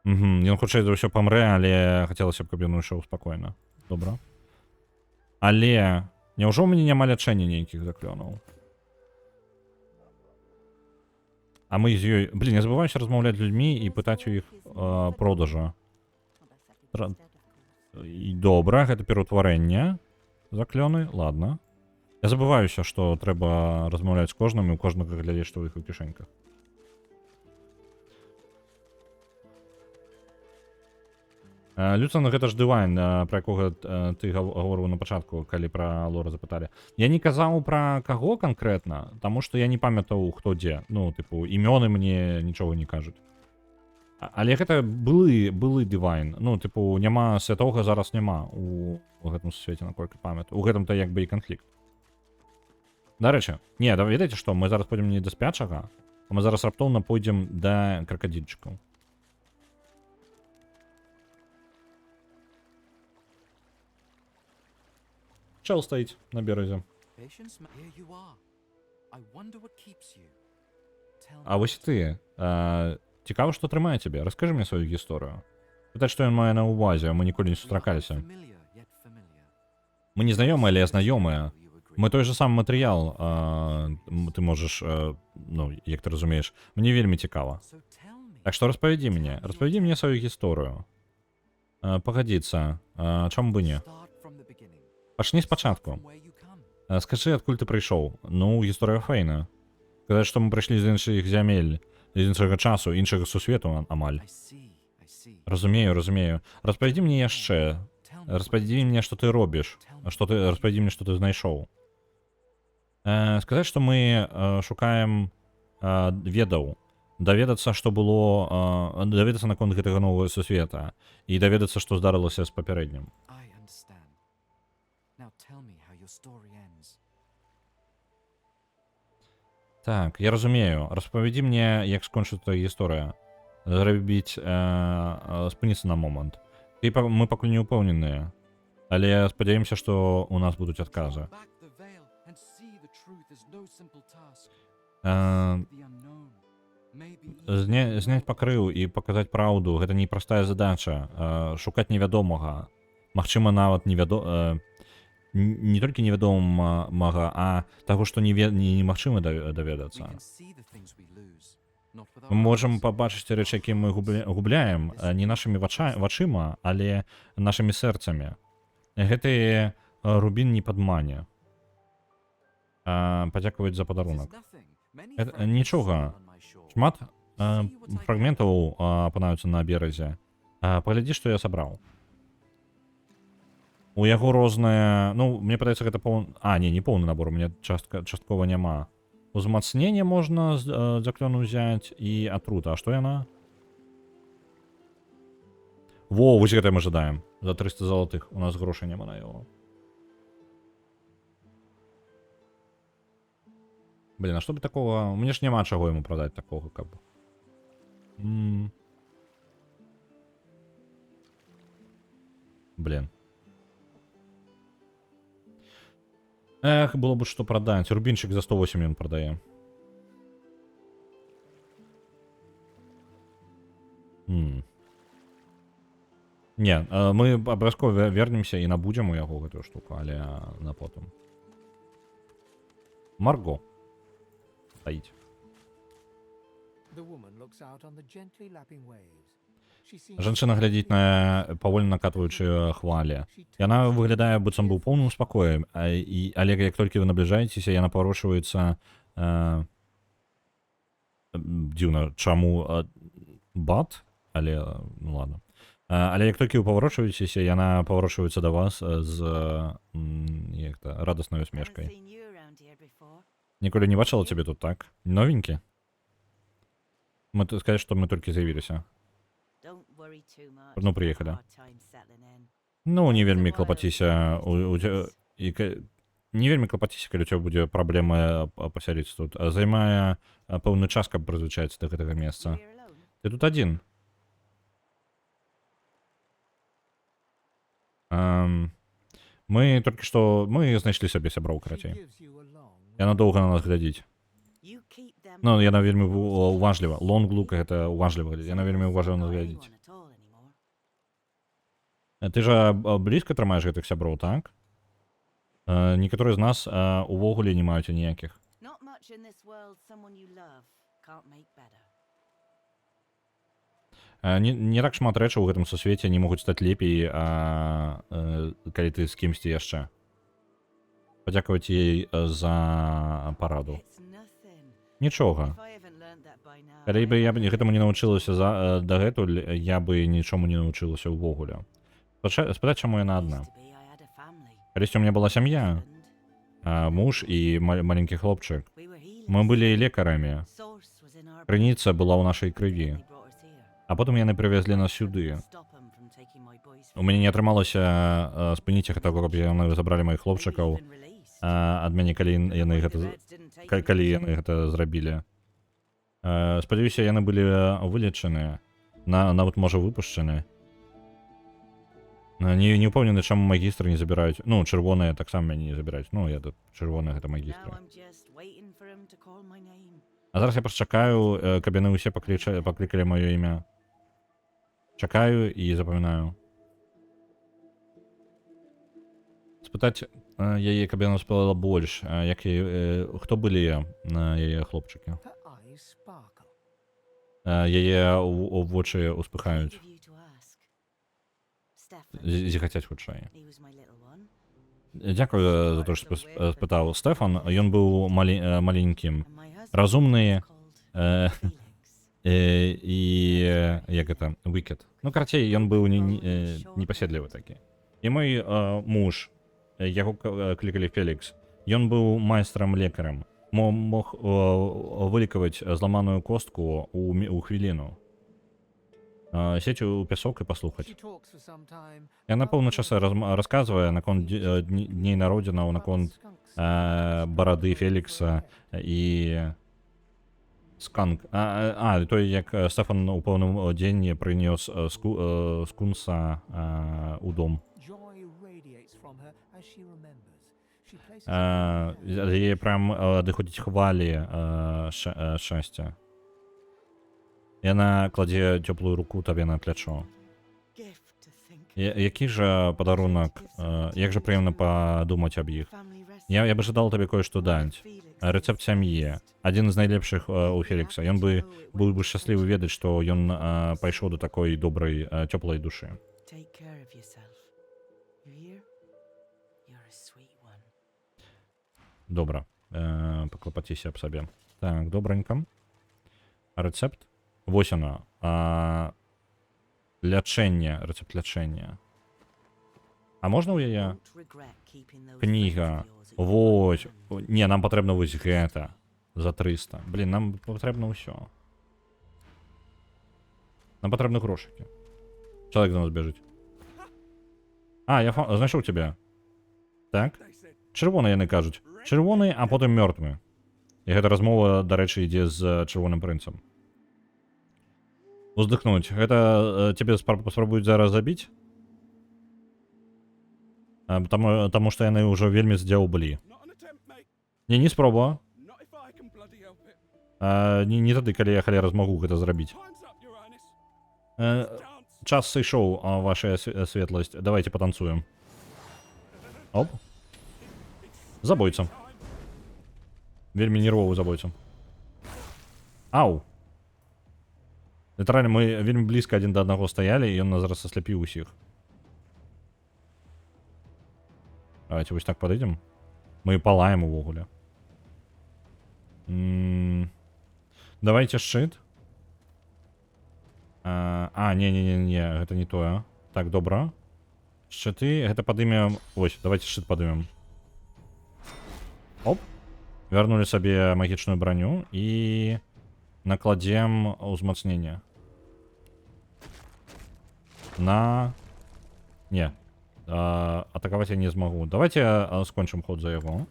A: Ён хутчэй за ўсё памрэ, але хацелася б, каб ён ішоў спакойна. Добра. Але няўжо ў мяне няма лячэння нейкіх заклёнаў? А мы з ёй... Блін, не забываюся размаўляць з людзьмі і пытаць у іх продажа. Добра, гэта пераўтварэнне. Заклёны, ладно. Я забываюся, што трэба размаўляць з кожным і ў кожнага глядзець, што ў іх у кішэньках. Люцан, гэта ж Дывайн, пра якога ты гаворыў на пачатку, калі пра лора запыталі. Я не казаў пра каго канкрэтна, таму што я не памятаў, хто дзе. Ну, тыпу, імёны мне нічога не кажуць. Але гэта былы Дывайн. Ну, тыпу, няма святога, зараз няма у гэтым свеце, наколькі памятаю. У гэтым-то як бы і канфлікт. Дарэчы, не, ведаеце што, мы зараз пойдзем не да спячага, а мы зараз раптоўна пойдзем да кракадзільчыкаў. Чел стоїть на березі. А ось ти. Цікаво, що тримає тебе. Розкажи мені свою історію. Питай, що він має на увазі, а ми ніколи не зустракалися. Ми не знайомі, але знайомі. Ми той же самий матеріал. Ти можеш, ну, як ти розумієш. Мені вельми цікаво. Так що розповіді мені свою історію. Погодіться, чому би ні? Пачні спачатку. Скажи, адкуль ти прийшов? Ну, гісторыя Фейна. Казаць, што мы прыйшлі з іншых зямель, з іншага часу, іншага сусвету амаль. Разумею. Распавядзі мне яшчэ. Распавядзі мне, што ты робіш. Распавядзі мне, што ты знайшоў. Сказаць, што мы шукаем ведаў, даведацца, што было, даведацца наконт гэтага новага сусвета і даведацца, што здарылася з папярэднім.
K: I understand. Now tell me how your story ends.
A: Так, я разумею. Распавядзі мне, як скончыцца гісторыя. Зрабіць, спыніцца на момант. Мы пакуль не ўпэўненыя. Але спадзяёмся, што у нас будуць адказы.
K: Back the veil and see the truth is no simple task.
A: Э,
K: The unknown may be
A: Зняць пакрыў і паказаць праўду гэта непростая задача. Шукаць невядомага. Магчыма, нават не толькі невядомага, а таго, што немагчыма
K: we
A: даведацца.
K: can see the things we lose, not with
A: Мы
K: our
A: можам
K: eyes.
A: пабачыць рэчы, якія мы губляем, не нашымі вачыма, але нашымі сэрцамі. Гэты рубін не падмане. Падзякаваць за падарунак.
K: There's nothing. Many
A: Это
K: fragments
A: нічога.
K: fall on my shore.
A: Шмат фрагментаў апынаюцца на беразе. Паглядзі, што я сабраў. У яго розныя... Ну, мне падаецца, гэта не поўны набор, у мяне часткова няма. Узмацненне можна заклёну ўзяць і атрута. А што яна? Во, вось гэта мы жадаем. За 300 залатых. У нас грошай няма на яго. Блин, а што бы такого... Мне ж няма чаго яму прадаць такога, каб... Блин. Эх, было бы што прадаць. Рубінчик за 108 ён прадае. Не, мы абавязкова вернемся і набудзем у яго гэтую штуку, але на потым. Марго. Стаіць.
I: The woman looks out on the gently lapping waves. She seems
A: Жанчына глядзіць на павольна накатваючыя хвалі. Яна выглядае, быццам бы ў поўным спакоі, але як толькі вы набліжаецеся, яна паварочваецца... Дзіўна, чаму бат? Але, ну ладно. Але як толькі вы паварочваецеся, яна паварочваецца да вас з радаснай усмешкай. Ніколі не бачыла цябе тут, так? Новенькі? Мы сказаць, што мы толькі з'явіліся. Ну, приехали. Ну, не вельмі клапаціся. Не вельмі клапаціся, калі у цябе будзе праблема пасяліцца тут. Займае пэўны час, каб прызвычаіцца да гэтага месца. Ты тут адзін. Мы толькі што... Мы знайшлі сабе сяброў, карацей. Яна доўга на нас глядзіць. Ну, яна вельмі уважліва. Лонг-лук гэта уважліва глядзіць. Яна вельмі уважліва нас глядзіць. Ты жа блізка трымаеш гэтых сяброў, так? Некаторыя з нас увогуле не маюць ніякіх. Не так шмат рэчаў у гэтым сусвеце не могуць стаць лепей, калі ты з кімсьці яшчэ. Падзякаваць ёй за параду. Нічога. Калі бы я гэтаму не навучылася дагэтуль, я бы нічому не навучылася ўвогуле. Спытаць, чаму яна адна. Калісьці у мяне была сям'я, муж і маленькі хлопчык. Мы былі лекарамі. Крыніца была ў нашай крыві. А потым яны прывезлі нас сюды. У мяне не атрымалася спыніць іх таго, каб яны забралі маіх хлопчыкаў ад мяне, калі яны гэта зрабілі. Спадзяюся, яны былі вылечаныя, нават, можа, выпушчаны. Не ўпэўнены, чаму магістры не забіраюць. Ну, чырвоныя таксама мяне не забіраюць. Ну, я тут чырвоныя гэта магістры. А зараз я проста чакаю, каб яны ўсе паклікалі маё імя. Чакаю і запамінаю. Спытаць яе, каб яна спала больш, хто былі яе хлопчыкі? Яе вочы успыхаюць. Зіхацяць хутчэй. Дзякую за то, што спытаў. Стэфан, ён быў маленькім, разумны і як гэта, выкет. Ну, карацей, ён быў непаседлівы такі. І мой муж, яго клікалі Фелікс, Ён быў майстрам-лекарем. Мог вылікаваць зламаную костку у хвіліну. Сець у пясок і паслухаць.
I: She talks for some time.
A: Яна пэўны час расказвае наконт дней народзінаў, наконт барады Фелікса і сканк. Той, як Стэфан у пэўным дзень прынёс скунса у дом.
I: Joy radiates from her as she remembers. She places
A: Яе прям адыходзіць хвалі шчасця. Яна кладзе цёплую руку табе на плячо. Які жа падарунак, як жа прыемна падумаць аб іх. Я бы жадал табе кое-што даць. Рэцэпт сям'і. Адзін з найлепшых у Фелікса. Ён быў бы шчаслівы ведаць, што ён пайшоў да такой добрай, цёплай душы. Добра. Паклапаціся аб сабе. Так, добранька. Рэцэпт. Вось яна. Лячэнне. Рэцэпт лячэння. А можна ў яе? Кніга. Вось. Не, нам патрэбна вось гэта. За 300. Блін, нам патрэбна ўсё. Нам патрэбны грошыкі. Чалавек за нас бежыць. Я знайшоў цябе. Так? Чырвоны яны кажуць. Чырвоны, а потым мёртвы. І гэта размова, дарэчы, ідзе з чырвоным прынцам. Уздыхнуць. Гэта цябе паспрабуюць зараз забіць? Таму што яны ўжо вельмі здзяўблі. Не спроба. Не тады, калі я халера змагу гэта зрабіць. Час сышоў, ваша светласць. Давайте патанцуем. Оп. Забойца. Вельмі нервовы забойца. Ау. Літаральна, мы вельмі блізка адзін да аднаго стаялі, і ён нас зараз асляпіў усіх. Давайте вось так падыдзем. Мы палаем увогуле. Давайте шчыт. Не, гэта не тое. Так, добра. Шчыты, гэта падымем... Вось, давайте шчыт падымем. Оп. Вярнулі сабе магічную броню і накладзем узмацнение. Не. Атакаваць я не змагу. Давайте скончым ход за яго.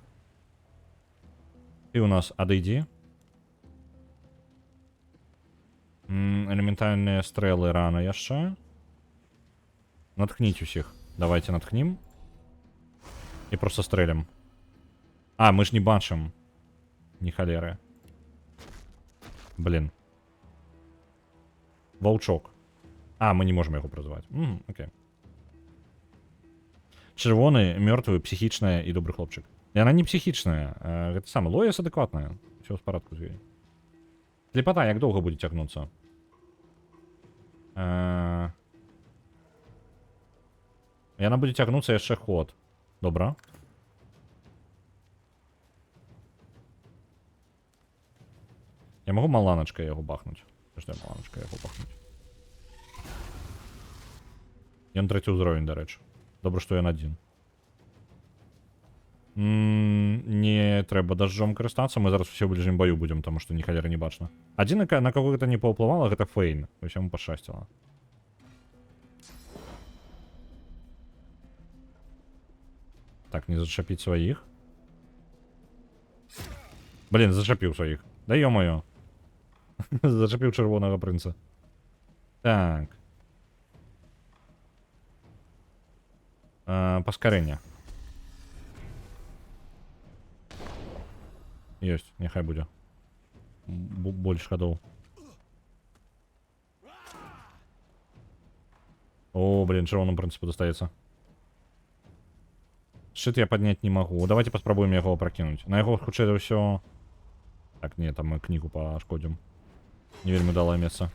A: І у нас адыдзі. Элементальныя стрэлы рана яшчэ. Наткніць усіх. Давайте наткнім. І просто стрэлям. Мы ж не бачым. Ні халеры. Блин. Ваўчок. Мы не можем яго прызваць. Окей. Чырвоны, мёртвы, псіхічная і добры хлопчык. Яна не псіхічная. Гэта сама. Лояс адэкватная. Усё ў парадку з ёй. Слепата, як доўга будзе цягнуцца? Яна будзе цягнуцца яшчэ ход. Добра. Я могу маланачкай яго бахнуць. Што я маланачкай яго бахнуць? Ён трэці ўзровень, дарэчы. Добра, што ён адзін. Не трэба дажджом карыстацца. Мы зараз усе ў бліжнім баю будзем, таму што ні халеры не бачна. Адзін, на каго гэта не паўплывала, гэта Фейн. Вось яму пашчасціла. Так, не зачапіць сваіх. Блін, зачапіў сваіх. Да ё-моё. Зачапіў чырвонага прынца. Так. Паскарэнне. Ёсць, няхай будзе. Больш хадоў. Блин, чырвоным прынцыпу дастаецца. Шчыт я падняць не магу. Давайте паспрабуем яго пракінуць. На яго хутчэй за ўсё... Так, не, там мы кнігу пашкодзім. Не вельмі далае месца.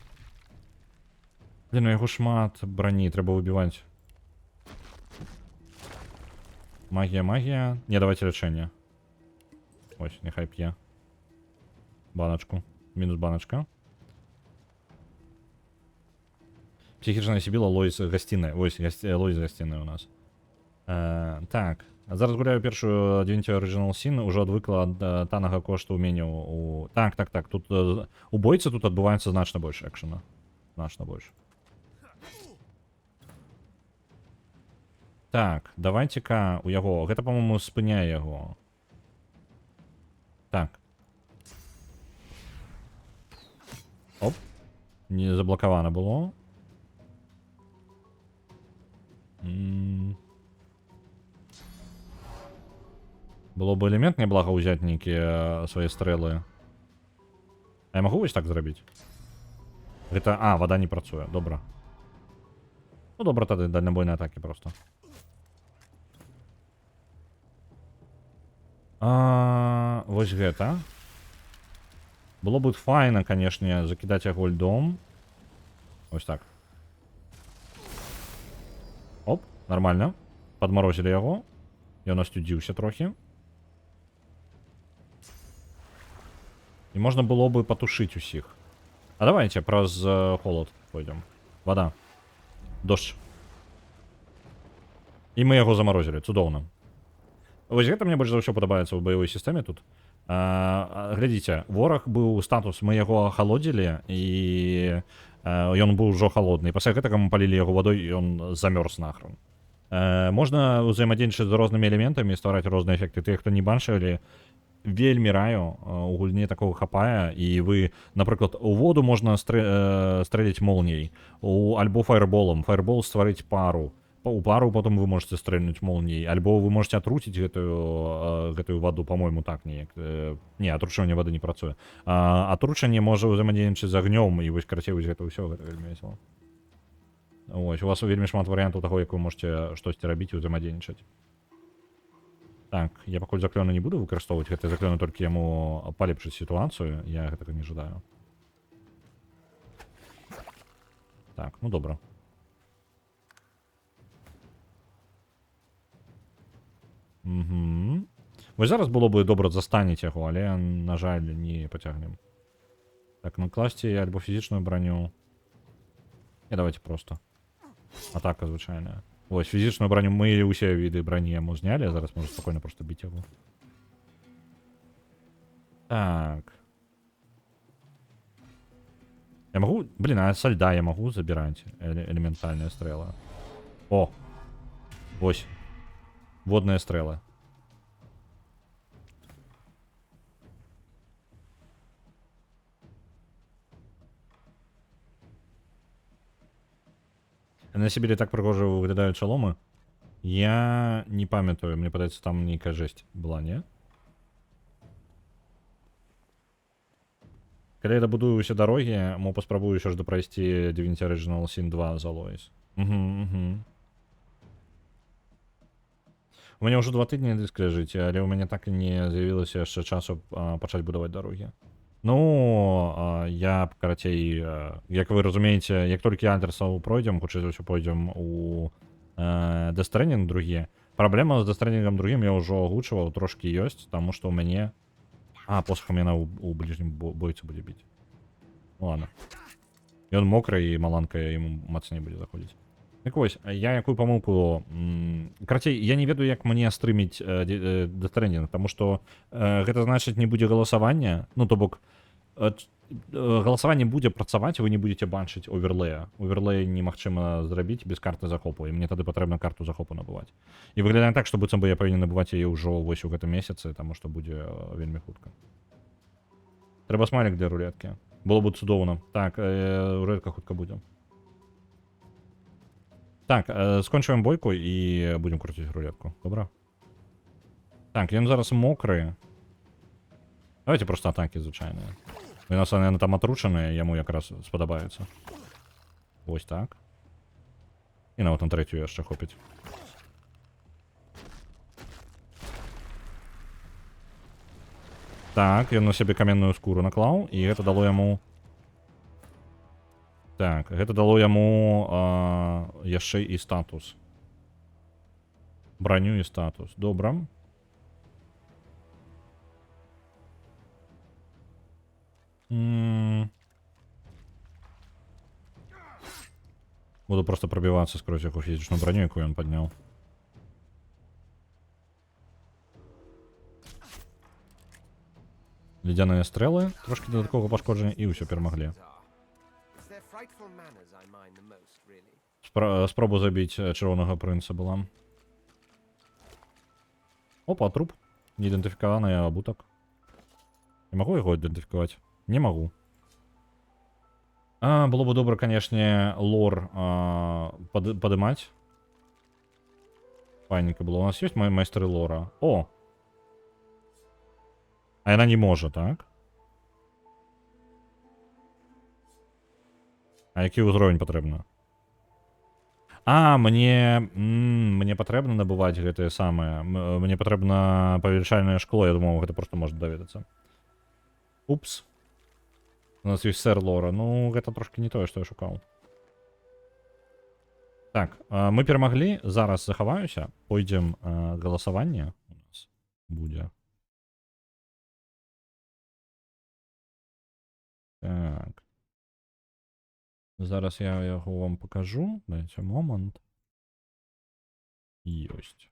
A: Блин, у яго шмат брані, трэба выбіваць. Магія. Не, давайте лячэнне. Ось, няхай п'е. Баначку. Мінус баначка. Психичная Сибила, Лоис гостиная. Ось, Лоис гостиная у нас. Так, Зараз гуляю першую Divinity Original Sin, уже адвыкла ад таннага кошту уменняў у... Так, тут у бойцы тут адбываецца значна больш экшена. Значна больш. Так, давайте-ка у яго... Гэта, по-моему, спыняе яго. Так. Оп. Не заблокавана было. Было бы элемент няблага ўзяць нейкія свае стрэлы. А я магу вось так зрабіць? Гэта... А, вода не працуе. Добра. Ну, добра тады дальнабойныя атакі просто. Вось гэта. Было бы файна, канешне, закідаць яго льдом. Вось так. Оп, нормально. Падмарозілі яго. Ён астудзіўся трохі. І можна было бы патушыць усіх. А давайте праз холод пойдем. Вода. Дождь. І мы яго замарозілі. Цудоўна. Вось гэта мне больш за ўсё падабаецца ў баявой сістэме тут. Глядзіце, вораг быў статус, мы яго ахалодзілі, і ён быў ужо халодны. І пасля гэтага мы палілі яго вадой, і ён замёрз нахрен. Можна ўзаемадзейнічаць з рознымі элементамі, ствараць розныя эфекты. Тыя, хто не бачылі, вельмі раю, у гульні такого хапае, і вы, напрыклад, у воду можна стрэліць молніяй, альбо фаерболом. Фаербол стварыць пару. У пару потом вы можете стрельнуть молнией, альбо вы можете отрутить гэтую воду, по-моему, так неяк. Не, отручивание воды не працуе. Отручивание можа ўзаемадзейнічаць з агнём, і вось карацей вось гэта ўсё, гэта вельмі весела. Ось, у вас вельмі шмат варыянтаў таго, як вы можете штосьці рабіць і ўзаемадзейнічаць. Так, я пакуль заклёны не буду выкарыстоўваць, гэта заклёны толькі яму палепшыць сітуацыю, я гэтага не жадаю. Так, ну добра. Угу. Вось зараз было бы добра застаніць яго, але, на жаль, не пацягнем. Так, накласці альбо фізічную броню. І давайте просто. Атака звычайная. Вось, фізічную броню мы ўсе віды броні яму знялі, а зараз можна спакойна просто біць яго. Так. Я магу... Блин, а со льда я магу забіраць элементальныя стрэлы. О! Вось. Водные стрелы. На Сибири так пригожа выглядаюць шаломы. Я не памятаю, мне падаецца, там нейкая жесть была, не? Калі я дабудую ўсе дарогі, мо паспрабую ўсё ж дапрайсці Divinity Original Sin 2 за Лоіс. Угу. У мяне ўжо 2 тыдні дыск ляжыць, але ў мяне так і не з'явілася яшчэ часу пачаць будаваць дарогі. Ну, я, карацей, як вы разумееце, як толькі Андерсаў пройдзем, хутчэй за ўсё пойдзем у Death Stranding другі. Праблема з Death Stranding'ем другім я ўжо агучваў, трошкі ёсць, таму што ў мяне... посохам яна у бліжнім бойцу будзе біць. Ну ладно. Ён мокры, і маланка яму мацней будзе заходзіць. Так вось, я якую памылку... Карацей, я не ведаю, як мне стрыміць Death Stranding, таму што гэта значыць не будзе галасавання, ну то бок галасаванне будзе працаваць, вы не будзеце бачыць оверлея. Оверлея немагчыма зрабіць без карты захопу, і мне тады патрэбна карту захопу набываць. І выглядае так, што быццам бы я павінен набываць яе ўжо вось у гэтым месяцы, таму што будзе вельмі хутка. Трэба смайлік для рулеткі. Было бы цудоўна. Так, рулетка хутка будзе. Так, скончуем бойку і будем круціць рулетку. Добра? Так, ён зараз мокры. Давайте просто атакі звычайныя. У нас яны там атручаныя, яму якраз спадабаецца. Вось так. І нават на трэцюю яшчэ хопіць. Так, ён на сябе каменную скуру наклаў, і гэта дало яму... Так, гэта дало яму яшчэ і статус. Броню і статус. Добра. Буду просто пробиваться сквозь яго фізічную броню, якую ён падняў. Ледяні стріли, трошки додаткового пошкодження і все, перемогли.
E: It's their frightful manners I mind the most, really.
A: Спробу забити червоного принца була. Опа, труп. Неідентифікований обуток. Я можу його ідентифікувати? Не можу. Було б добре, конечно, лор подимати. Файненько було. У нас є майстри лора? О! А вона не може, так? А який узровень потрібно? Мне потрібно набувати гэтае самае. Мне потрібно павелічальнае шкло, я думав, гэта просто можна даведацца. Упс. У нас есть сэр лора. Ну, гэта трошки не тое, што я шукаў. Так, мы перамаглі. Зараз захаваюся. Пойдзем галасаванне у нас будзе. Так. Зараз я яго вам покажу. Дайте момент. Ёсць.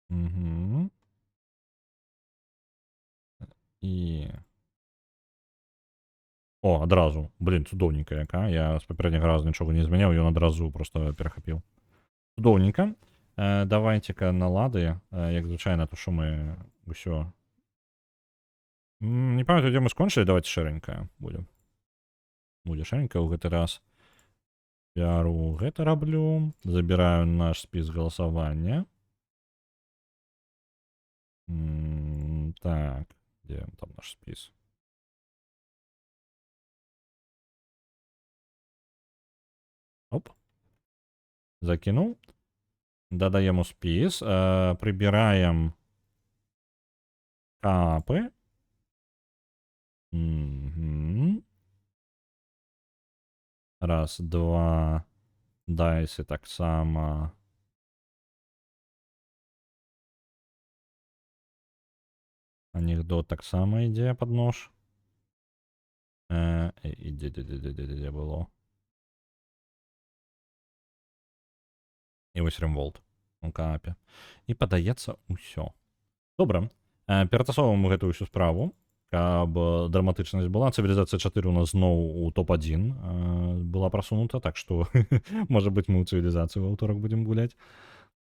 A: Угу. І... О, одразу. Блін, цудоўненька яка. Я з папярэдняга разу нічога не змяняў, ён адразу просто перахапіў. Цудоўненька. Давайте-ка на лады, як звычайна, то що ми усё. Не памятаю, де ми скончили, давайте шэренька будем. Будзе шэренька ў гэты раз. Піару гэта раблю. Забіраю наш спіс галасавання. Так, де там наш спіс? Оп. Закинув. Додаємо у спіс, прибираємо капи. Угу. Раз, два. Дайси так само. Анекдот так само йде під нож. Іде було. І ось ремволт у каапі. І падаецца ўсё. Добра. Ператасоўваем гэтую ўсю справу, каб драматычнасць была. Цывілізацыя 4 у нас зноў у топ-1 была прасунута, так што, можа быць, мы ў цывілізацыю ва ўторак будзем гуляць.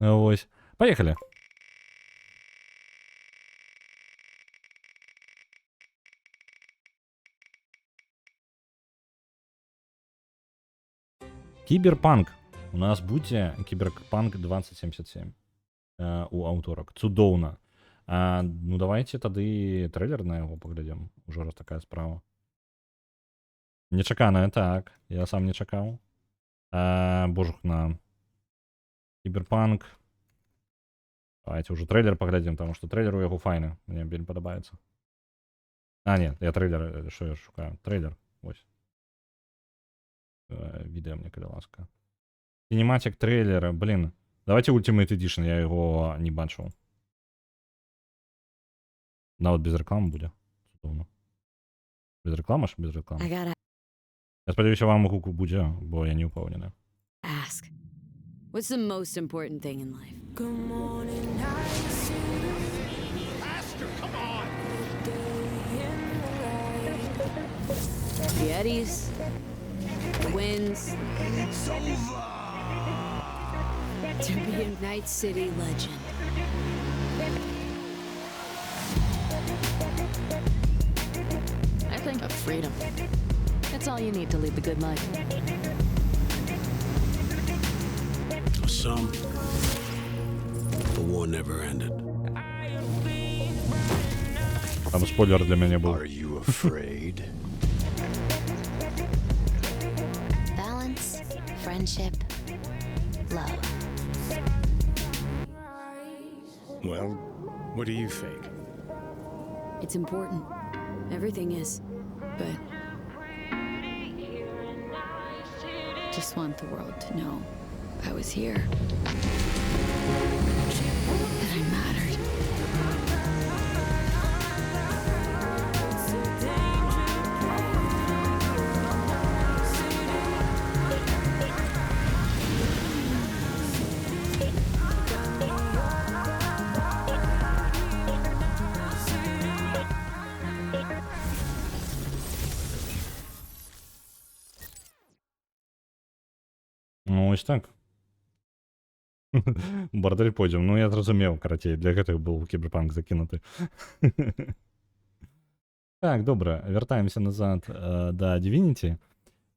A: Вось. Паехалі! Кіберпанк. У нас будзе Кіберпанк 2077 у аўторак. Цудоўна. Ну, давайте тады трэйлер на яго паглядзім. Ужо раз такая справа. Нечаканая, так. Я сам не чакаў. Божухна. Кіберпанк. Давайте уже трэйлер паглядзім, таму што трэйлер у яго файны. Мне вельмі падабаецца. Не, я трэйлер, што я шукаю? Трэйлер. Вось. Відэа мне, калі ласка. Cinematic трейлера, блин. Давайте Ultimate Edition, я его не бачу. Нават без рекламы буде. Цудовно. Без рекламы ж? Без рекламы. Я сподіваюся, вам гуку буде, бо я не упевнений.
L: Ask. What's the most important thing in life?
M: Good morning,
B: Faster, come on!
L: The eddies, the winds.
M: It's over!
L: To be a Night City legend. I think of freedom. That's all you need to lead the good life.
N: Some, the war never ended.
A: Там спойлер для меня был.
N: Are you afraid?
H: Balance, friendship, love.
N: Well, what do you think?
L: It's important. Everything is. But just want the world to know I was here. That I mattered.
A: Ну, ось так. Бордель пойдзем. Ну, я зразумеў, карацей, для гэтых быў кіберпанк закінуты. Так, добра, вяртаемся назад да Divinity.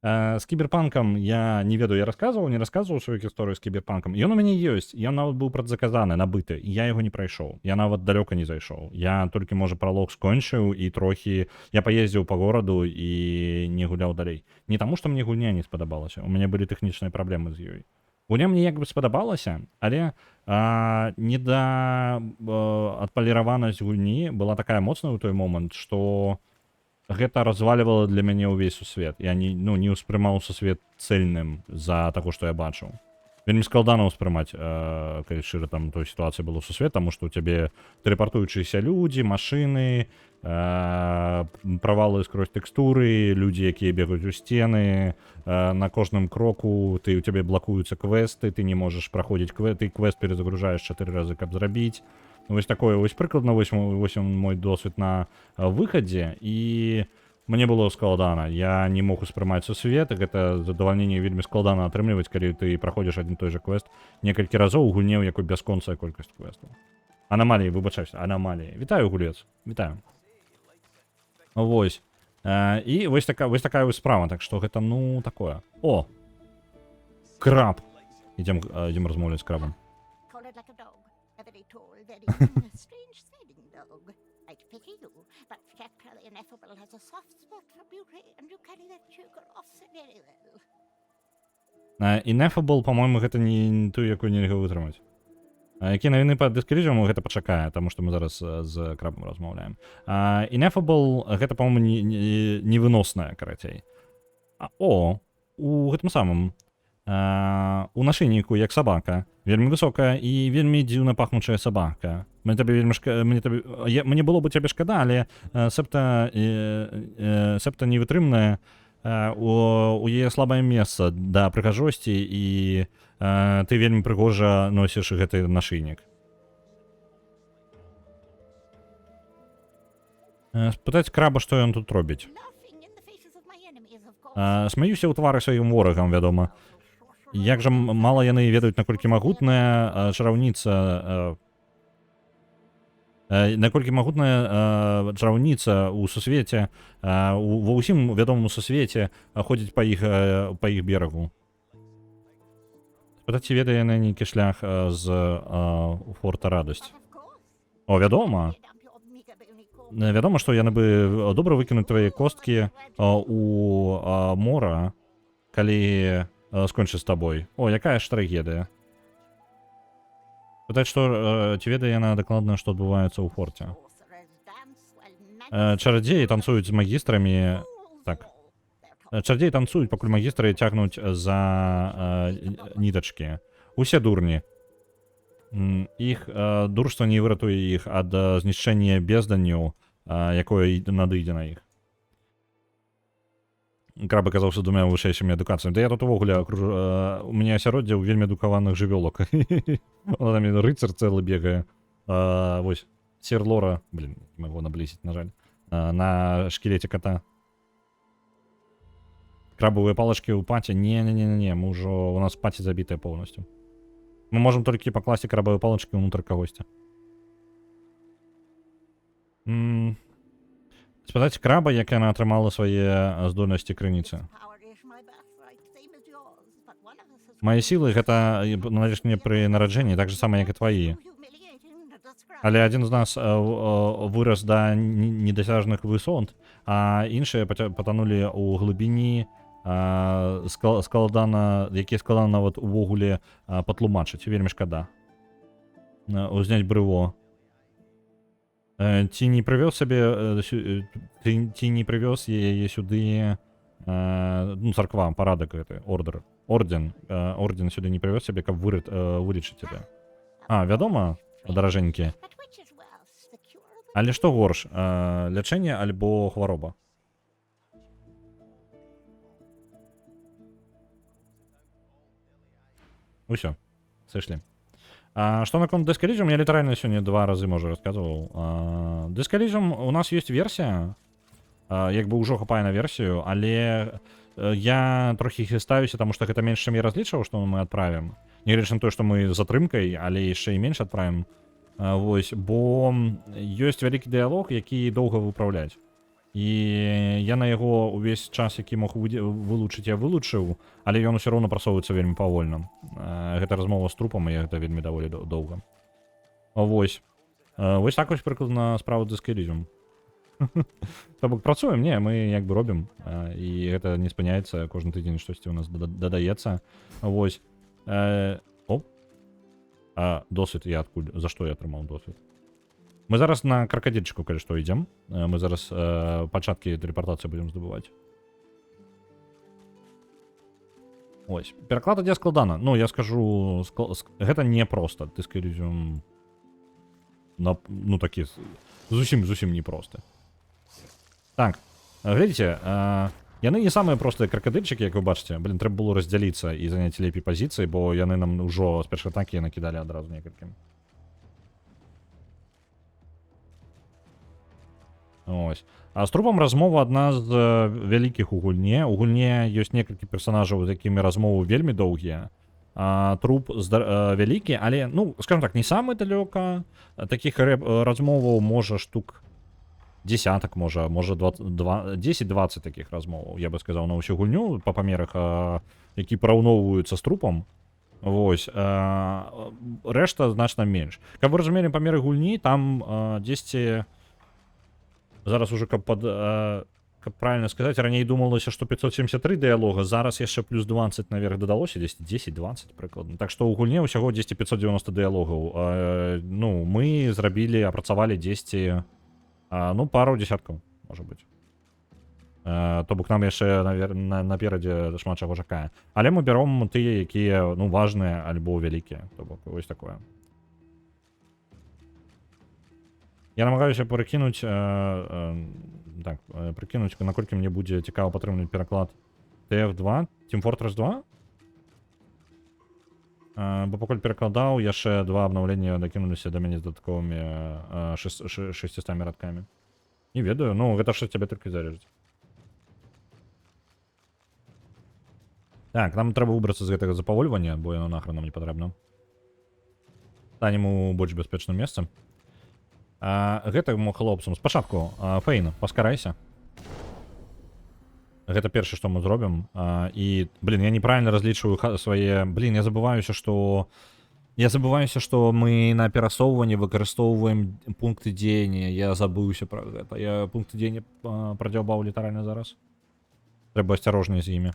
A: З кіберпанкам я не ведаю, я не рассказываў сваю гісторыю з кіберпанкам. Ён у мяне ёсць, ён нават быў прадзаказаны, набыты, і я яго не прайшоў. Я нават далёка не зайшоў. Я толькі, можа, пралог скончыў і трохі... Я паездзіў па гораду і не гуляў далей. Не таму, што мне гульня не спадабалася. У мяне былі тэхнічныя праблемы з ёй. Гульня мне як бы спадабалася, але адпаліраванасць гульні была такая моцная ў той момант, што гэта развалівала для мяне ўвесь сусвет. Я не ўспрымаў сусвет цэльным з-за таго, што я бачыў. Вельмі складана ўспрымаць, калі шчыра там той сітуацыі было сусвет, таму што ў цябе тэлепартуючыся людзі, машыны, правалы скрозь тэкстуры, людзі, якія бегаюць у сцены, на кожным кроку у цябе блакуюцца квесты, ты не можаш праходзіць ты квест перезагружаеш 4 разы, каб зрабіць. Вось такое, вось прыкладна, вось мой досвед на выхадзе, і мне было складана. Я не мог успрымаць сусвет, гэта задавальненне вельмі складана атрымліваць, калі ты праходзіш адзін той жа квест некалькі разоў у гульне, у якой бясконцая колькасць квестаў. Анамаліі, выбачайся, анамаліі. Вітаю, гулец, вітаю. Вось. І вось такая вось справа, так што гэта, ну, такое. О! Краб! Ідзем размаўляць з крабам.
O: Strange smelling dog. I'd pity you, but Jackal Ineffable has a soft spot for beauty, and you carry that sugar off very well.
A: Ineffable, по-моему, гэта не ту, якую нельга вытрымаць. Які навіны па дыскрыжам, гэта пачакае, таму што мы зараз з крабам размаўляем. Ineffable, гэта, по-моему, невыносная, карацей. У гэтым самым, у нашыйніку, як сабака, вельмі высокая і вельмі дзіўна пахнучая сабака. Мне было бы цябе шкада, але сэпта невытрымная, у яе слабае месца да прыгажосці, і ты вельмі прыгожа носіш гэты нашыйнік. Спытаць краба, што ён тут робіць. Смяюся ў твары сваім ворагам, вядома. Як жа мала яны ведаюць, наколькі магутная чараўніца ў сусвеце, ва ўсім вядомым сусвеце ходзіць па іх берагу. Спытаць, ці ведае яны нейкі шлях з форта Радасць. О, вядома. Вядома, што яны бы добра выкінуць твае косткі у мора, калі скончыць з табой. О, якая ж трагедыя. Пытаць, што ці ведае яна дакладна, што адбываецца ў форце. Чарадзеі танцуюць з магістрамі. Так. Чарадзеі танцуюць, пакуль магістры цягнуць за нітачкі. Усе дурні. Іх дурства не выратуе іх ад знішчэння безданню, якое надыдзе на іх. Краб аказаўся двумя вышэйшымі адукацыямі. Да я тут увогуле у мяне асяроддзе ў вельмі адукаваных жывёлак. Там рыцар цэлы бегае. Вось, сер Лора, блин, не магу наблізіць, на жаль, на шкілеце кота. Крабовыя палачкі ў паці? Не, мы ўжо, у нас паці забітая поўнасцю. Мы можам толькі пакласці крабовыя палачкі ўнутр кагосьці. Спытаць краба, як яна атрымала свае здольнасці крыніцы. Мае сілы гэта належыць мне пры нараджэнні, так же сама, як і тваі. Але адзін з нас вырас да недасяжных высот, а іншыя патанулі ў глыбіні, якія складана нават увогуле патлумачыць. Вельмі шкада. Узняць брыво. Ці не прывёз яе сюды царква, парадак гэты, орден сюды не прывёз сябе, каб вылечыць цябе. Вядома, даражэнькі. Але што горш, лячэнне альбо хвароба? Усё, сышлі. Што наконт Дыскаліжам, я літаральна сёння 2 разы, можа, расказваў. Дыскаліжам у нас ёсць версія. як бы ўжо хапае на версію, але я трохі хістаюся, таму што гэта менш, чым я разлічваў, што мы адправім. Нягледзячы на тое, што мы з затрымкай, але яшчэ і менш адправім. Вось, бо ёсць вялікі дыялог, які доўга выпраўляць. І я на яго ўвесь час, які мог вылучыць, я вылучыў, але ён усё роўна прасоўваецца вельмі павольна. Гэта размова з трупам, і гэта вельмі даволі доўга. Вось. Вось так вось прыкладна справа Disco Elysium. То бок працуем, не, мы як бы робім, і гэта не спыняецца, кожны тыдзень штосьці ў нас дадаецца. Вось. Досвід я адкуль, за што я атрымаў досвід? Мы зараз на кракадильчику, калі што, ідзем. Мы зараз пачаткі тэлепартацыі будзем здабываць. Ось. Пераклад ідзе складана. Ну, я скажу, гэта не проста. Disco Elysium, ну, такі, зусім не просты. Так, глядзіце, яны не самыя простыя кракадильчыкі, як вы бачыце. Блин, трэба было раздзяліцца і заняць лепей пазіцыі, бо яны нам ўжо з першай атакі накідалі адразу некалькім. Ось. А з трупам размова адна з вялікіх у гульне. У гульне ёсць некалькі персонажаў, з якімі размовы вельмі доўгія. Труп вялікі, але, ну, скажем так, не самы далёка. Такіх размоваў можа штук десятак, можа 10-20 такіх размоваў, я бы сказаў, на ўсю гульню па памерах, які параўноўваюцца з трупам. Вось. Рэшта значна менш. Каб вы разумелі памеры гульні, там дзесьці... Зараз уже, каб правильно сказаць, раней думалася, што 573 дыялога, зараз яшчэ плюс 20 наверх дадалося, 10-20 прыкладна. Так што ў гульне ўсяго 590 дыялогаў. Ну, мы зрабілі, апрацавалі 10, ну, пару десяткаў, можа быць. То бок нам яшчэ наперадзе шмат чаго чакае. Але мы бяром тыя, якія, ну, важныя альбо вялікія. То бок, вось такое. Я намагаюся прыкінуць, наколькі мне будзе цікава патрымліваць пераклад TF2, Team Fortress 2. Бо пакуль перакладаў, яшчэ 2 абнаўлення дакінуліся да мяне з дадатковымі 600 радкамі. Не ведаю, ну гэта ж цябе толькі залежыць. Так, нам трэба выбрацца з гэтага запавольвання, бо яно нахрен нам не патрэбна. Станем у больш бяспечным месцам. Гэтаму хлопцам спачатку, Фейн, паскарайся. Гэта першае, што мы зробім. І, блин, я неправільна разлічваю свае... Блин, я забываюся, што мы на перасоўванні выкарыстоўваем пункты дзеяння. Я забыўся пра гэта. Я пункты дзеяння прадзяўбаў літаральна зараз. Трэба асцярожней з імі.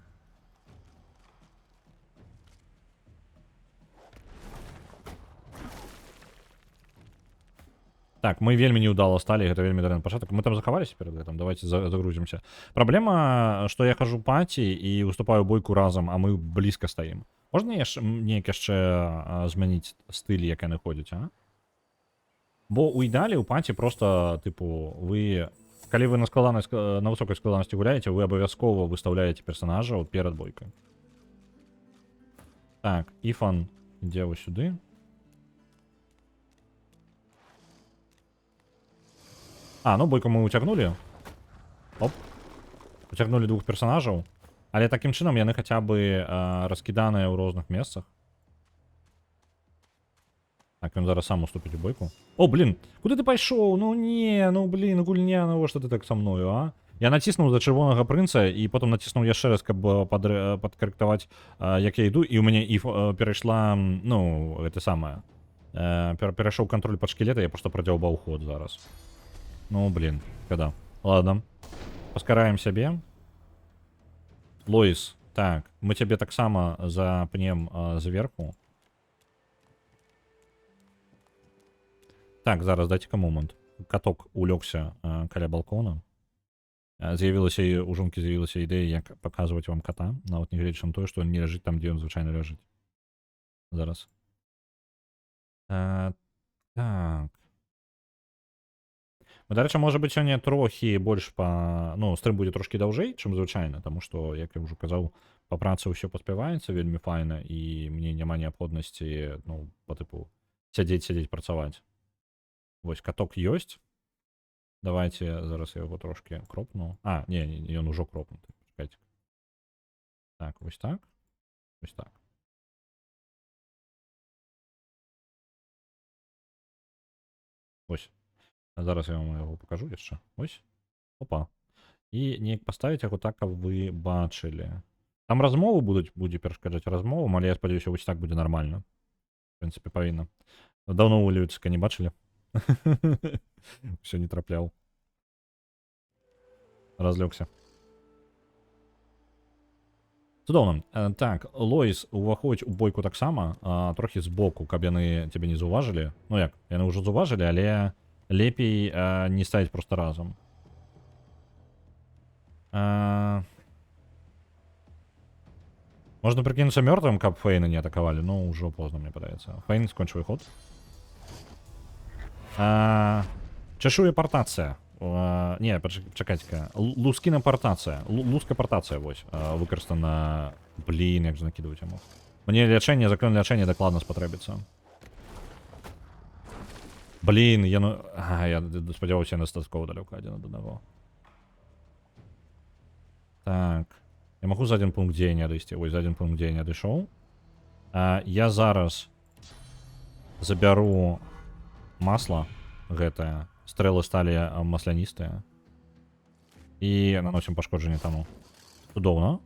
A: Так, мы вельмі неудала сталі, гэта вельмі дрэнны пачатак. Мы там захаваліся перад гэтым, давайте загрузімся. Праблема, што я хожу паці і выступаю бойку разам, а мы блізка стаім. Можна неяк яшчэ змяніць стыль, як яны ходзяць, а? Бо ў ідеале ў паці просто, тыпу, вы... Калі вы на высокай складанасці гуляеце, вы абавязкова выстаўляеце персонажа перад бойкай. Так, Ифан ідзе вось сюды. Ну бойку мы уцягнулі. Оп. Уцягнулі 2 персонажаў. Але такім чынам яны хаця бы раскіданыя ў розных месцах. Так, ён зараз сам уступіць у бойку. О, блин, куды ты пайшоў? Ну не, ну блин, гульня, навошта ты так са мною, а? Я націснуў за чырвонага прынца і потым націснуў яшчэ раз, каб падкарэктаваць, як я іду, і ў мяне перайшла, ну, гэта самае. Перайшоў кантроль пад шкілета, я проста прадзяўбаў ход зараз. Ну, блин, когда? Ладно. Паскараем сябе. Лоис, так, мы цябе таксама запнем зверху. Так, зараз, дайце-ка момант. Каток улёгся каля балкона. З'явілася у жонкі з'явілася ідэя, як паказваць вам кота, нават нягледзячы на тое, што не ляжыць там, дзе ён звычайна ляжыць. Зараз. Так. Дарэчы, можа быць, сёння трохі больш ну, стрым будзе трошкі даўжэй, чым звычайна, таму што, як я ўжо казаў, па працы ўсё паспяваецца вельмі файна, і мне няма неабходнасці, ну, па тыпу, сядзець, працаваць. Вось, каток ёсць. Давайте зараз я його трошки кропну. А, ні, він уже кропнутий. Чекайте. Так, ось так. Ось так. Ось. А зараз я вам його покажу ще. Ось. Опа. І неяк поставити його так, як ви бачили. Там розмови будуть, буду перешкоджати розмовам, але я сподіваюся, ось так буде нормально. В принципі, повинно. Давно у Львівська не бачили? Все не трапляв. Розлегся. Цудовно. Так, Лоїс, уваходь у бойку так само, трохи збоку, каб яны тебе не заўважылі. Ну як, яны ўжо заўважылі, але лепей не ставіць просто разом. Можно прикинуться мертвым, каб Фейна не атаковали, но уже поздно, мне подается. Фейн, скончивый ход. Чешуя портация. Не, чекайте-ка. Лускина портация. Луска портация, вось. Використана. Блін, як же накидувати йому. Мені лічення, закон лічення докладно спотребиться. Блін, я ну... Ага, я сподівався, я недостатково далеко один від одного. Так. Я могу за один пункт дзеяння дойти. Ой, за один пункт дзеяння дійшов. Я зараз заберу масло гэтае. Стрелы стали маслянистые. И наносим пошкоджение тому. Цудовно.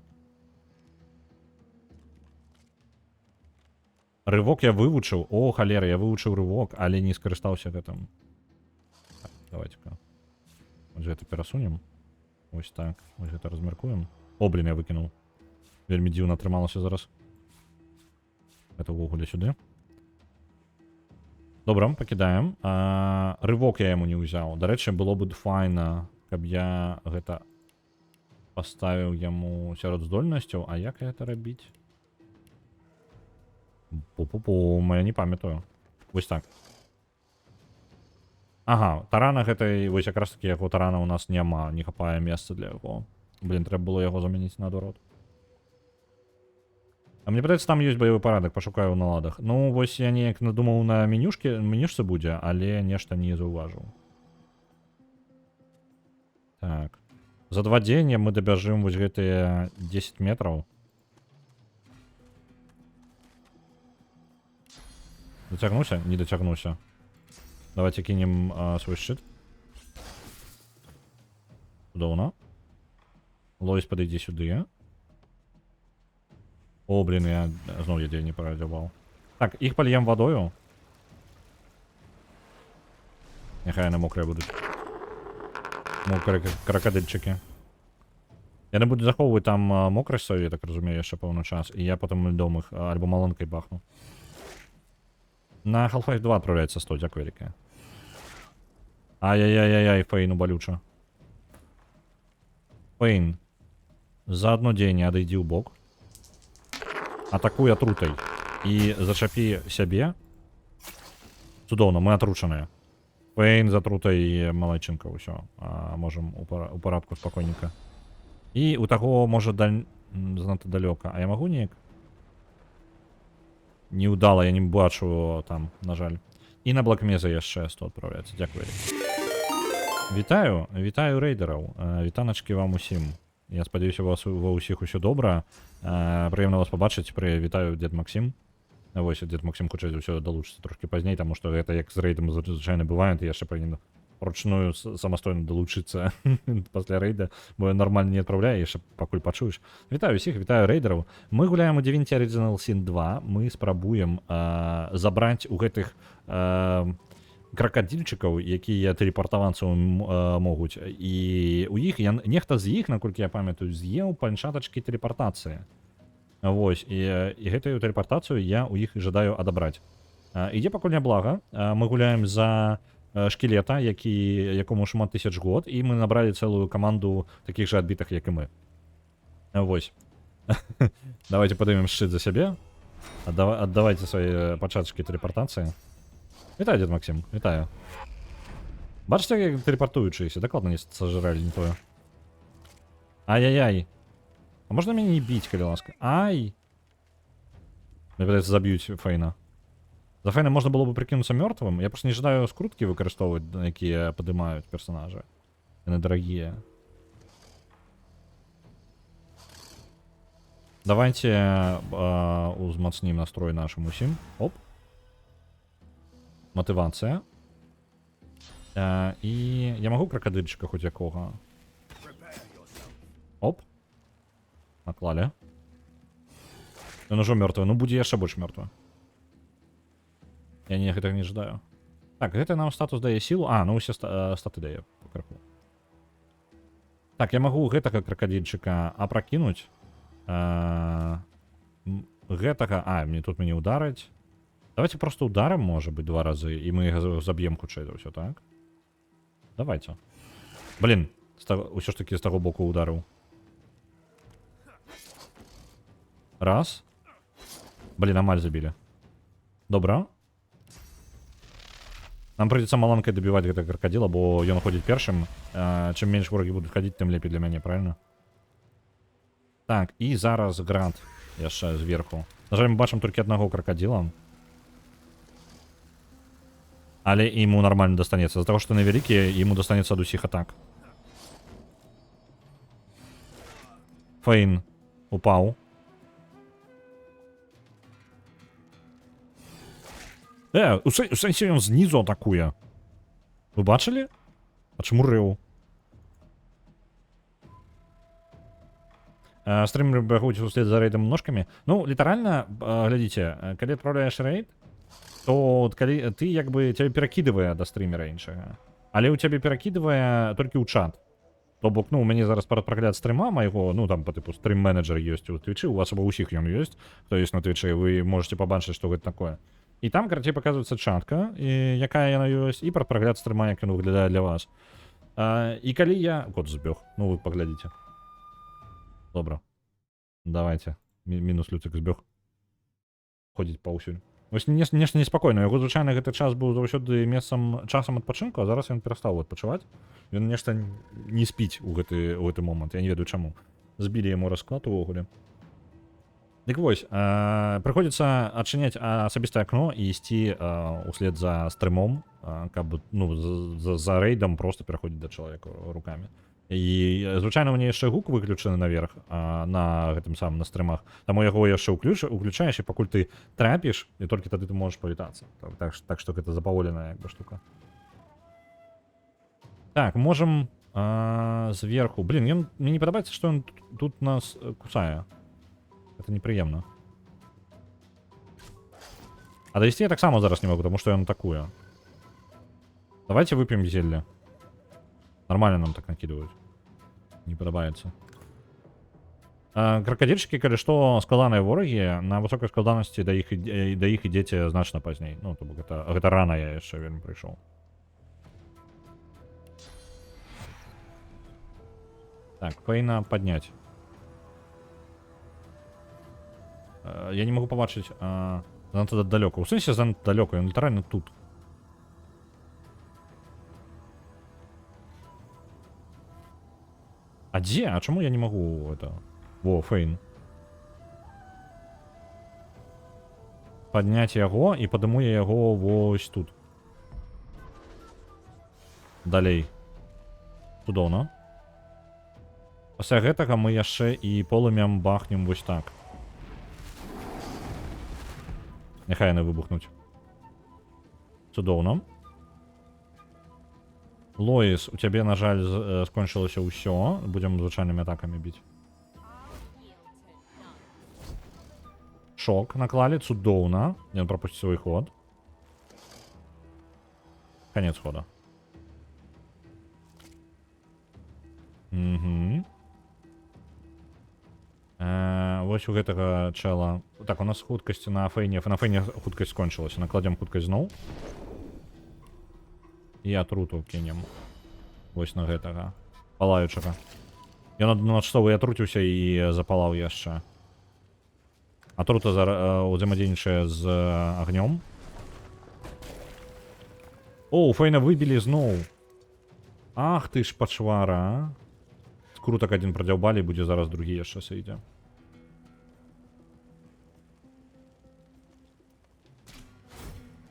A: Рывок я вывучил. О, холера, я вывучил рывок, але не скористался гэтым. Так, давайте-ка. Вот это пересунем. Ось так. Ось это размеркуем. О, блин, я выкинул. Вельми дивно атрымалася зараз. Это увогуле сюда. Добре, пакідаем. Рывок я яму не ўзяў. Дарэчы, было бы файна, каб я гэта паставіў яму сярод здольнасцяў. А як гэта рабіць? Пу-пу-пу, я не памятаю. Вось так. Ага, тарана гэтай, вось якраз таки яго тарана у нас няма, не хапае месца для яго. Блин, трэба было яго замяніць наадварот. А мне падаецца, там ёсць баявы парадак, пашукаю ў наладах. Ну, вось я неяк надумаў на менюшцы будзе, але нешта не заўважыў. Так. За 2 дзення мы дабяжым вось гэтыя 10 метраў. Дацягнуся? Не дацягнуся. Давайте кинем свой щит. Цудоўна. Лоис, подойди сюда. О, блин, я знову я не продевал. Так, их польем водою. Нехай вони мокрі будуть. Мокрі крокодильчики. Я не буду заховувати там мокрость свою, я так розумію, ще певний час. І я потім льдом їх або маланкою бахну. На Half-Life 2 відправляється 100, дякую, Ріке. Ай-яй-яй-яй, Фейну болюче. Фейн. За одно дзеянне адойди ў бок. Атакуй атрутай. І зачапі сябе. Цудоўна, мы атручаныя. Фейн з атрутай малайчынка, ўсё. Можам у парадку спакойненька. І у таго можа занадта далёка. А я магу неяк? Неудала, я не бачу там, на жаль. І на блакмеза яшчэ 100 адпраўляецца. Дзякую. Вітаю, вітаю рэйдераў. Вітаначкі вам усім. Я спадзяюся, ва ўсіх усё добра. Прыемна вас пабачыць. Вітаю, дзед Максім. Вось, дзед Максім хутчэй за ўсё далучыцца трошкі пазней, таму што гэта як з рэйдам звычайна бывае, ты яшчэ павінен ручную самастойна далучыцца пасля рэйда, бо я нормально не адпраўляю, яшчэ пакуль пачуеш. Вітаю ўсіх, вітаю рэйдераў. Мы гуляем у Divinity Original Sin 2. Мы спрабуем забраць у гэтых крокодильчикаў, якія тэлепартавацца могуць. І у іх, нехта з іх, наколькі я памятаю, з'еў панчатачкі тэлепартацыі. Вось, і гэтую тэлепартацыю я у іх жадаю адабраць. Ідзе пакуль няблага. Мы гуляем за шкілета, якому шмат тысяч год, і мы набралі цэлую каманду такіх жа адбітых, як і мы. Вось. Давайте падымем шчыт за сябе. Аддавайце свае пачатачкі тэлепартацыі. Вітаю, дзед Максім, вітаю. Бачыце, як тэлепартуючыся? Дакладна не сажралі, не тое. Ай-яй-яй. А можна мяне не біць, калі ласка? Ай! Мне падаецца, заб'юць Фейна. За файна можна було б прикинутися мертвим. Я просто не жадаю скрутки використовувати, які підіймають персонажі. Вони дорогі. Давайте узмацним настрой нашим усім. Оп. Мотивація. І я можу крокодильчика хоч якого. Оп. Наклали. Він уже мертвий. Ну, буде ще більш мертвий. Я ніяк так не ждаю. Так, гэта нам статус дае сілу. А, ну усе статы дае по крыху. Так, я магу гэтага крокодильчика опрокинуть. Гэтага... А, мне тут мяне ударыць. Давайте просто ударим, может быть, 2 разы, и мы заб'ем хутчэй за ўсё, так? Давайте. Блин, ўсё ж таки з таго боку ударыў. Раз. Блин, амаль забили. Добра. Нам придется маланкой добивать гэтага крокодила, бо ён ходит першым. Чем меньше вороги будут ходить, тем лепей для мяне, правильно? Так, і зараз град яшчэ зверху. На жаль, мы бачым толькі аднаго крокодила. Але ему нормально достанется. За того, что невеликий, ему достанется от усіх атак. Фейн упал. У сенсі він знизу атакує. Ви бачили? А чому рив? Стримеры бегут вслед за рейдом ножками. Ну, литерально, глядите, когда отправляешь рейд, то ты як бы тебе перакидывае до стримера іншага. Але у тебе перакидывае толькі ў чат. То бок, ну, у мяне зараз прагляд стрима майго, ну, там, по типу, стрим-менеджер ёсць у Твичы, у вас або ўсіх ён ёсць, хто ёсць на Твичы, вы можете побачыць, што гэта такое. І там, карацей, показваецца чатка, якая яна ёсць, і прагляд стрима, як ён выглядае для вас. І калі я... Кот збег, ну, вы паглядзіце. Добра. Давайте. Мінус Люцик збег. Ходзіць паўсюль. Вось нешта неспакойна. Яго, звычайна, гэты час быў заўсёды часам адпачынку, а зараз ён перастаў адпачываць. Ён нешта не спіць у гэты момант. Я не ведаю чаму. Збілі яму расклад увогуле. Дык вось, прыходзіцца адчыняць асабістае акно і ісці услед за стрымом, каб, ну, за рейдам просто пераходзіць да чалавека рукамі. І звычайна у мяне яшчэ гук выключаны наверх на гэтым самым на стрымах. Таму яго яшчэ уключаеш, і пакуль ты трапіш, і толькі тады ты можаш павітацца. Так што гэта запаволеная як бы штука. Так, можам зверху. Блин, мне не падабаецца, што ён тут нас кусае. Это непрыемна. А дайсці я таксама зараз не могу, тому што ён атакуе. Давайте вып'ем зелля. Нормально нам так накидывают. Не падабаецца. Крокодильчики, калі што, складаныя ворагі, на высокай складанасці да іх ідзеце значна пазней. Ну, то бок гэта рана я яшчэ вельмі прыйшоў. Так, Фейна падняць. Я не могу побачыць занадта далёка. У сэнсе занадта далёка, ён літаральна тут. А дзе? А чаму я не магу это... Во, Фейн. Падняць яго і падыму я яго вось тут. Далей. Цудоўна. Пасля гэтага мы яшчэ і полымям бахнем вось так. Няхай яны выбухнуць. Цудоўна. Лоис, у цябе, на жаль, скончылася ўсё. Будзем звычайнымі атакамі біць. Шок наклалі, цудоўна. Ён прапусціць свой ход. Канец хода. Угу. Вось у гэтага чэла. Так, у нас хуткасць на Фейне. На Фейне хуткасць скончылася. Накладзем хуткасць зноў. І атруту кінем. Вось на гэтага. Палаючага. Ён адначасова і атруціўся і запалаў яшчэ. Атрута ўзаемадзейнічае з агнём. О, Фейна выбілі зноў. Ах ты ж пачвара. Скрутак адзін прадзяўбалі, будзе зараз другі яшчэ сыйдзе.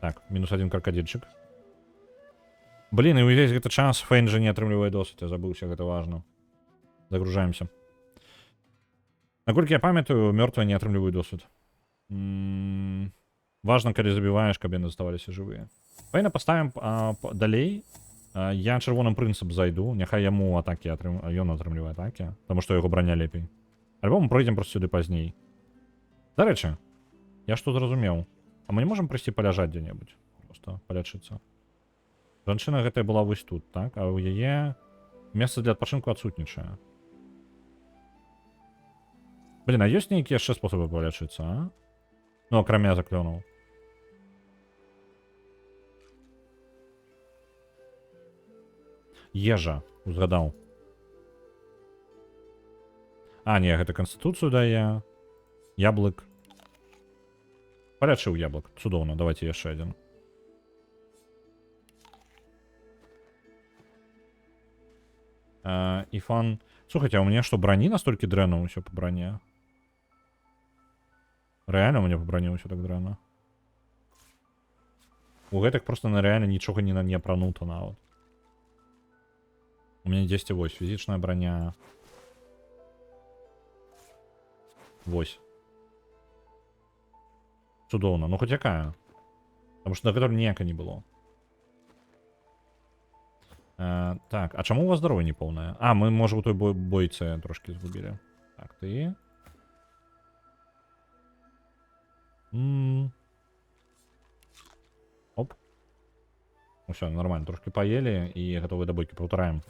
A: Так, мінус 1 крокодильчик. Блін, і увесь гэты час Фейн жа не атрымлівае досвід, я забыўся, гэта важна. Загружаемся. Наколькі я памятаю, мёртвыя не атрымліваюць досвід. Важно, калі забіваеш, каб яны заставаліся жывыя. Фейна паставім далей. Я чырвоным прынцып зайду, няхай яму атакі ён атрымлівае атакі, таму што яго браня лепей. Альбо мы пройдзем проста сюды пазней. Дарэчы, я што зразумеў. А мы не можам прыйсці паляжаць дзе-небудзь? Просто палячыцца. Жанчына гэтая была вось тут, так? А ў яе месца для адпачынку адсутнічае. Блін, а ёсць нейкія яшчэ спосабы палячыцца, а? Ну, акрамя заклёнаў. Ежа, узгадаў. А, не, гэта канстытуцыю дае. Яблык. Палячыў яблык. Цудоўна, давайте яшчэ адзін. Ифан. Слухайте, а у меня что, брони настолько дрэнна ўсё по броне? Реально у меня по броне ўсё так дрэнна? У гэтых просто на реально нічога не апранута нават. У меня 10,8. Физичная броня. 8. Цудоўна. Ну, хоть якая. Потому что до которой ніяка не было. Так, а чаму у вас здароўе не поўнае? А, мы, можа, у той бойцы трошки згубілі. Так, ты. Оп. Ну все, нормально. Трошки поели и готовы до бойки. Повтораем.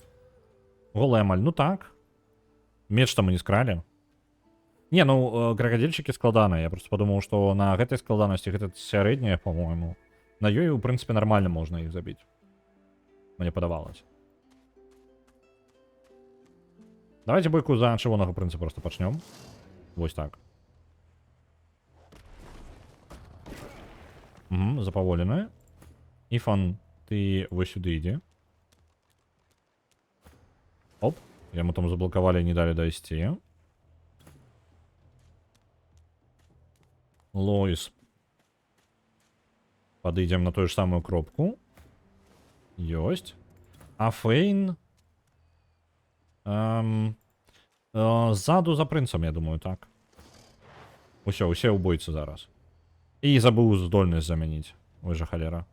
A: Голая эмаль. Ну так. Меч-то мы не скрали. Не, ну, крокодильчики складаныя. Я просто подумал, что на гэтай складанасці, гэта сярэдняя, по-моему, на ёй, в принципе, нормально можно их забить. Мне подавалось. Давайте бойку за чырвонага прынца просто пачнём. Вось так. Угу, запаволены. Ифан, ты вось сюды ідзі. Оп, яму там заблокавалі, не далі дайсці. Лоис. Падыдзем на тую ж самую кропку. Ёсць. А Фейн... Ззаду за прынцам, я думаю, так. Усё, усе ў бойцы зараз. І забыў здольнасць замяніць. Ой жа халера.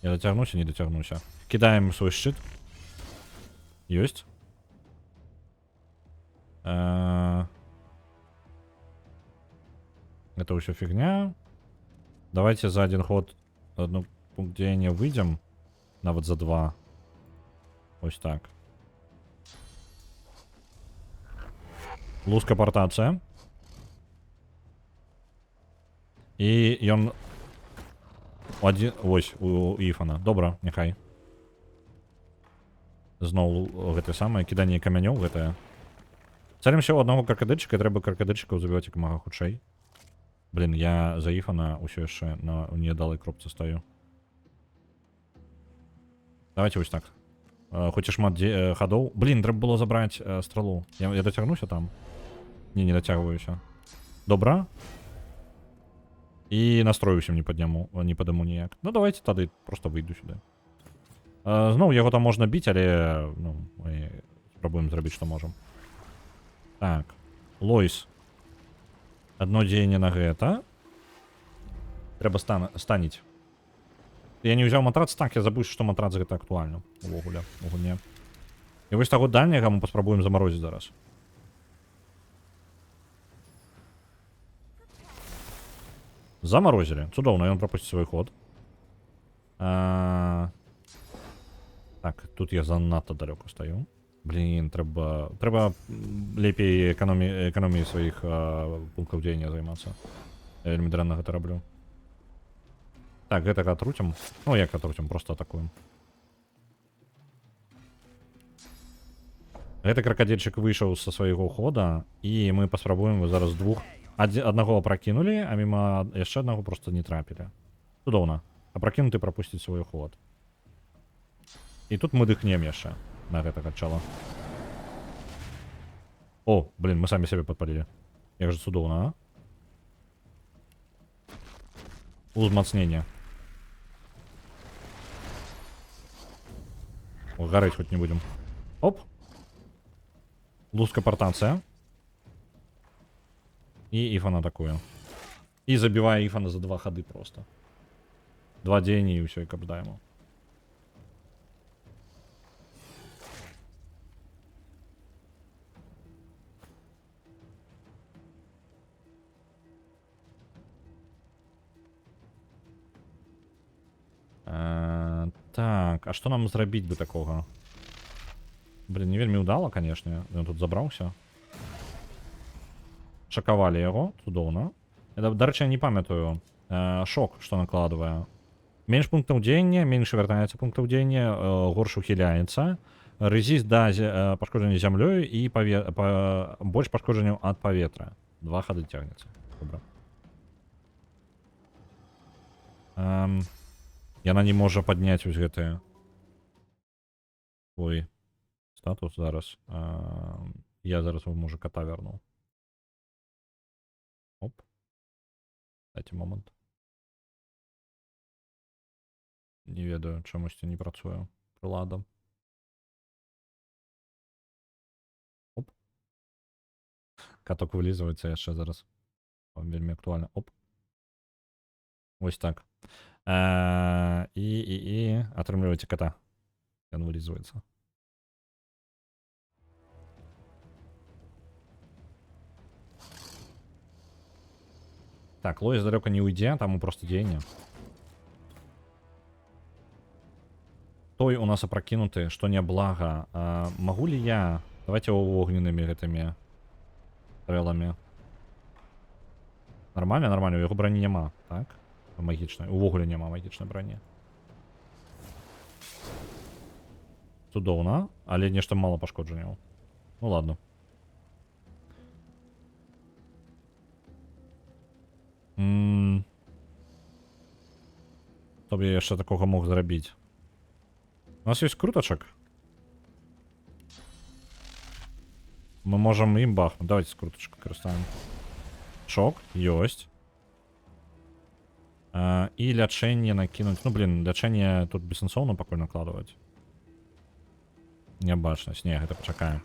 A: Я дацягнуся, не дацягнуся. Кідаем свой шчыт. Ёсць. Это ўсё фігня. Давайте за один ход одну пункт дзеяння выйдем. Нават за 2. Ось так. Луска портацыя. І ён... Ось, у Ифана. Добра, няхай. Зноў гэтае самае, кіданне камянёў гэтае. Цалімся ў аднаго крокодильчика, трэба крокодильчикаў забіваць як мага хутчэй. Блин, я за Ифана ўсё яшчэ на неадалай кропцы стаю. Давайте вось так. Хоць і шмат хадоў. Блин, трэба было забраць стралу. Я дацягнуся там? Не дацягваюся. Добра. І настрою усім не падыму ніяк. Ну давайте тады просто выйду сюды. Зноў яго там можна біць, але ну, мы спрабуем зрабіць, што можам. Так. Лоис. Одно дзеянне на гэта. Трэба станіць. Я не ўзяў матрац, так, я забыўся, што матрац гэта актуальна. Увогуле, у гульне. І вось таго дальняга мы паспрабуем замарозіць зараз. Заморозили. Цудоўна, ён пропусціць свой ход. Так, тут я занадта далёка стаю. Блин, трэба лепей эканоміяй сваіх пунктаў дзеяння займацца. Я вельмі дрэнна гэта раблю. Так, гэтага атруцім. Ну, як атруцім, просто атакуем. Гэты крокодильчик выйшаў са свайго хода, і мы паспрабуем зараз двух. Аднаго пракінулі, а міма яшчэ аднаго просто не трапілі. Цудоўна. А пракінуты прапусціць свой ход. І тут мы дыхнем яшчэ на гэтага чала. О, блин, мы самі сябе падпалілі. Як же цудоўна, а? Узмацнення. О, гореть хоть не будем. Оп. Лускопортация. И Ифан атакує. И забиває Ифана за 2 ходи просто. 2 дені і все, і капдаємо. Так, а что нам зрабіць бы такого? Блин, не вельмі удало, конечно. Ён тут забраўся. Шакавалі яго, цудоўна. До рэчы, я не памятаю. Шок, што накладвае. Менш пунктаў дзеяння, менш вяртаецца пунктаў дзеяння, горш ухіляецца. Рэзіст да пашкоджання зямлёю і больш пашкоджанняў ад паветра. 2 хады цягнецца. Добра. Яна не можа падняць вось гэтыя. Ой. Статус зараз. Я зараз можа кота верну. Оп. Дайте момент. Не ведаю, чамусьці не працуе прылада. Оп. Каток вылізваецца яшчэ зараз. Вельмі актуальна. Оп. Вось так. І атрымліваеце кота. Ён вылізваецца. Так, Лоис далеко не уйдзе, таму просто дзеянне. Той у нас опрокинуты, что не благо. Могу ли я... Давайте огненными этими стрелами. Нормально, нормально. У його броні нема, так? Магічної. Увогуле нема магічної броні. Цудоўна, але нешта мало пашкоджанняў. Ну ладно. Што б я яшчэ такога мог зрабіць? У нас есть крутачак. Мы можем им бахнуть. Давайте с круточкой користаем. Шок. Есть. И лячение накинуть. Ну, блин, лячение тут бессенсовно пока накладывать. Необачность. Не, это почакаем.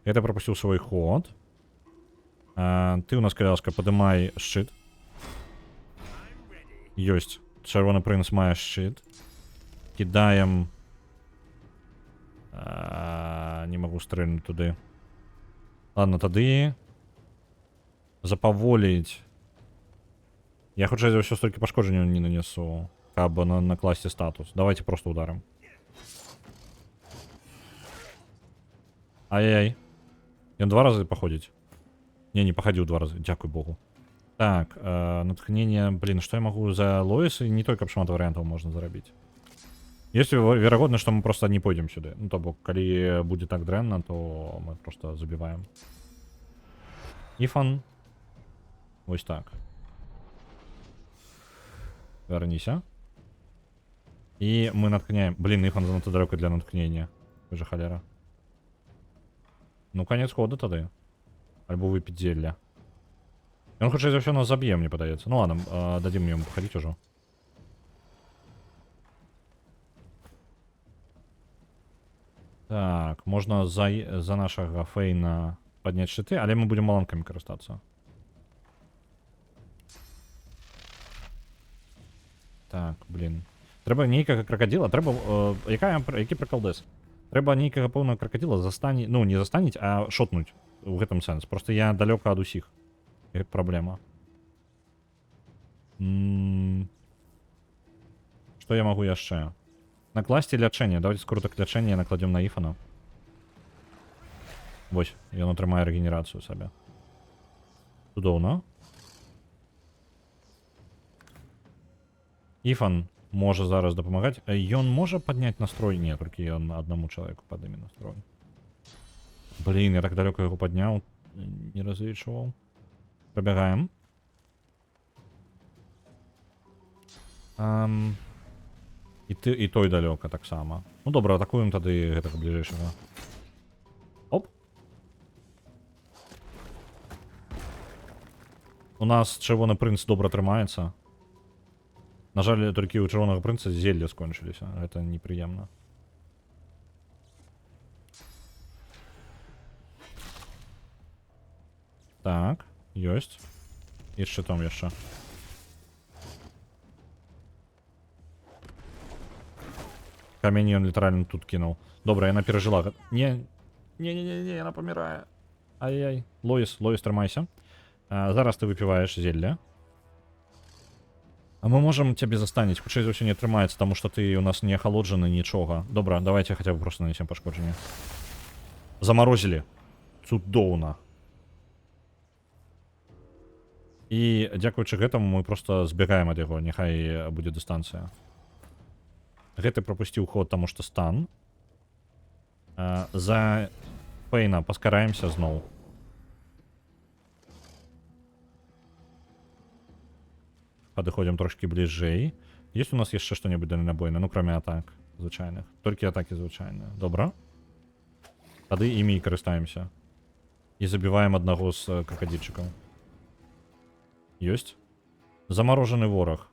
A: Это пропустил свой ход. Ты у нас, коляска, подымай щит. Есть. Червоный принц має щит. Кидаем... не могу стрельнуть туди. Ладно, тады запаволіць. Я хутчэй за ўсё столькі пашкоджанняў не нанесу, каб накласці статус. Давайте просто ударим. Ай-яй. Ён 2 разы походзіць. Не походил 2 раза. Дякуй богу. Так, натхнение. Блин, что я могу за Лоис? И не только шмат вариантов можно зарабить. Есть вероятно, что мы просто не пойдем сюда. Ну, то бок, коли будет так дрэнно, то мы просто забиваем. Ифан. Вот так. Вернися. И мы наткняем. Блин, Ифан занадто далеко для наткнения. Вы же холера. Ну, конец хода тогда. Альбо выпить зелья. Он хочет за все нас забьем, мне подается. Ну ладно, дадим ему походить уже. Так, можно за нашего Фейна поднять щиты, але мы будем маланками користатися. Так, блин. Треба нейкага крокодила, треба... Який приколдес? Треба нейкага повного крокодила застанить... Ну, не застанить, а шотнуть. В этом сенс. Просто я далеко от усих. Это проблема. Что я могу яшчэ? Накласти лячэнне. Давайте скрутак лячэння накладем на Ифана. Вось, ён атрымае рэгенерацыю сабе. Цудоўна. Ифан можа зараз дапамагаць. Ён можа падняць настрой? Не, толькі ён аднаму чалавеку падыме настрой. Блин, я так далеко яго падняў. Не разлічваў. Пробягаем. І той далёка так само. Ну добра, атакуем тады гэтага бліжэйшага. Оп. У нас чырвоны прынц добра трымаецца. На жаль, толькі ў чырвонага прынца зелля скончыліся. Гэта непрыемна. Так, ёсць. І шчытом яшчэ. Камень ён літаральна тут кінуў. Добра, яна перажыла. Не, яна памірае. Ай-яй. Лоіс, трымайся. Зараз ты выпіваеш зелля. А мы можем цябе застаніць. Хутчэй за ўсё не атрымаецца, таму што ты у нас не ахалоджаны нічога. Добра, давайте хаця б просто нанесем пашкоджанне. Замарозілі. Цудоўна. І дзякуючы гэтаму мы просто збегаем ад яго, няхай будзе дыстанцыя. Гэты пропусціў ход, таму што стан. За Фейна паскараемся зноў. Падыходзім трошки бліжэй. Есть у нас яшчэ што-небудзь дальнабойнае, ну кроме атак звычайных. Толькі атакі звычайныя. Добра. Тады імі і карыстаемся. І забіваем аднаго з кракадзільчыкаў. Ёсць. Замарожаны вораг.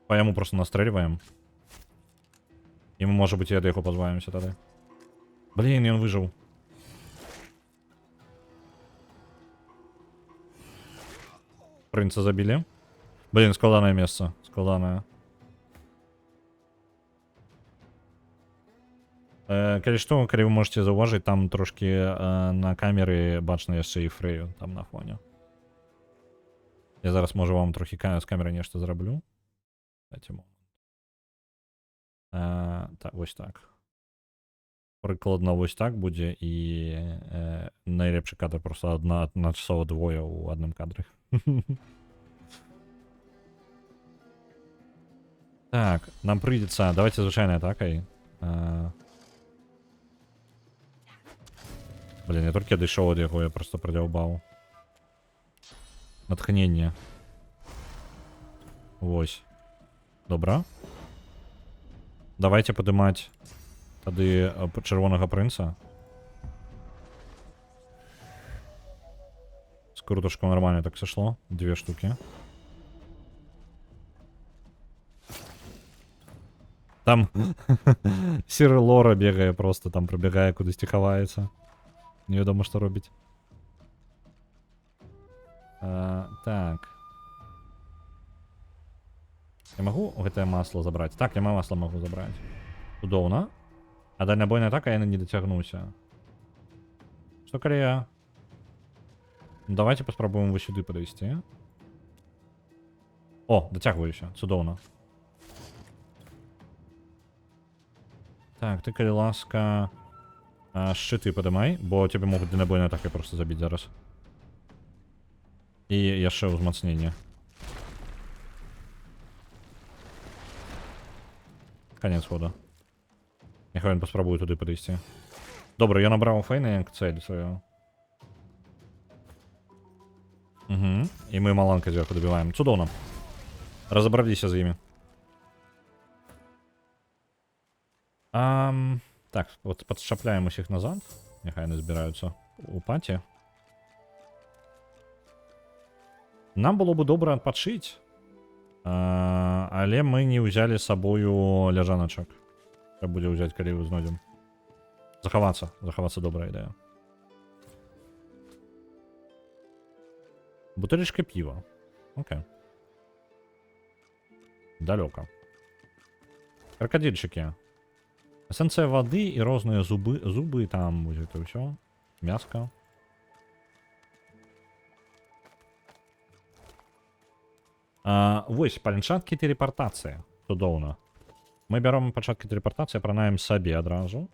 A: Па яму просто настрэльваем. І мы, можа быць, і ад яго пазбавімся тады. Блін, ён выжыў. Прынца забілі. Блін, складанае месца. Складанае. Калі што, калі вы можете заўважыць, там трошки на камеры бачна яшчэ і Фрэю там на фоне. Я зараз, можа, вам трохи з камеры нешта зраблю. Дайте момент. Так, вось так. Прыкладна вось так будзе, і найлепшы кадр просто адначасова двое ў адным кадры. Так, нам прыйдзецца, давайте звычайнай атакай. Блин, я толькі адышоў ад яго, я просто прадзяўбаў. Натхненне. Вось. Добра. Давайте падымаць тады чырвонага прынца. С крутушком нормально так сошло. 2 штуки. Там Сир Лора бегае просто, там пробегае, кудысьці хаваецца. Невядома, што робіць. Так. Я могу гэтае масло забраць? Так, я масло могу забраць. Цудоўна. А дальнабойная атака, я не дацягнуўся. Што калі я... Давайте паспрабуем вось сюды падысці. О, дацягваюся. Цудоўна. Так, ты, калі ласка, шчыты падымай, бо цябе могуць дальнабойнай атакай просто забіць зараз. І яшчэ ўзмацненне. Конец хода. Няхай ён паспрабуе туды падысці. Добра, я набраў Фейна як цель сваю. Угу. І мы маланкай зверху добіваем. Цудоўна. Разабраліся з імі. Так, вот подшапляем усіх назад. Няхай не збіраюцца у паці. Нам было бы добра адпачыць. Але мы не ўзялі з сабою ляжаначак. Каб будзе ўзяць, калі вы знойдзем. Захавацца. Захавацца добрая ідэя. Бутылечка пива. Окей. Далёка. Крокодильчики. Эссенцыя воды і розныя зубы там будзе это ўсё. Мяска. Вось, пачаткі тэлепартацыі. Цудоўна. Мы бяром пачаткі тэлепартацыі, апранаем сабе адразу.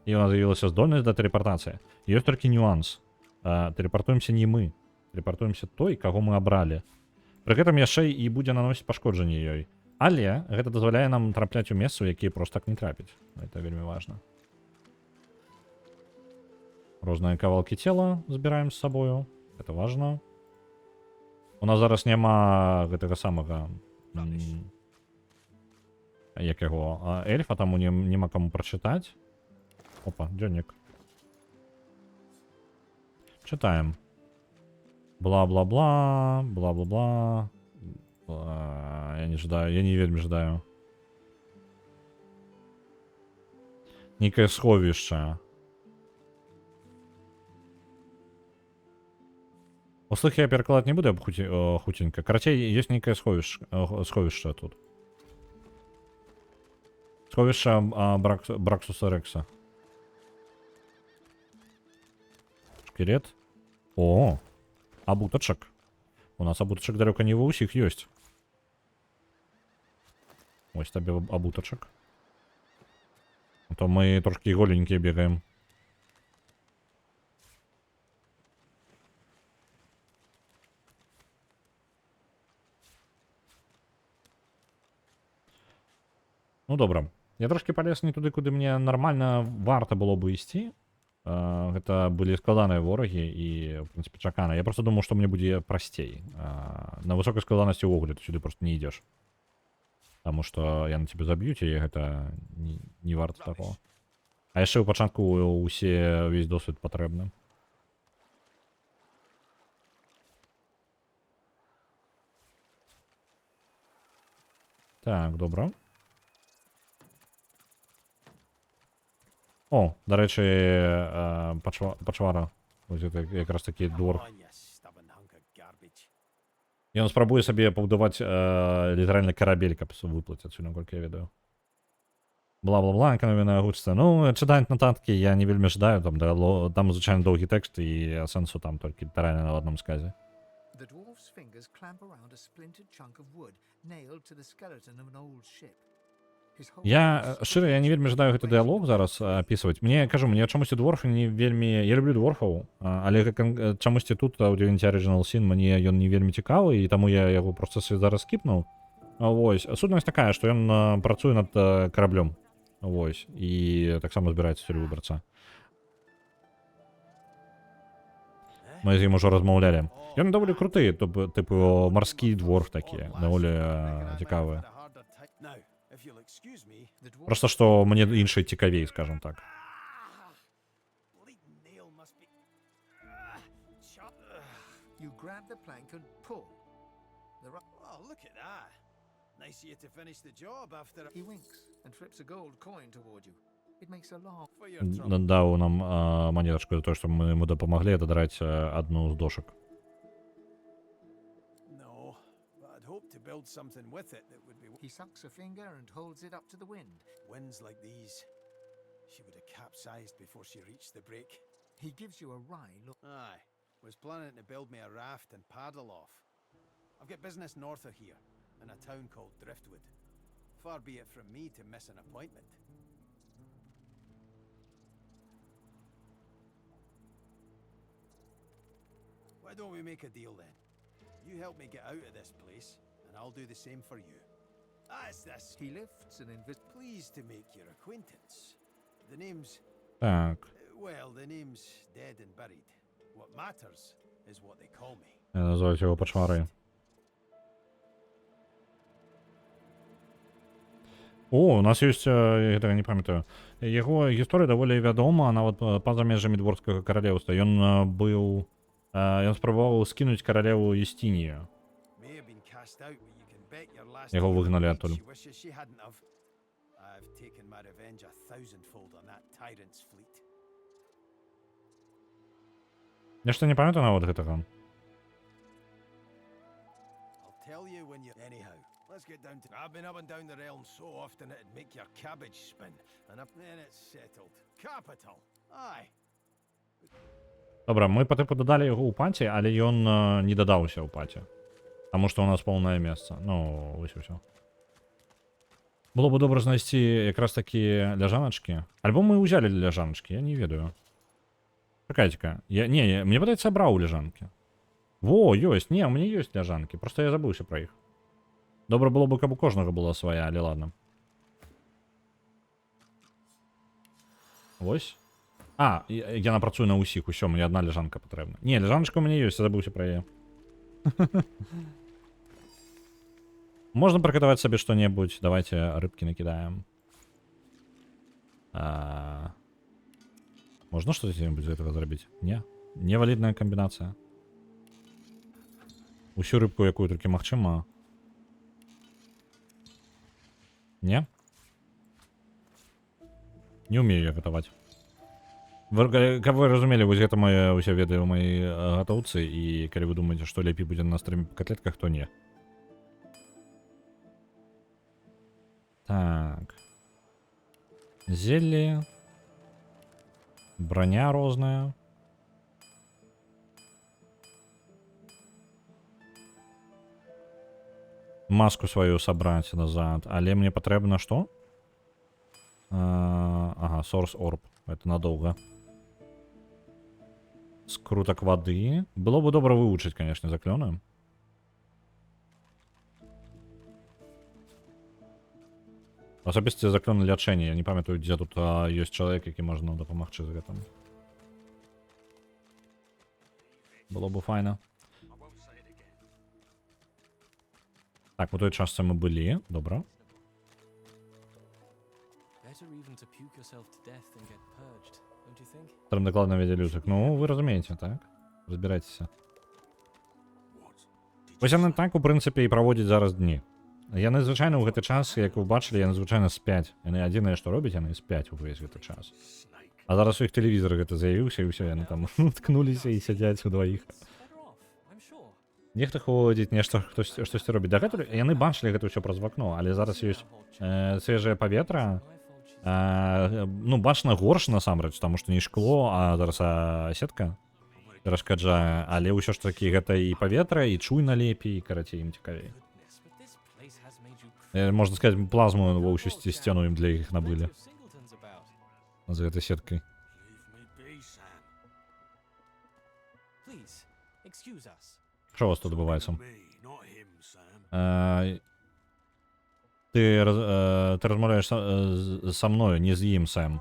A: І у нас з'явілася здольнасць да тэлепартацыі. Ёсць толькі нюанс. Тэлепартуемся не мы. Тэлепартуемся той, каго мы абралі. Пры гэтым яшчэ і будзе наносіць пашкоджанне ёй. Але гэта дазваляе нам трапляць у месцы, у якія проста так не трапіць. Это вельмі важна. Розныя кавалкі цела збіраем з сабою. Это важна. У нас зараз няма гэтага самага... Як яго? Эльфа, таму няма каму прачытаць. Опа, дзённік. Чытаем. Бла-бла-бла, бла-бла-бла. Я не ждаю, я не вельмі ждаю. Некое сховище. Услых я перекладать не буду хутенько. Короче, есть некое сховище тут. Сховище Браксуса Рекса. Шкелет. О, абуточек. У нас абуточек далеко не у всех есть. Ось тебе абуточек. А то мы трошки голенькие бегаем. Ну добре. Я трошки полез не туди, куди мені нормально варто було б ісці. Гэта былі складаныя ворагі і, в принципе, чакана. Я просто думаў, што мне будзе прасцей. На высокай складанасці ўвогуле ты сюды просто не ідзеш. Таму што я на цябе заб'юць, і гэта не варта такого. А яшчэ ў пачатку увесь досвід патрэбны. Так, добра. О, до речі, пачвара. Ось це якраз таки дворф. Ён спрабуе сабе пабудаваць літаральна карабель, каб выплыць адсюль, наколькі я ведаю. Бла-бла-бла, эканомія гучыцца. Ну, чытаць нататкі я не вельмі жадаю, там звычайна доўгі тэкст і сэнсу там толькі літаральна на адным сказе.
I: The dwarf's fingers clamp around a splintered chunk of wood nailed to the skeleton of an old ship.
A: Я шчыра, я не вельмі жадаю гэты дыялог зараз апісваць. Мне кажу, мне чамусьці дворф не вельмі, я люблю дворфаў, але чамусьці тут у D&D Original Sin мне ён не вельмі цікавы, і таму я яго проста зараз скіпнуў. Вось, сутнасць такая, што ён працуе над караблём. Вось, і таксама збіраецца сюды выбрацца. Мы з ім ужо размаўлялі. Ён даволі круты, типу марскі дворф такі, даволі цікавы. Просто што мне іншыя цікавей, скажем так.
C: You grab the plank and pull. Oh, look at that. Nice of you to finish the job after...
I: He winks and flips a gold coin toward you. It makes a long...
A: Даў нам монеточку за то, што мы ему дапамаглі дадраць адну з дошак.
C: No, but I'd hope to build something with it that would be...
I: He sucks a finger and holds it up to the wind.
C: Winds like these, she would have capsized before she reached the break.
I: He gives you a wry look.
C: Aye, was planning to build me a raft and paddle off. I've got business north of here, in a town called Driftwood. Far be it from me to miss an appointment. Why don't we make a deal then? You help me get out of this place, and I'll do the same for you. It's this.
I: He lifts an
C: Pleased to make your acquaintance. The name's...
A: Так.
C: Well, the name's dead and buried. What matters is what they call me.
A: Я называю його Пачварою. О, у нас ёсць, я гэтага не памятаю. Яго гісторыя даволі вядома, нават па-за межамі дворскага каралеўства. Ён быў... Ён спрабаваў скінуць каралеву Юстинію. Яго выгналі адтуль. Нешта не памятаю нават гэтага.
C: Let's get down to... I've been up and down the realm so often it'd make your cabbage spin. And then it's settled. Capital. Aye.
A: Добра, мы па тыпу дадалі яго ў паці, але ён не дадаўся ў паці. Таму што ў нас поўнае месца. Ну, вось і ўсё. Было бы добра знайсці якраз такі ляжаначкі. Альбо мы ўзялі ляжаначкі, я не ведаю. Чакайце-ка. Мне падаецца, браў ляжанкі. Во, ёсць. Не, у мяне ёсць ляжанкі. Проста я забыўся пра іх. Добра было бы, каб у кожнага была свая, але ладно. Вось. Яна працуе на ўсіх, усё, мне адна ляжанка патрэбна. Не, ляжаначка у мяне ёсць, я забыўся пра яе. Можна прыгатаваць сабе што-небудзь, давайте рыбкі накідаем. Можна што-небудзь з гэтага зрабіць? Не? Невалідная камбінацыя. Усю рыбку, якую толькі магчыма. Не? Не умею я гатаваць. Каб вы разумелі, вось гэта мае ўсе веды ў маёй гатоўцы, і калі вы думаеце, што лепей будзе на стриме па котлетках, то не. Так. Зелле. Броня розная. Маску свою собрать назад. Але мне патрэбна што? Ага, Source Orb. Это надолго. Скруток воды. Было бы добра выучить, конечно, заклёны. Асабіста заклёны лячэння. Я не памятаю, дзе тут ёсць чалавек, які можна дапамагчы з гэтым. Было бы файна. Так, у той частцы мы былі. Добра. Там докладно веде людзек. Ну, вы разумееце, так? Разбірайцеся. Вось яны так, у прынцыпе, і праводзяць зараз дні. Яны звычайна ў гэты час, як вы бачылі, яны звычайна спяць. Яны адзінае, што робяць, яны спяць увесь гэты час. А зараз у іх тэлевізор гэта з'явіўся, і ўсё, яны там ткнуліся і сядзяць удваіх. Нехта ходзіць, нешта штосьці робіць. Дагэтуль яны бачылі гэта ўсё праз вакно, але зараз ёсць свежае паветра. Ну, бачна горш насамрэч, таму што не шкло, а зараз сетка перашкаджае, але ўсё ж такі гэта і паветра, і чуйна лепей, і карацей ім цікавей. Можна сказаць, плазму ва ўсю сцену ім для іх набылі. З гэтай сеткай. Што у вас тут адбываецца? Ты размаўляеш са мною, не з ім, Сэм.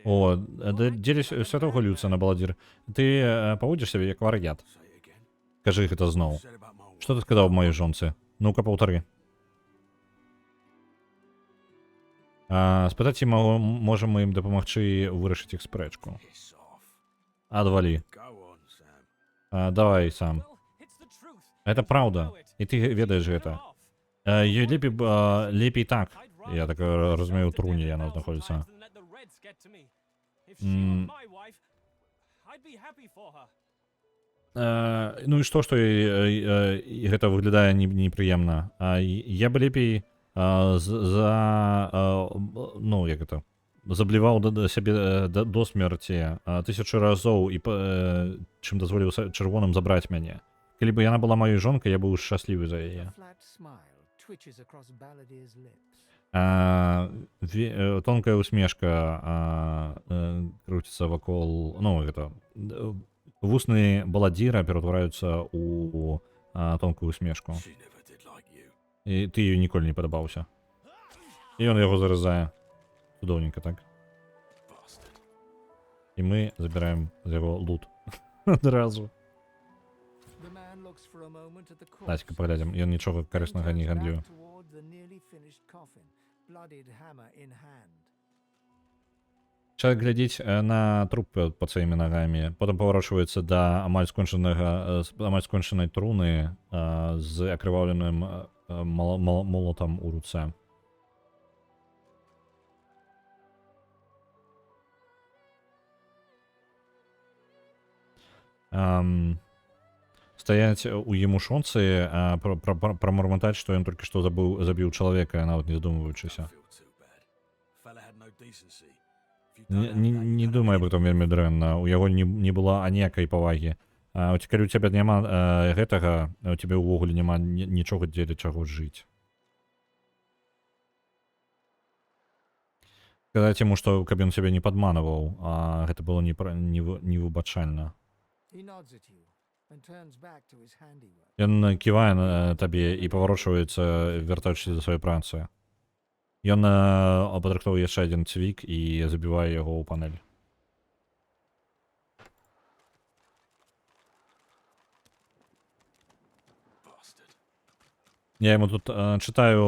A: О, дзеля святого Люцына, баладзір. Ты паводзіш сябе як вар'ят. Кажы гэта зноў. Што ты сказаў маёй жонцы? Ну-ка, паўтары. Спытаць, ці можам мы ім дапамагчы вырашыць іх спрэчку. Адвалі. Давай сам. Это праўда. І ты ведаеш гэта. Ёй лепей так. Я так разумею, у труне яна знаходзіцца. Ну і што гэта выглядае непрыемна. Я бы лепей ну, як это, забліваў сябе до смерці 1000 разоў, і чым дазволіў чырвоным забраць мяне. Калі бы яна была маёй жонкай, я быў шчаслівы за яе. Тонкая усмешка круціцца вакол, ну, гэта, вусны баладзіра ператвараюцца ў тонкую усмешку. І ты ёй ніколі не падабаўся. І ён яго заразае. Цудоўненька, так? І мы забіраем з яго лут. Адразу. Дайце-ка паглядзім. Ён нічога карыснага не гандлюе. Чалавек глядзіць на труп пад сваімі нагамі, потым паварочваецца да амаль скончанай труны з акрываўленым молотам у руцэ. Стаяць у емушонцы, прамарматаць, што ён толькі што забіў чалавека, нават не задумваючыся. Не думаю аб гэтым вельмі дрэнна. У яго не было аніякай павагі. Калі у цябе няма гэтага, у цябе ўвогуле няма нічога дзеля чаго жыць. Сказаць яму, што каб ён цябе не падманываў, гэта было невыбачальна. Ён ківае на табе і паварочваецца, вяртаючыся да сваёй працы. Ён падрыхтоўвае яшчэ адзін цвік і забівае яго ў панель. Я яму тут чытаю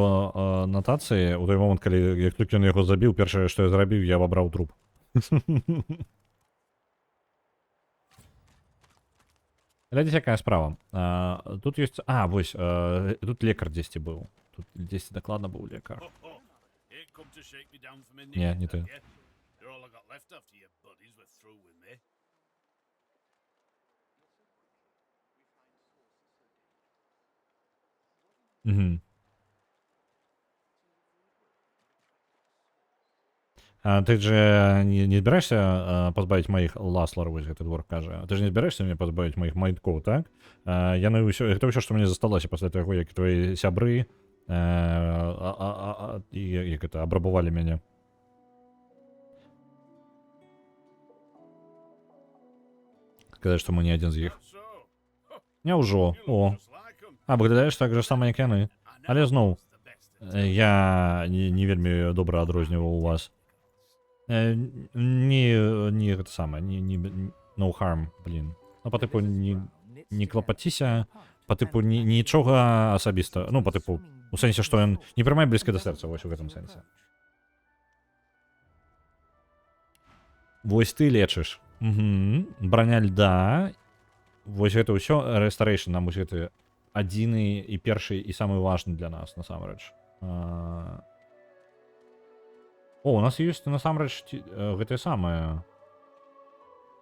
A: нотацыі ў той момант, калі як толькі ён яго забіў, першае, што я зрабіў, я абабраў труп. Глядзіце, якая справа. Тут ёсць... вось, тут лекар дзесьці быў. Тут дзесьці дакладна быў лекар. Не, не ты. Угу. Ты же не збіраешься пазбавіць маіх ласлар, вось гэты двор кажа. Ты ж не збіраешься мне пазбавіць маіх майткоў, так? Яны ўсё, гэта ўсё, што мне засталося пасля таго, як твои сябры як это абрабавалі мяне. Сказаць, што мы не адзін з іх. Няўжо. О. Выглядаеш так жа сама, як яны. Але зноў, я не вельмі добра адрозніваў у вас. Не гэта самае, no harm, блин. Ну, по типу, не клапаціся, по типу, нічога асабіста. Ну, по типу, у сэнсе, што ён не прымае блізка да сэрца, вось у гэтым сэнсе. Вось ты лечыш. Браня льда. Вось гэта ўсё, Restoration нам вось гэты адзіны і першы і самы важны для нас, насамрэч. У нас ёсць, насамрэч, гэтае самае.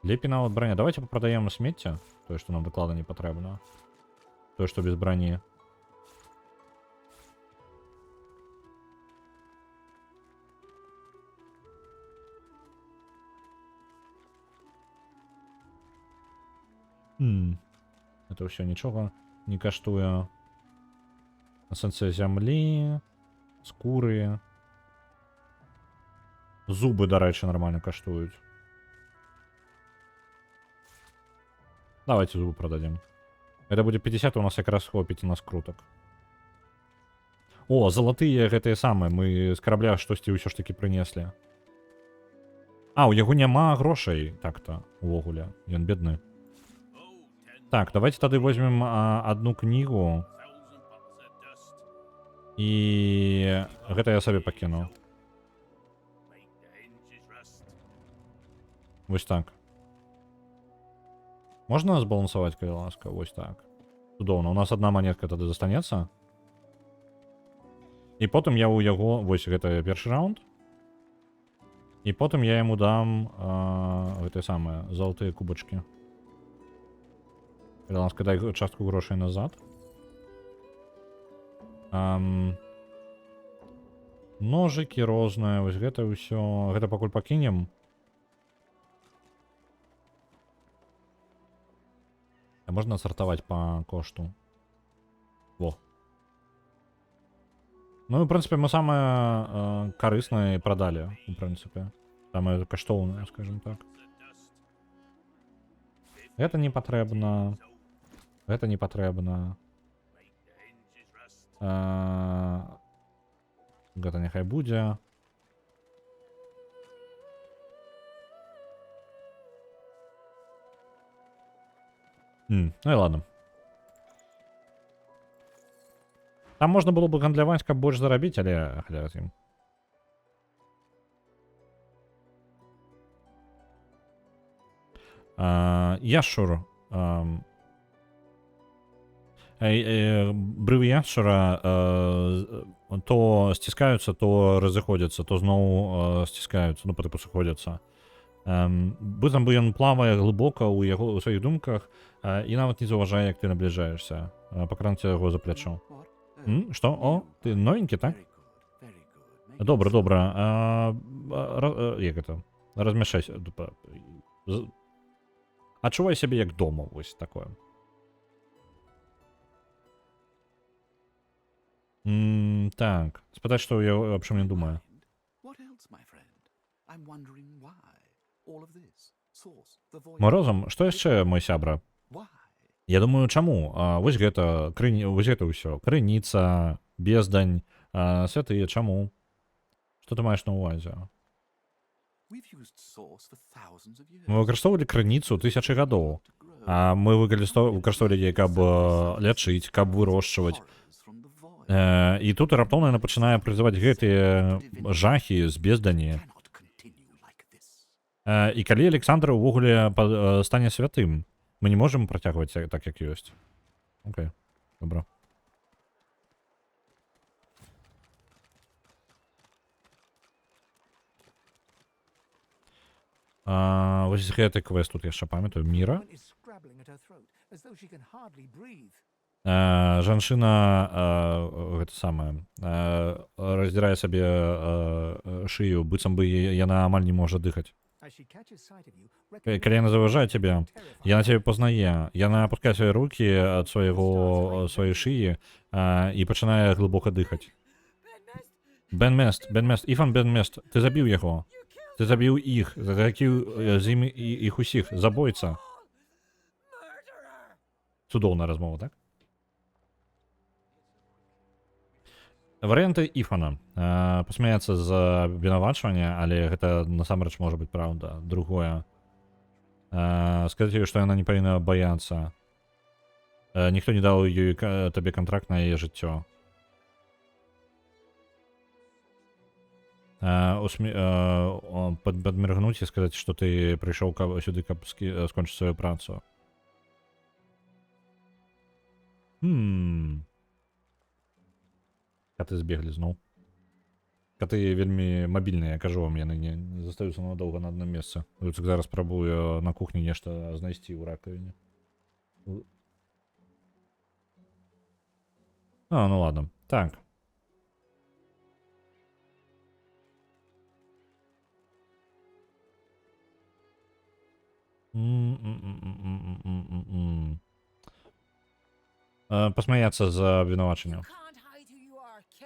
A: Лепей нават браня. Давайте папрадаем смецце. Тое, што нам дакладна не патрэбна. Тое, што без брані. Это ўсё нічога не каштуе. Эсэнцыя зямлі, скуры. Зубы, дарэчы, нормально каштуюць. Давайте зубы продадим. Это будет 50, у нас якраз хопіць на скрутак. О, залатыя гэтыя самыя. Мы з карабля штосьці ўсё ж таки прынеслі. У яго няма грошай, так-то, увогуле. Ён бедны. Так, давайте тады возьмем одну кнігу. І гэта я сабе пакіну. Вось так. Можна збалансаваць, калі ласка? Вось так. Цудоўна. У нас одна монетка тады застанецца. І потым я ў яго... Вось, гэта першы раунд. І потым я яму дам гэтае самае, залатыя кубачкі. Калі ласка, дай частку грошай назад. Ножыкі розныя. Вось гэта ўсё... Гэта пакуль пакінем. Можно сортовать по кошту. Во. Ну, в принципе, мы самое корыстное продали, в принципе. Самое каштоўное, скажем так. Это не потребно. Это не потребно. Гэта няхай будзе. Ну и ладно. Там можно было бы гандляваць, каб больш зарабіць, але хля з ім. Яшчур. Брывы яшчура то сціскаюцца, то разыходзяцца, то зноў сціскаюцца, ну, потым сыходзяцца. Быццам бы ён плавае глыбока ў яго ў сваіх думках і нават не заўважае, як ты набліжаешся. Пакранце яго за плячо. Што? О, ты новенькі, так? Добра, добра. Як гэта? Размяшайся. Адчувай сябе як дома, вось такое. Так, спытаць, што я аб чым не думаю. Морозам, што яшчэ, мой сябра? Я думаю, чаму? Вось гэта ўсё. Крыніца, бездань, святыя, чаму? Што ты маеш на ўвазе? Мы выкарыстоўвалі крыніцу тысячы гадоў. Мы выкарыстоўвалі яе, каб лячыць, каб вырошчваць. І тут раптоўна яна пачынае прызываць гэтыя жахі з бездані. І калі Александр увогуле стане святым, Мы не можем працягваць так, як ёсць. Окей, добра. Вось гэты квест тут яшчэ памятаю. Міра.
I: Woman is scrabbling at her throat, as though she can hardly breathe.
A: Жанчына гэта самае раздзірае сабе шыю, быццам бы яна амаль не можа дыхаць.
I: As she catches sight of you,
A: Калі яна заважае цябе, яна цябе пазнае. Яна апускае свае рукі ад сваёй шыі і пачынае глыбока дыхаць. Бен Мест, Іфан Бен Мест, ты забіў яго. Ты забіў іх, закіў з імі іх усіх, забойца. Цудоўная размова, так? Варыянты Іфана. Пасмяяцца з абвінавачвання, але гэта насамрэч можа быць праўда. Другое. Сказаць ёй, што яна не павінна баяцца. Ніхто не даў ёй табе кантракт на яе жыццё. Падміргнуць і сказаць, што ты прыйшоў сюды, каб скончыць сваю працу. Каты збеглі зноў. Каты вельмі мабільныя, я кажу вам, яны не застаюцца надоўга на адным месцы. Зараз спрабую на кухні нешта знайсці ў ракавіне. Ну ладно. Так. Пасмяяцца за абвінавачання.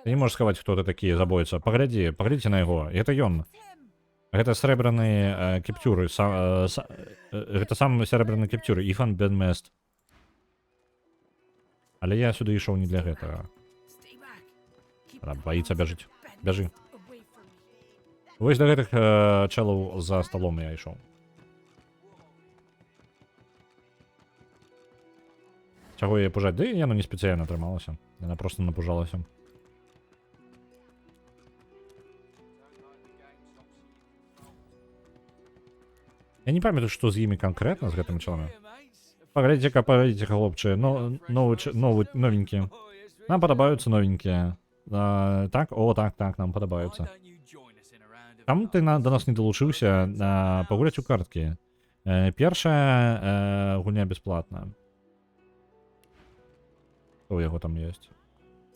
A: Ты не можаш схаваць, хто ты такі, забойца. Паглядзіце на яго. Гэта ён. Гэта срэбраны кепцюры. Гэта сам срэбраны кепцюры. Іфан Бен Мест. Але я сюды ішоў не для гэтага. Баіцца бяжыць. Бяжы. Вось да гэтых чэлаў за сталом я ішоў. Чаго яе пужаць? Ды яно не спецыяльна атрымалася. Яна проста напужалася. Я не памятаю, што з імі канкрэтна, з гэтым чалам. Паглядзіце-ка, хлопчы, новенькія. Нам падабаюцца новенькія. Так, так, нам падабаюцца. Там ты да нас не далучыўся пагуляць у карткі. Першая гульня бясплатная. Што ў яго там ёсць?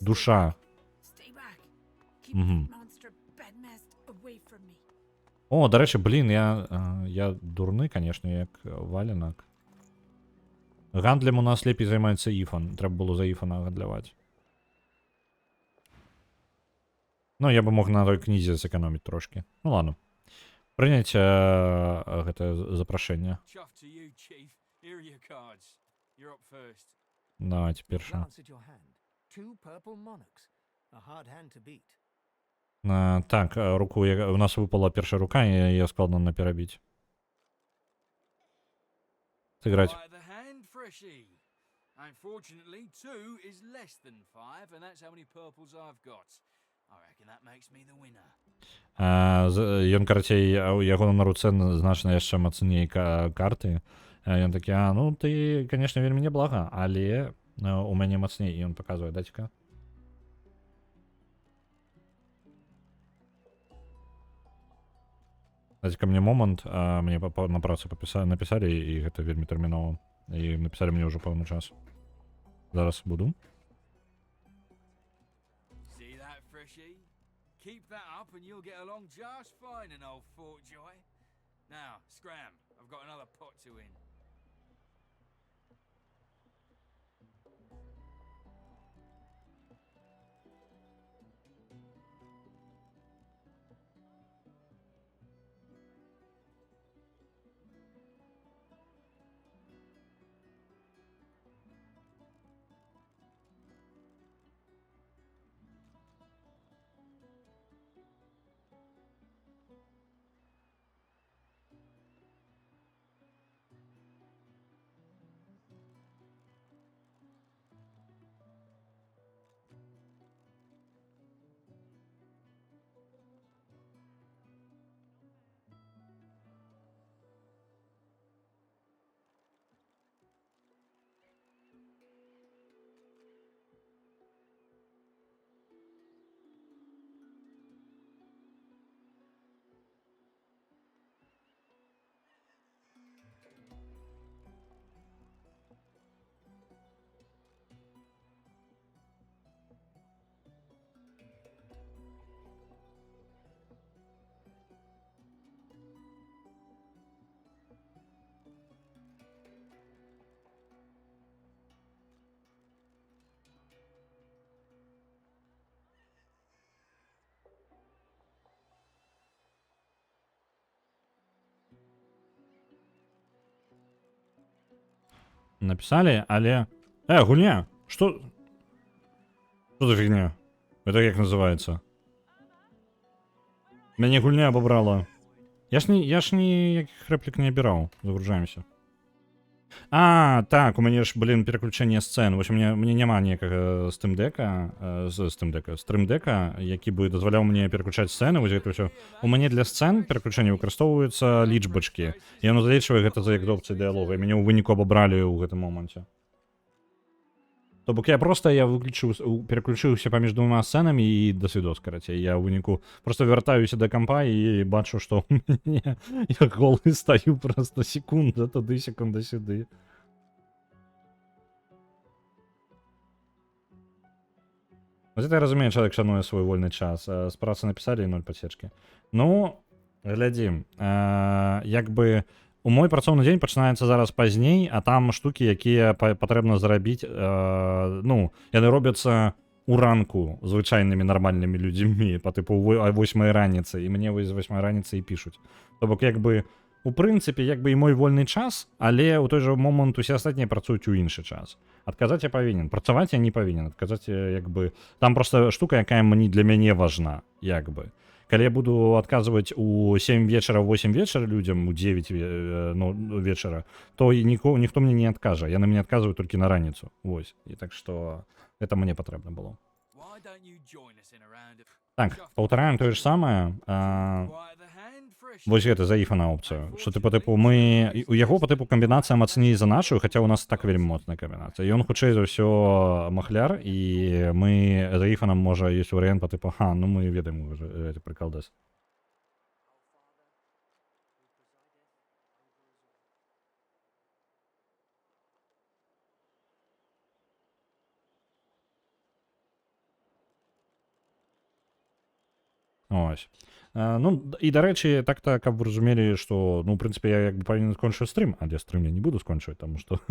A: Душа. О, дарэчы, блін, я дурны, канешне, як валенак. Гандлем у нас лепей займаецца Іфан. Трэба было за Іфана гандляваць. Ну, я бы мог на той кнізе сэканоміць трошки. Ну ладно. Прыняць гэтае запрашэнне. Давайте перша. Так, руку у нас выпала першая рука, і яе складна наперабіць. Сыграць.
P: Unfortunately, 2 is less than 5, and that's how many purples I've got. I reckon that makes me the winner.
A: Ён, карацей, яго на руцэ значна яшчэ мацней карты. Ён такі, ну ты, конечно, вельмі неблага, але у мяне мацней. І ён паказвае, дайце-ка. Дайце-ка мне момант, мне на працу напісалі, і гэта вельмі тэрмінова. І напісалі мне ўжо пэўны час. Зараз буду.
P: See that, Freshy? Keep that up and you'll get along just fine in old Fort Joy. Now, scram. I've got another pot to win.
A: написали, але... Гульня! Что за фигня? Это как называется? Мяне гульня обобрала. Я ж ніяких реплік не обирав. Загружаемся. А, так, у мяне ж, блин, переключение сцен. Вось мне няма ніякага стрімдека, які бы дазваляў мне переключаць сцены, вось гэта ўсё. У мяне для сцен переключення выкарыстоўваюцца лічбачкі. І яно залічвае гэта за як опцыі дыялога, і мяне ў выніку абабралі ў гэтым моманце. То бок я переключыўся паміж двума сцэнамі і да свідос, карацей. Я ў выніку просто вяртаюся да кампа і бачу, што я голы стаю просто секунда туды, секунда сюды. Вот это я разумею, чалавек шануе свой вольны час. З працы напісалі і 0 падсечкі. Ну, глядзім. Як бы... У мой працоўны дзень пачынаецца зараз пазней, а там штукі, якія патрэбна зарабіць, ну, яны робяцца у ранку звычайнымі нармальнымі людзьмі, па тыпу 8 раніцы, і мне вось 8 раніцы і пішуць. То бок, як бы, у прынцыпе, як бы і мой вольны час, але ў той жа момант усе астатнія працуюць у іншы час. Адказаць я павінен, працаваць я не павінен, адказаць як бы... Там проста штука, якая для мяне важна, як бы. Калі я буду адказваць у 7 вечара, 8 вечара людзям, у 9 вечара, то ніхто мне не адкажа. Яны мне адказваюць толькі на раніцу. Вось. І так што гэта мне патрэбна было. Так, паўтараем тое ж самае. Вось гэта за Ифана опцыю. Што ты па тыпу мы... У яго па тыпу камбінацыя мацней за нашу, хаця ў нас так вельмі моцная камбінацыя. Ён хутчэй за ўсё махляр, і мы за Ифанам можа ёсць варыянт па тыпу, ну мы ведаем уже гэты прыкалдэс. Ось. Ну, і, дарэчы, так-то, каб вы разумелі, што, ну, ў прынцыпе, я як бы павінен скончыць стрым, але стрым я не буду скончваць, таму што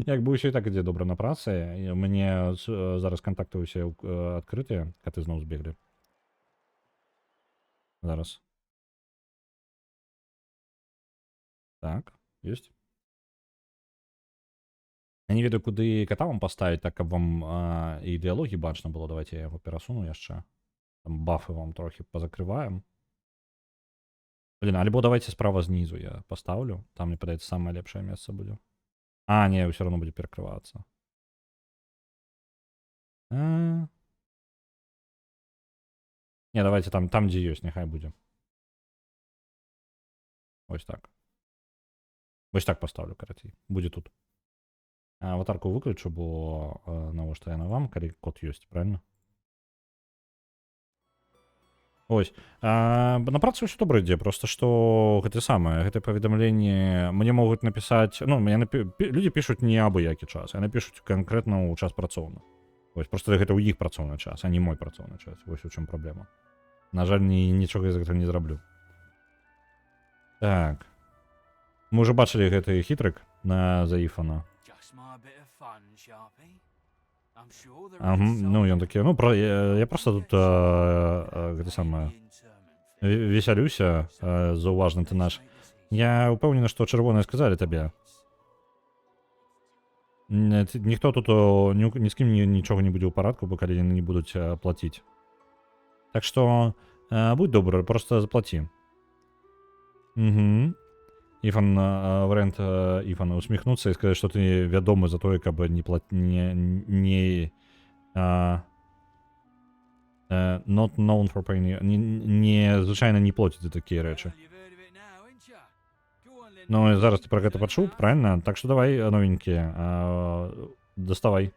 A: як бы ўсё і так ідзе добра на працы. У мяне зараз кантакты ўсе адкрытыя, каты зноў збеглі. Зараз. Так, ёсць. Я не ведаю, куды ката вам паставіць, так, каб вам і дыялогі бачна было. Давайте я яго перасуну яшчэ. Там бафы вам трохі позакрываем. Блин, альбо давайте справа знизу я поставлю. Там, мне падаецца, самое лепшае месца будзе. А, не, все равно будзе перакрывацца. Не, давайте там, дзе ёсць, няхай будзе. Ось так. Вось так поставлю, карацей. Будзе тут. Аватарку выключу, бо навошта яна вам, калі код ёсць, правильно? Ось. На працу ўсё добра ідзе, просто што гэта самае, гэтае паведамленне мне могуць напісаць, ну, людзі пішуць не абы-які час, яны пішуць канкрэтна ў час працоўны. Вось, просто гэта ў іх працоўны час, а не мой працоўны час. Вось у чым праблема. На жаль, нічога з гэтага не зраблю. Так. Мы ўжо бачылі гэты хітрык на Заифана. Ну, ён такі, ну, я просто тут гэта самае весялюся, заўважны ты наш. Я упэўнены, што чырвоныя сказалі табе. Ніхто тут ні з кім нічога не будзе ў парадку, бо калі яны не будуць плаціць. Так што будь добры, просто заплаці. Ифан, варыянт Ифана усміхнуцца і сказаць, што ты вядомы за тое, каб not known for paying, звычайна не плоціць за такія рэчы. Ну, зараз ты пра гэта пачуў, правильно? Так што давай, новенькі, даставай.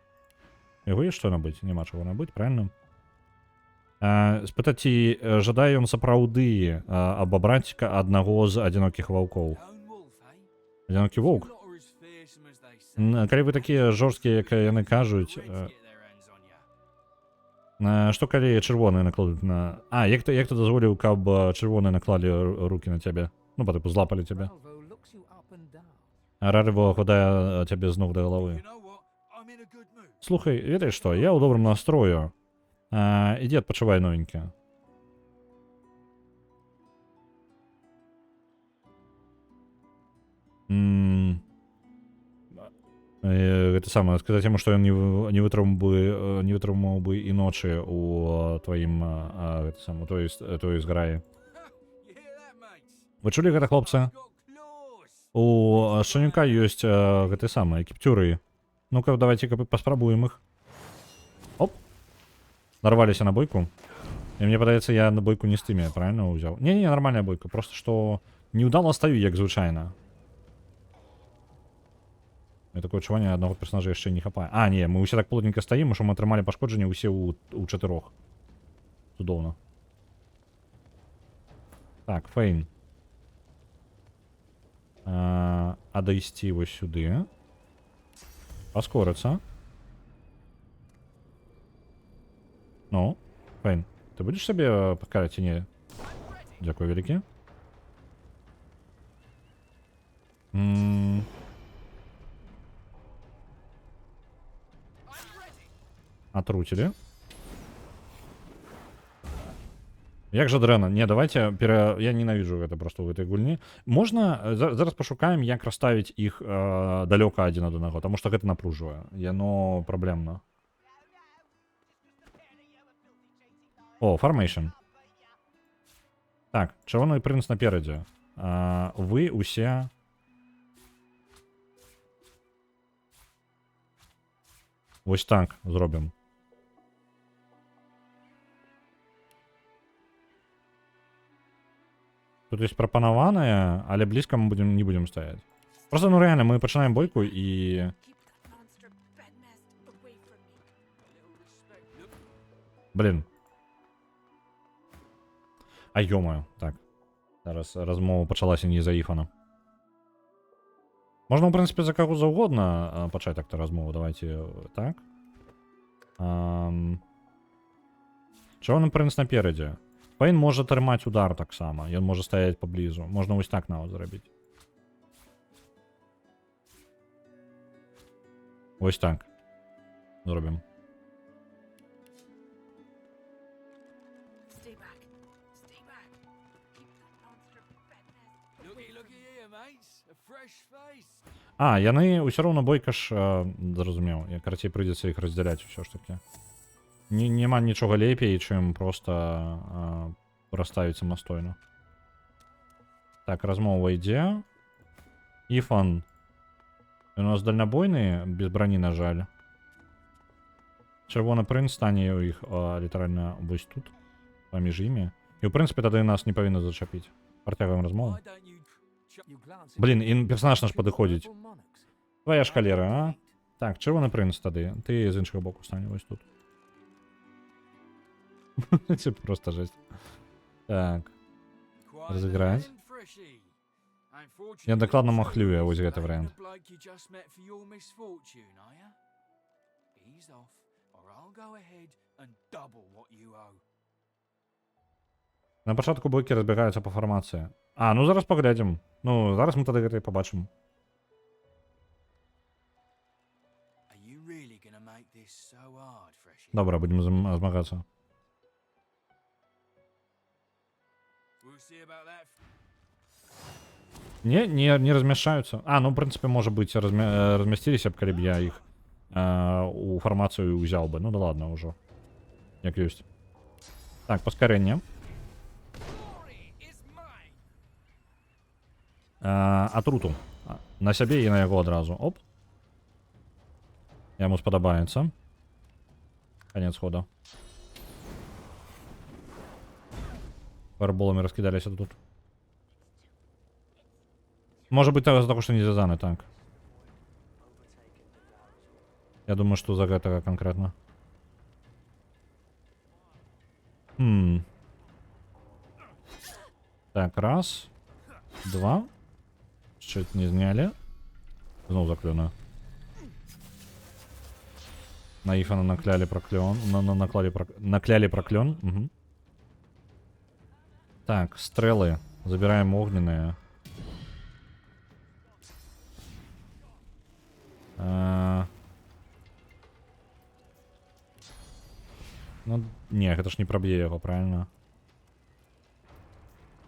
A: Яго ёсць што набыць? Няма чаго набыць, правильно? Спытаць, ці жадае ён сапраўды абабраць аднаго з адзінокіх ваўкоў. Адзінокі воўк? Калі вы такія жорсткія, як яны кажуць... Што калі чырвоныя накладуць на... Як ты дазволіў, каб чырвоныя наклалі рукі на цябе? Ну, па тыпу, злапалі цябе. Рарыво хватае цябе з ног да галавы. Слухай, ведаеш што, я ў добрым настрою. Ідзі адпачывай, новенькі. гэта самае сказаць яму, што ён не вытрымаў бы і ночы у тваім гэта самае той зграі. Вы чулі гэта, хлопцы? У Шчанюка ёсць гэты самыя кіпцюры. Ну-ка, давайте-ка паспрабуем іх. Оп. Нарваліся на бойку. І мне падаецца, я на бойку не з тымі, правильно ўзяў? Не, нормальная бойка, просто што неудала стаю, як звычайна. У меня такое адчуванне, аднаго персонажа яшчэ не хапае. А, не, мы ўсе так плотненько стаім, што мы атрымалі пашкоджанне ўсе ў чатырох. Цудоўна. Так, Фейн. А дайсці вось сюды. Паскорыцца. Ну, Фейн, ты будзеш сабе пакараць ці не? Дзякуй вялікі. Отруцілі. Як жа дрэнна? Не, давайте, я ненавіджу гэта просто ў гэтай гульні. Можна, зараз пашукаем, як расставіць іх далёка адзін ад аднаго, таму што гэта напружвае. Яно праблемна. О, Formation. Так, чырвоны прынц наперадзе. Вы усе... Вось так зробім. Тут есть прапанаванае, але блізка мы не будем стаять. Просто, ну реально, мы пачынаем бойку і... Блин. А ё-моё, так. Зараз размова пачалася не з-за Іфана. Можна, в принципе, за каго заўгодна пачаць так-то размову. Давайте так. Чырвоны прынц наперадзе. Фейн можа трымаць удар таксама. Ён можа стаяць паблізу. Можна вось так нават зрабіць. Вось так. Зробім. А, яны ўсё роўна бойка ж зразумеў. Я карацей прыйдзецца іх раздзяляць усё ж такі. Няма нічога лепей, чым просто расставіць самастойна. Так, размова ідзе. Іфан. У нас дальнабойны, без брані, на жаль. Чырвоны прынц стане у іх літаральна вось тут, паміж імі. І, ў прынцыпе, тады нас не павінна зачапіць. Працягваем размову. Блін, і персонаж наш падыходзіць. Твая ж халера, а? Так, чырвоны прынц тады. Ты з іншага боку стане вось тут. Это просто жесть. Так. Разыграць. Я дакладна махлюю вось гэты варыянт. На пачатку бойкі разбягаюцца па фармацыі. А, ну зараз паглядзім. Ну, зараз мы тады гэта і пабачым. Добра, будзем змагацца. Не размяшчаюцца. А, ну, в прынцыпе, можа быць, размясціліся б, калі б я іх у фармацыю ўзяў бы. Ну да ладно, ўжо. Як ёсць. Так, паскарэнне. Атруту. На сябе і на яго адразу. Оп. Яму спадабаецца. Конец хода. Фаерболамі раскідаліся тут. Может быть, за того, что не звязаны, так. Я думаю, что за гэтага конкретно. Так, раз. Два. Щит не зняли. Знову заклёна. На Ифана накляли проклён. Накляли проклён. Угу. Так, стрелы. Забираем огненные. Ну, не, гэта ж не праб'е яго, правильно?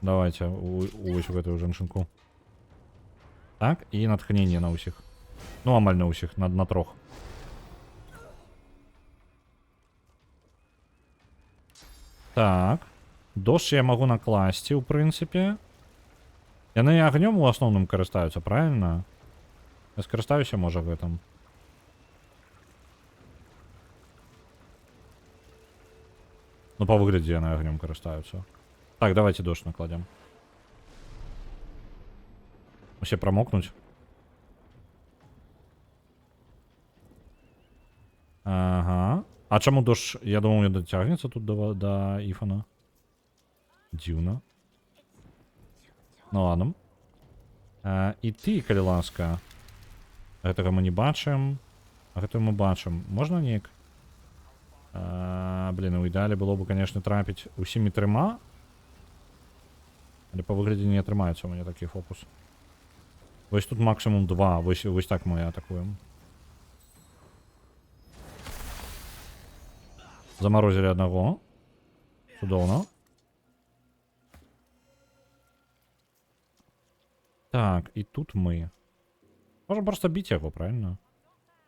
A: Давайте, увесь у гэтую жанчынку. Так, і натхненне на ўсіх. Ну, амаль на ўсіх, на 3. Так. Дождж я магу накласці, у прынцыпе. Яны агнём у асноўным карыстаюцца, правильно? Я скарыстаюся, можа, гэтым. Ну, по выглядзе яны агнём карыстаюцца. Так, давайте дождь накладем. Усе промокнуть. Ага. А чаму дождь, я думал, не дотягнется тут до Ифана. Дзіўна. Ну ладно. І ты, калі ласка. Гэтага мы не бачым. А гэтага мы бачым. Можна неяк? Блин, у ідэале было бы, конечно, трапіць усімі 3. Але па выглядзе не атрымаецца у мяне такі фокус. Вось тут максимум 2. Вось так мы атакуем. Заморозили одного. Чудовно. Так, и тут мы. Можем просто бить его, правильно?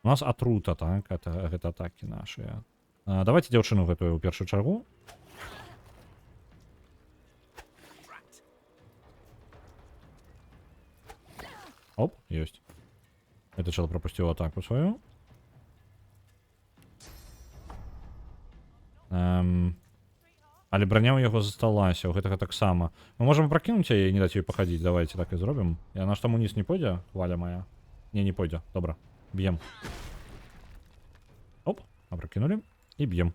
A: У нас отрута, так? Это атаки наши. Давайте дзяўчыну гэтую ў першую чаргу. Оп, есть. Это чел пропустил атаку свою. Але броня у яго засталася, у гэтага таксама. Мы можем пракінуць яе і не даць ёй пахадзіць. Давайте так і зробім. Яна ж там уніз не пойдзе, Валя моя? Не пойдзе. Добра. Б'ем. Оп, пракінулі. І б'ем.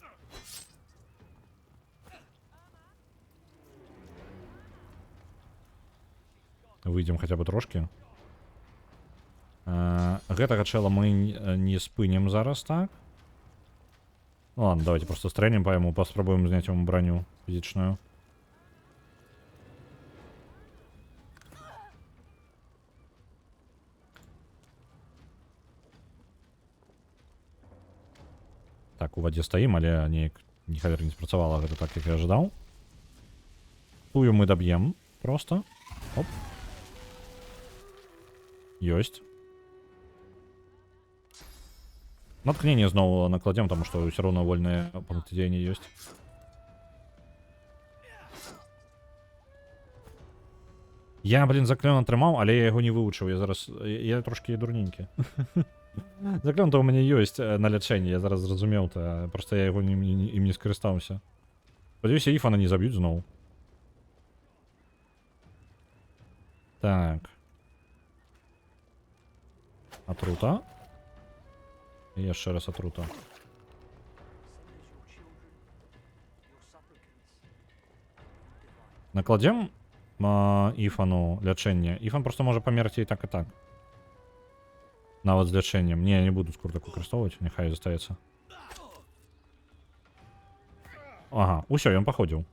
A: Выйдзем хаця бы трошки. Гэтага чэла мы не спынем зараз, так? Ну ладно, давайте просто стрельнем по ему, попробуем снять ему броню физичную. Так, у воде стоим, але ни хавер не спрацавала, это так, как я ожидал. Тую мы добьем просто. Оп. Есть. Наткнение снова накладем, потому что все равно вольные пункты деяния есть. Я, блин, заклён атрымаў, але я яго не вывучыў. Я зараз... Я трошки дурненькі. Заклён-то у мяне ёсць на лячэнне, я зараз зразумеў-то. Просто я яго ім не скарыстаўся. Спадзяюся, Ифана не заб'юць зноў. Так. Отрута. І яшчэ раз отрута. Накладем Ифану лячэнне. Ифан просто можа памерці і так, і так. Нават з лячэннем. Не, я не буду скоро так выкарыстоўваць, няхай застаецца. Ага, усё, ён паходзіў.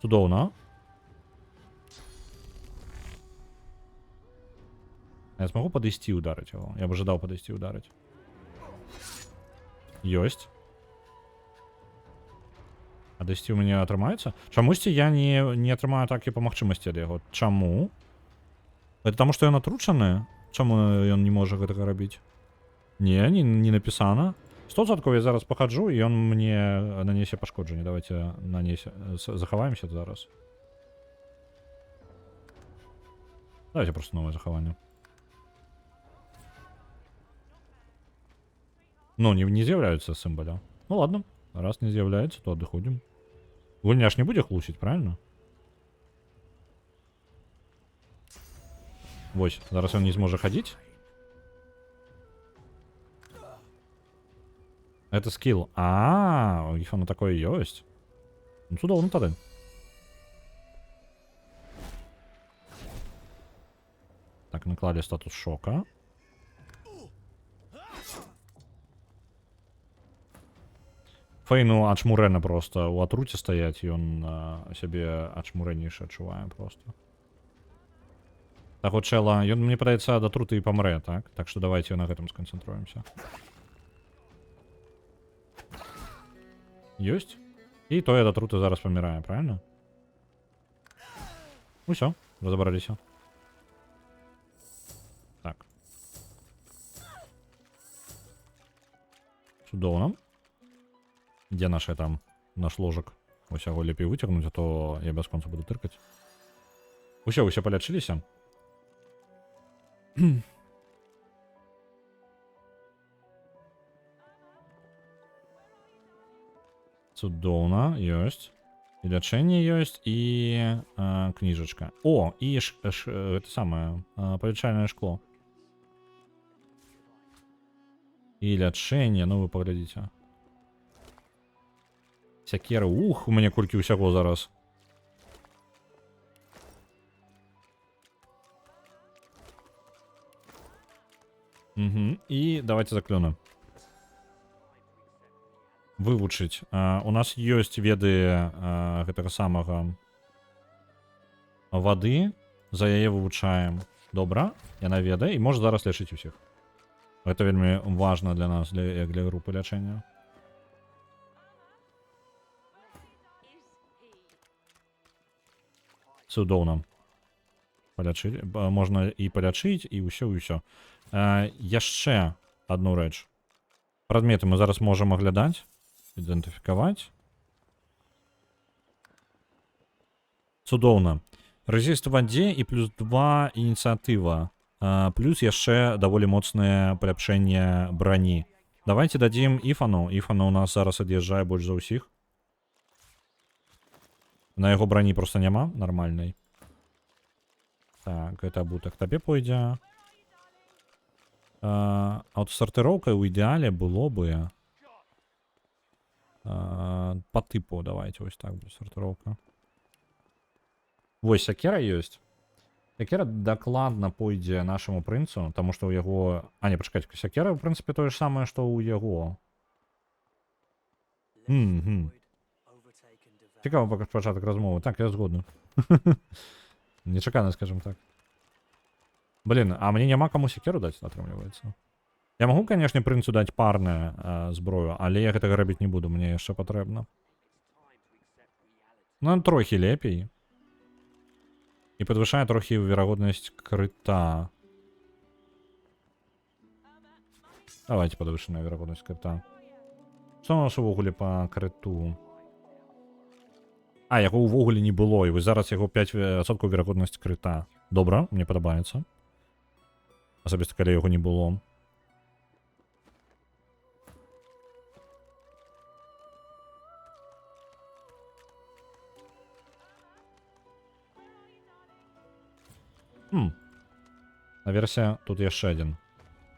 A: Цудоўна. Я смогу подойти и ударить его? Я бы ожидал подойти и ударить. Есть. А дойти у меня атрымаецца? Чамусьці я не атрымаю атаки по магчымасці ад яго. Чаму? Это таму, што ён атручаны? Чаму ён не можа гэтага рабіць? Не напісана. 100% я зараз пахаджу, і ён мне нанесе пашкоджанне. Давайте захаваемся зараз. Давайте просто новое захаванне. Ну, не з'являюцца сімволя. Ну ладно, раз не з'являецца, то адыходзім. Гульня ж не будзе хлусіць, правильно? Вось, зараз ён не зможа хадзіць. Это скилл. У Ифана такое ёсць. Ну, цудоўна тады. Так, наклали статус шока. Фейну ачмурэна просто у атруце стаяць, ён сябе ачмурэнейшы адчувае просто. Так от чэла, ён, мне падаецца, ад атруты і памрэ, так? Так што давайте на гэтым сканцэнтруемся. Ёсць. І той ад атруты зараз памірае, правильно? Усё, разабраліся. Так. Цудоўна. Дзе наша там наш ложак? Ось яго лепей выцягнуць, а то я бясконца буду тыркаць. Усё палячыліся? Цудоўна, ёсць. І лячэнне ёсць, і кніжачка. О, і гэта самае, павялічальнае шкло. І лячэнне, ну вы паглядзіце. Сякеры, ух, у мяне колькі ўсяго зараз. І давайте заклёны. Вывучыць. У нас ёсць веды гэтага самага вады. За яе вывучаем. Добра, яна ведае і можа зараз лячыць усіх. Гэта вельмі важна для нас, для групы лячэння. Цудоўна. Палячылі. Можна і палячыць, і ўсё. Яшчэ одну рэч. Прадметы мы зараз можам аглядаць, ідэнтыфікаваць. Цудоўна. Рэзіст вадзе і плюс 2 ініцыятыва. Плюс яшчэ даволі моцнае паляпшэнне брані. Давайте дадзім Іфану. Іфану у нас зараз ад'язджае больш за ўсіх. На яго брані просто няма нармальнай. Так, гэта абутак табе пойдзе. Аўтасартыроўка ў ідэале было бы по тыпу, давайте вось так будет сартыроўка. Вось сякера ёсць. Сякера дакладна пойдзе нашаму прынцу, таму што ў яго... А, не, пачакайце, сякера, ў прынцыпе, тое ж самае, што ў яго. Цікава пачатак размовы. Так, я згодны. Нечакана, скажем так. Блин, а мне няма каму секеру даць, атрымліваецца. Я магу, канешне, прынцу даць парную зброю, але я гэтага рабіць не буду, мне яшчэ патрэбна. Ну, трохі лепей. І падвышае трохі верагоднасць крыта. Давайте падвышаная верагоднасць крыта. Што у нас увогуле па крыту? А, яго ўвогуле не было, і вось зараз яго 5% верагоднасць крыта. Добра, мне падабаецца. Асабіста, калі яго не было. Наверсе тут яшчэ адзін.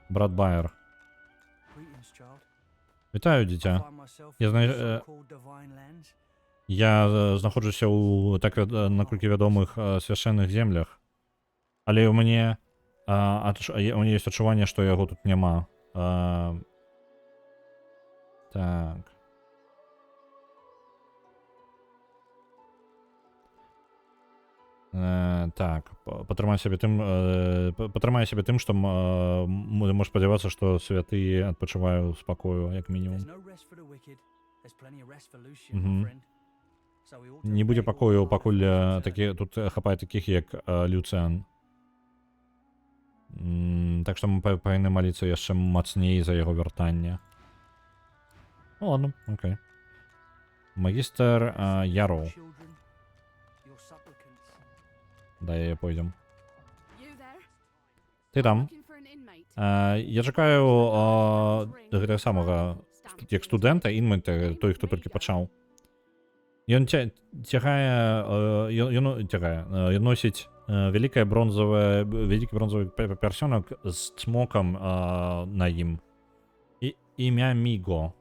A: Брат Байер. Вітаю, дзіця. Я знаходжуся ў так наколькі вядомых свяшчэнных землях. Але ў мяне ёсць адчуванне, што яго тут няма. Так. Так, патрымай сябе тым, што можаш спадзявацца, што святы адпачываю ў спакою, як мінімум. Не будзе пакою, пакуль тут хапае такіх, як Люцыан. Так што мы павінны маліцца яшчэ мацней за яго вяртанне. Ну ладно, окей. Магістр Яроў. Да, я пойдем. Ты там? Я чакаю гэтага самага, як студэнта, інмэнта, той, хто толькі пачаў. Ён носіць вялікі бронзовы пярсёнак з цмокам на ім. І імя Міго.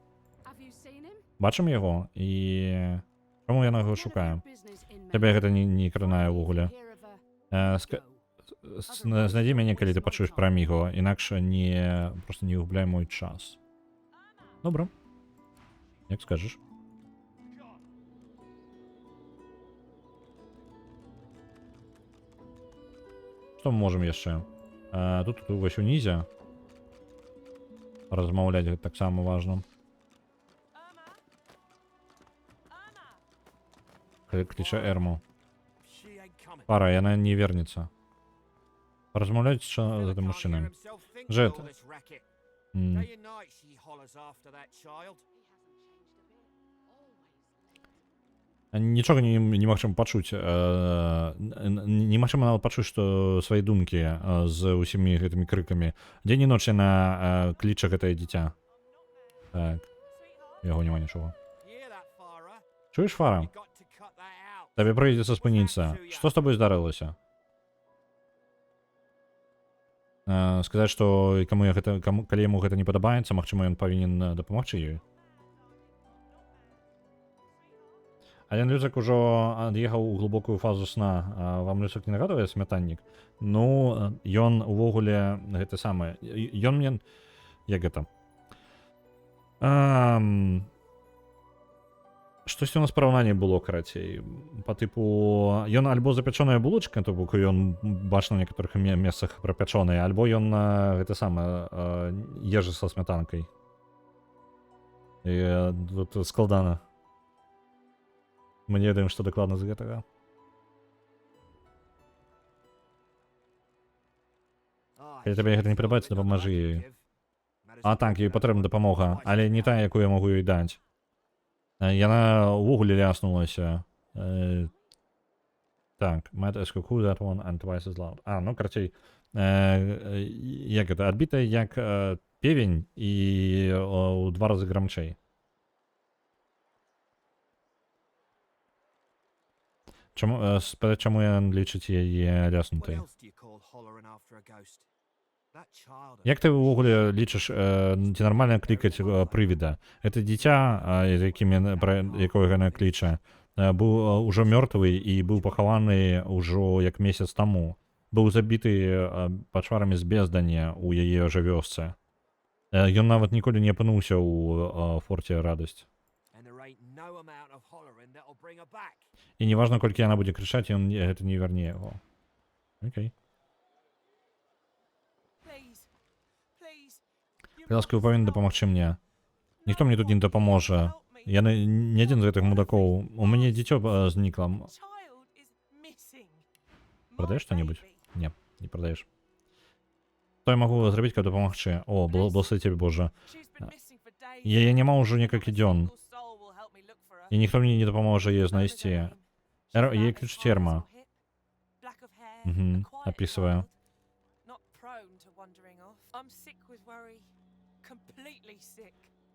A: Бачым яго? І чаму яна яго шукае? Цябе гэта не кранае ўвогуле. Знайдзі мяне, калі ты пачуеш пра Міго, інакш просто не губляй мой час. Добра. Як скажаш. Што мы можам яшчэ? Тут вось унізе. Размаўляць гэта таксама важна. Кліча Эрму. Пара, яна не вернецца. Паразмаўляць з гэтым мужчынам. Жэт,
B: Day and night she hollers after that child.
A: Нічога немагчыма пачуць. Немагчыма нават пачуць, што свае думкі з усімі гэтымі крыкамі. Дзень і ноч яна кліча гэтае дзіця. Так. Яго няма нічога. Чуеш, Фара? Табе прыйдзецца спыніцца. Што з табой здарылася? Сказаць, што калі яму гэта не падабаецца, магчыма, ён павінен дапамагчы ёй. Ален Люцак ужо ад'ехаў у глыбокую фазу сна. Вам Люцак не нагадвае смятаннік? Ну, ён увогуле гэта самае. Ён мне... Як гэта? Штосьці у нас параўнанне было, карацей. Па тыпу... Ён альбо запячоная булачка, то бок ён бачна ў некаторых месцах прапячоная, альбо ён гэта самае ежа са смятанкай. І тут складана. Мы не ведаем, што дакладна з гэтага. Калі табе гэта не падабаецца, дапамажы ёй. А так, ёй патрэбна дапамога, але не тая, якую я магу ёй даць. Яна ўвогуле ляснулася. Так, mad as cuckoo, that one, and twice as loud. Ну, карацей, як гэта, адбітая як певень і ў 2 разы грамчэй. Чаму ён лічыць яе ляснутай? Як ты ўвогуле лічыш, ці нармальна клікаць прывіда? Гэта дзіця, якое яна кліча, быў ужо мёртвы і быў пахаваны ўжо як месяц таму. Быў забіты пачварамі з безданя ў яе жа вёсцы. Ён нават ніколі не апынуўся ў форце радасць. І неважна, колькі яна будзе крычаць, ён гэта не верне яго. Окей. Ласка, вы павінны дапамагчы мне. Ніхто мне тут не дапаможа. Я не адзін з гэтых мудакоў. У мяне дзіцё знікла. Прадаеш што-небудзь? Не, не прадаеш. Што я магу зрабіць, каб дапамагчы? О, благослови цябе, Божа. Яе няма ўжо некалькі дзён. І ніхто мне не дапаможа яе знайсці. Яе клічуць Эрма. Опісваю.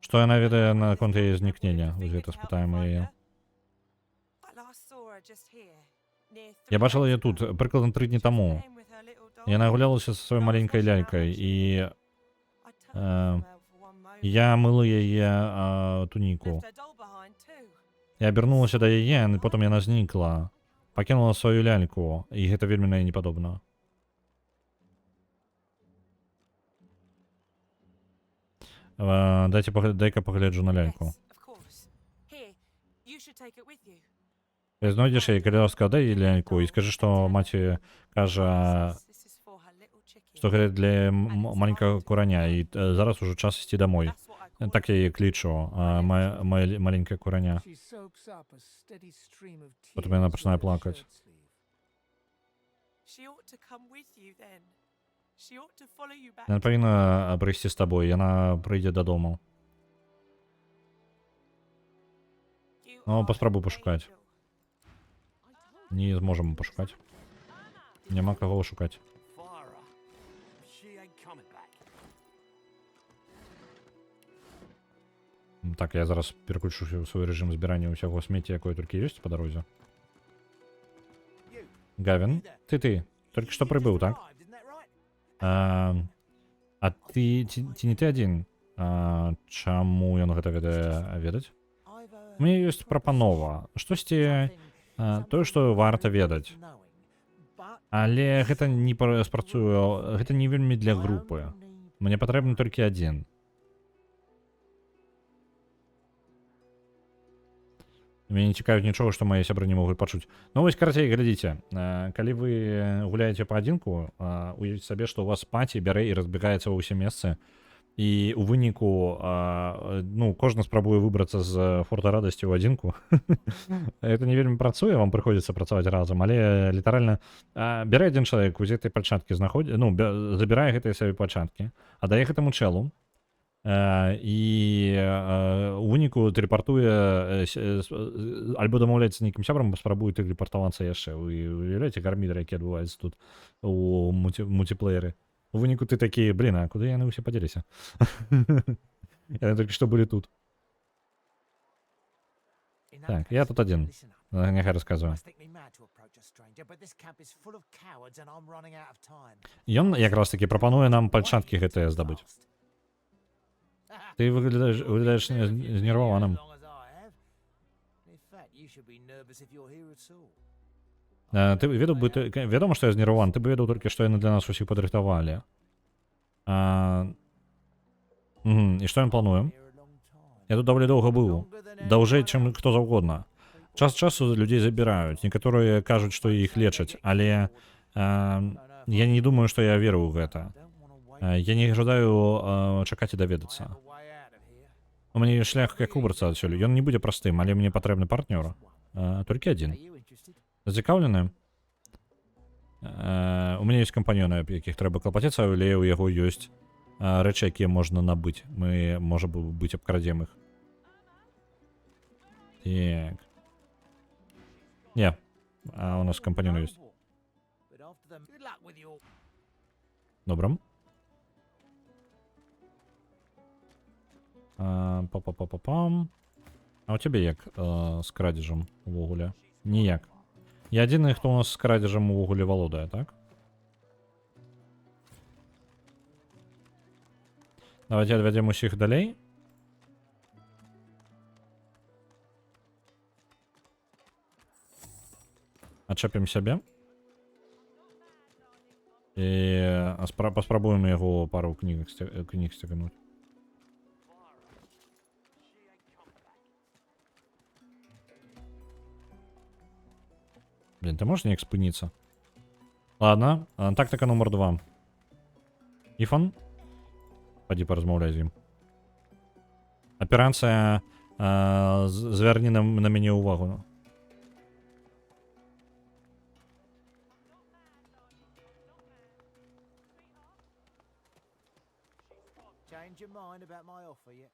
A: Што яна ведае наконт яе знікнення? Вось гэта спытаем яе. Я бачыла яе тут, прыкладна 3 дні таму. Яна гулялася са сваёй маленькай лялькай, і я мыла яе туніку. Я абярнулася да яе, і потым яна знікла. Пакінула сваю ляльку, і гэта вельмі на яе не падобна. Дай-ка пагляджу на ляльку. Знойдзеш яе, калі ласка, дай ляльку і скажы, што маці кажа, што гэта для маленькага кураня, і зараз ужо час ісці дамой. Так я яе клічу, маленькая кураня. Потым яна пачынае плакаць. Яна павінна прыйсці з табой, яна прыйдзе дадому. Ну, паспрабуй пашукаць. Не зможам пашукаць. Няма каго шукаць. Так, я зараз пераключу свой рэжым збірання ўсяго смецця, якое толькі ёсць па дарозе. Гавін, ты, толькі што прыбыў, так? А ты, ці не ты адзін? Чаму ён гэта ведаць? У мяне ёсць прапанова. Штосьці тое, што варта ведаць. Але гэта не спрацуе, гэта не вельмі для групы. Мне патрэбны толькі адзін. Мяне не цікавіць нічога, што мае сябры не могуць пачуць. Ну вось, карацей, глядзіце, калі вы гуляеце паадзінку, уявіце сабе, што у вас паці бярэ і разбегаецца ва ўсе месцы, і у выніку, ну, кожны спрабуе выбрацца з форта радасці ў адзінку. Это не вельмі працуе, вам прыходзіцца працаваць разам, але літаральна бярэ адзін чалавек, узе гэтай пальчаткі забірае гэтыя сабе пальчаткі, аддае гэтаму чэлу, І у выніку тэлепартуе альбо дамаўляецца нейкім сябрам, спрабуе тэлепартавацца яшчэ. Вы уяўляеце гармідры, які адбываюцца тут у мультиплееры. У выніку ты такі, блин, а куды яны ўсе падзеліся? Яны толькі што былі тут. Так, я тут адзін. Няхай расказваю. Ён якраз такі прапануе нам пальчаткі гэтыя здабыць. Ты выглядаеш знерваваным. Ты ведаў бы, вядома, што я знерваван, ты бы ведаў толькі, што яны для нас усіх падрыхтавалі. І што ён плануем? Я тут даволі доўга быў. Даўжэй, чым хто заўгодна. Час часу людзей забіраюць. Некаторыя кажуць, што іх лечаць, але я не думаю, што я веру ў гэта. Я не жадаю чакаць і даведацца. У мяне ёсць шлях, як выбрацца адсюль. Ён не будзе простым, але мне патрэбны партнёр. Толькі адзін. Зацікаўлены? У мяне ёсць кампаньёны, якіх трэба клапаціцца, але ў яго ёсць рэчы, якія можна набыць. Мы, можа быць, абкрадзем іх. Так. Не, а у нас компаньон есть. Добро. Па-па-па-па-пам. А у тебе як з крадзежам увогуле? Ніяк. Я адзіны, хто у нас з крадзежам увогуле валодае, так? Давайте адвядзем усіх далей. Адчапім сябе. І паспрабуем яго пару кніг сцягнуць. Блин, ты можешь неяк спыніцца? Ладно, тактика номер 2. Іфан? Паді паразмаўляй з ім. Аперацыя звярні на мяне ўвагу.
F: Change your mind about my offer yet?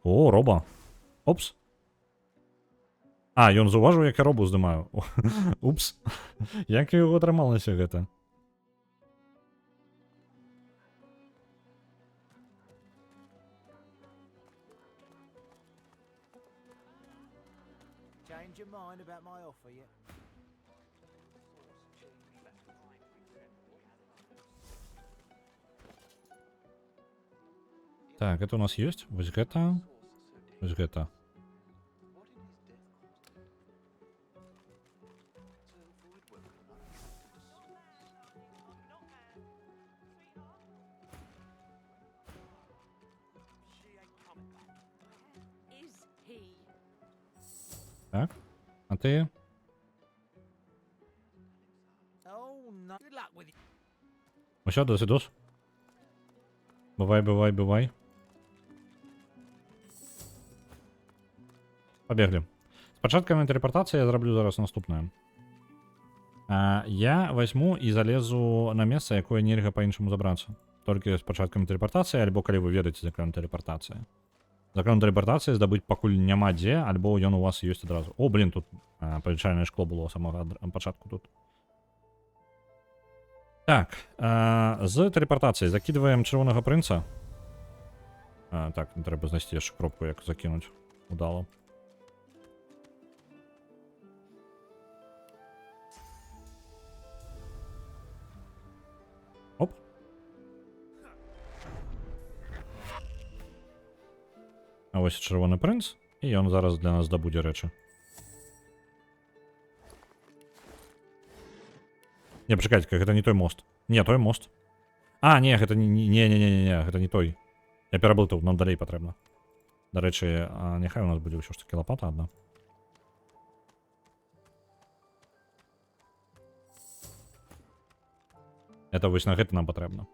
A: О, роба. Опс. А, ён заўважыў, як я робу здымаю. Упс. Як яго атрымалася гэта?
F: Change your mind about my offer yet?
A: Так, это у нас есть. Вось гэта. Вось гэта. Так, а ти? Ось, до свидос. Бувай, бувай, бувай. Побегли. Спочатку на телепортації я зроблю зараз наступне. Я возьму і залезу на место, якое нельга по-іншому забрацца. Толькі з пачаткам телепортації, альбо калі вы ведаеце закон телепортації. Закон телепортації здабыць пакуль няма дзе, альбо ён у вас ёсць адразу. О, блин, тут павелічальнае шкло было у самого пачатку тут. Так, з телепортацыяй закидываем чырвонага прынца. Так, трэба знайсці яшчэ кропку, як закінуць удала. Оп. А ось чырвоны прынц, і ён зараз для нас здабудзе рэчы. Не, пачакайце, гэта не той мост. Не, той мост. А, не, гэта не, гэта не той. Я пераблытаў, нам далей патрэбна. Дарэчы, няхай у нас будзе ўсё ж такі лапата адна. Это вось на гэта нам патрэбна.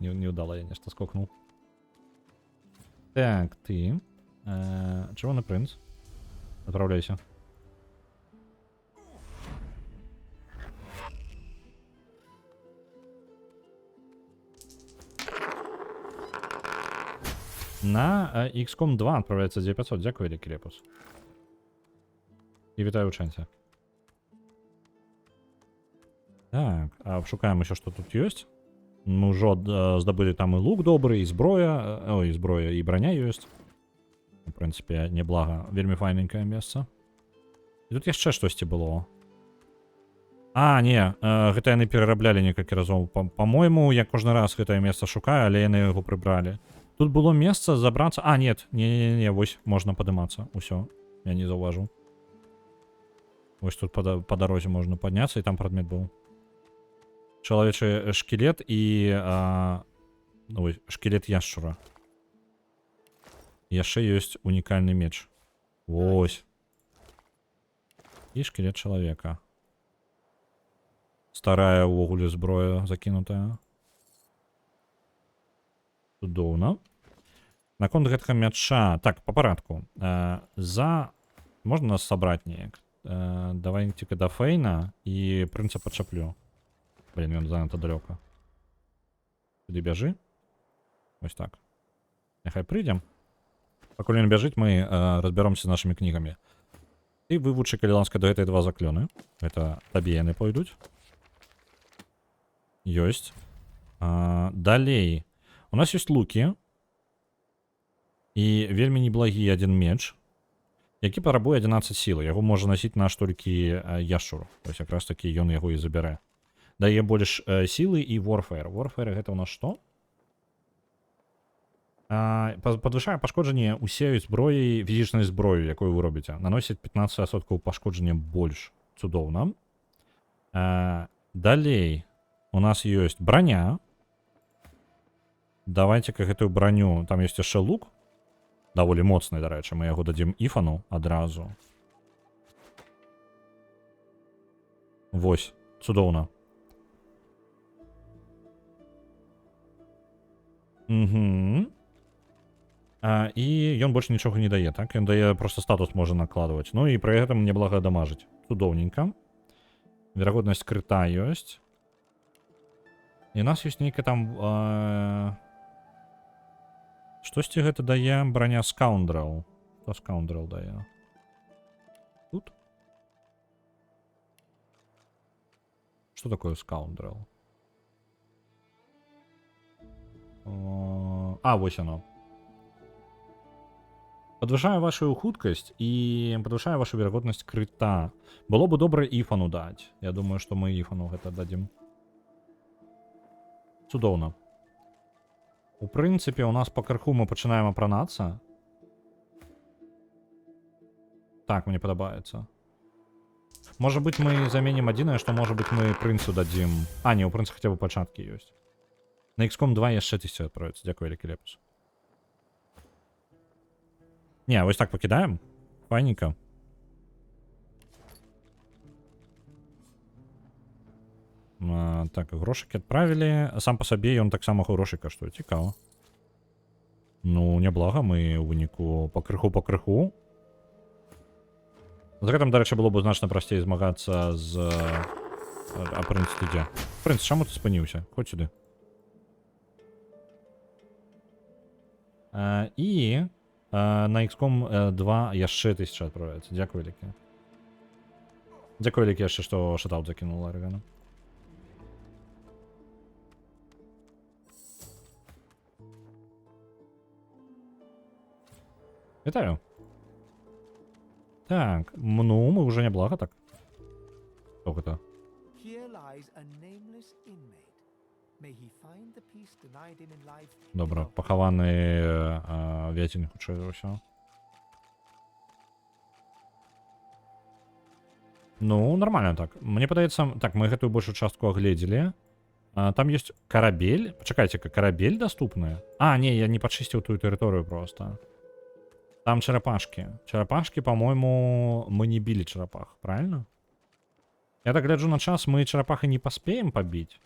A: Не ўдала, я нешта скокнуў. Так, ты. Чырвоны прынц. Адпраўляйся. На XCOM 2 відправляється 9500. Дякую, Елі Крепус. І вітаю у чаті. Так, а шукаємо ще, що тут є. Ми вже здобули там і лук добрий, і зброя. Ой, і зброя, і броня є. В принципі, неблаго. Вельми файненьке місце. І тут ще щось було. А, ні, гэта яны перераблялі некалькі разоў. По-моему, я кожны раз гэтае месца шукаю, але яны яго прыбралі. Тут было месца забрацца... А, нет, не, вось, можна падымацца. Усё, я не заўважыў. Вось тут по дарозе можна падняцца, і там прадмет быў. Чалавечы шкілет і... Ой, шкілет яшчура. Яшчэ ёсць унікальны меч. Вось. І шкілет чалавека. Старая ўвогуле зброя закінутая. Цудоўна. Наконт гэтага мяча... Так, па парадку. Можна нас сабраць неяк? Давайце-ка да Фейна і прынца падчаплю. Блін, ён занята далёка. Туды бяжы. Вось так. Няхай прыйдзем. Пакуль ён бяжыць, мы разбяромся з нашымі кнігамі. І вывучы, калі ласка, да гэтай 2 заклёны. Гэта табе яны пойдуць. Ёсць. Далей. У нас ёсць лукі. І вельмі неблагі адзін меч, які парабуе 11 сілы. Яго можа насіць наш толькі яшчур. Вось якраз такі ён яго і забярэ. Дае больш сілы і Warfare. Warfare гэта ў нас што? Падвышае пашкоджанне усею зброяй, фізічнай зброі, якую вы робіце. Наносіць 15% пашкоджання больш. Цудоўна. Далей. У нас ёсць броня. Давайте-ка гэтую броню. Там ёсць яшчэ лук. Даволі моцны, дарэчы. Мы яго дадзім Іфану адразу. Вось. Цудоўна. Угу. І ён больш нічога не дае, так? Ён дае проста статус можа накладваць. Ну і пры гэтым неблаго дамажыць. Цудоўненька. Верагоднасць крыта ёсць. І у нас ёсць нейкая там... Штосьці гэта дае броня Скаундрел. Што Скаундрел дае? Тут? Што такое Скаундрел? Вось оно. Падвышае вашу хуткасць і падвышае вашу верагоднасць крыта. Было бы добра Іфану даць. Я думаю, што мы Іфану гэта дадзім. Цудоўна. У прынцыпе, у нас па крыху мы пачынаем апранацца. Так, мне падабаецца. Можа быць, мы заменім адзінае, што можа быць, мы прынцу дадзім... А, не, у прынца хаця б пачаткі ёсць. На XCOM 2 яшчэ 1000 адправіцца. Дзякую, Элі Крепус. Не, вось так пакідаем. Файненька. Так, грошыкі адправілі. Сам па сабе ён таксама грошы каштуе. Цікава. Ну, няблага, мы ў выніку па крыху. З гэтым, дарэчы, было б значна прасцей змагацца з... А прынц ты дзе? Прынц, чаму ты спыніўся? Ходź сюды. І на XCOM 2 яшчэ 1000 адправляецца. Дзякую, Лікі. Дзякую, Лікі, яшчэ, што шатаут закінуў Ларгана. Вітаю. Так, ну, мы уже неблага, так. Что это? Добра, пахаваны вяцень, хутчэй за ўсё. Ну, нормально так. Мне падаецца, так, мы гэтую большую частку агледзелі. Там ёсць карабель. Пачакайце-ка, карабель даступная? А, не, я не падчысціў тую тэрыторыю просто. Там чарапашки. Чарапашки, по-моему, мы не били чарапах, правильно? Я так гляджу на час, мы чарапахи не поспеем побить.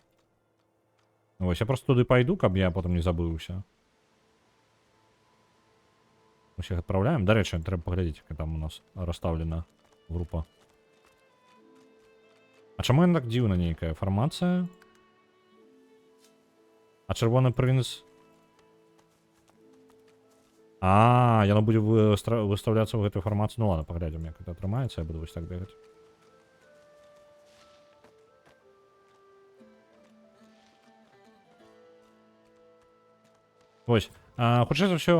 A: Вось, я просто туды пойду, каб я потом не забыўся. Усіх адпраўляем. Дарэчы, трэба паглядзець, як там у нас расстаўлена група. А чаму яна так дзіўна нейкая фармацыя? А чырвоны прынц... А, яно будзе выставляцца ў гэтую фармацыю. Ну ладно, паглядзім, як гэта атрымаецца, я буду вось так бегаць. Вось. Хутчэй за ўсё,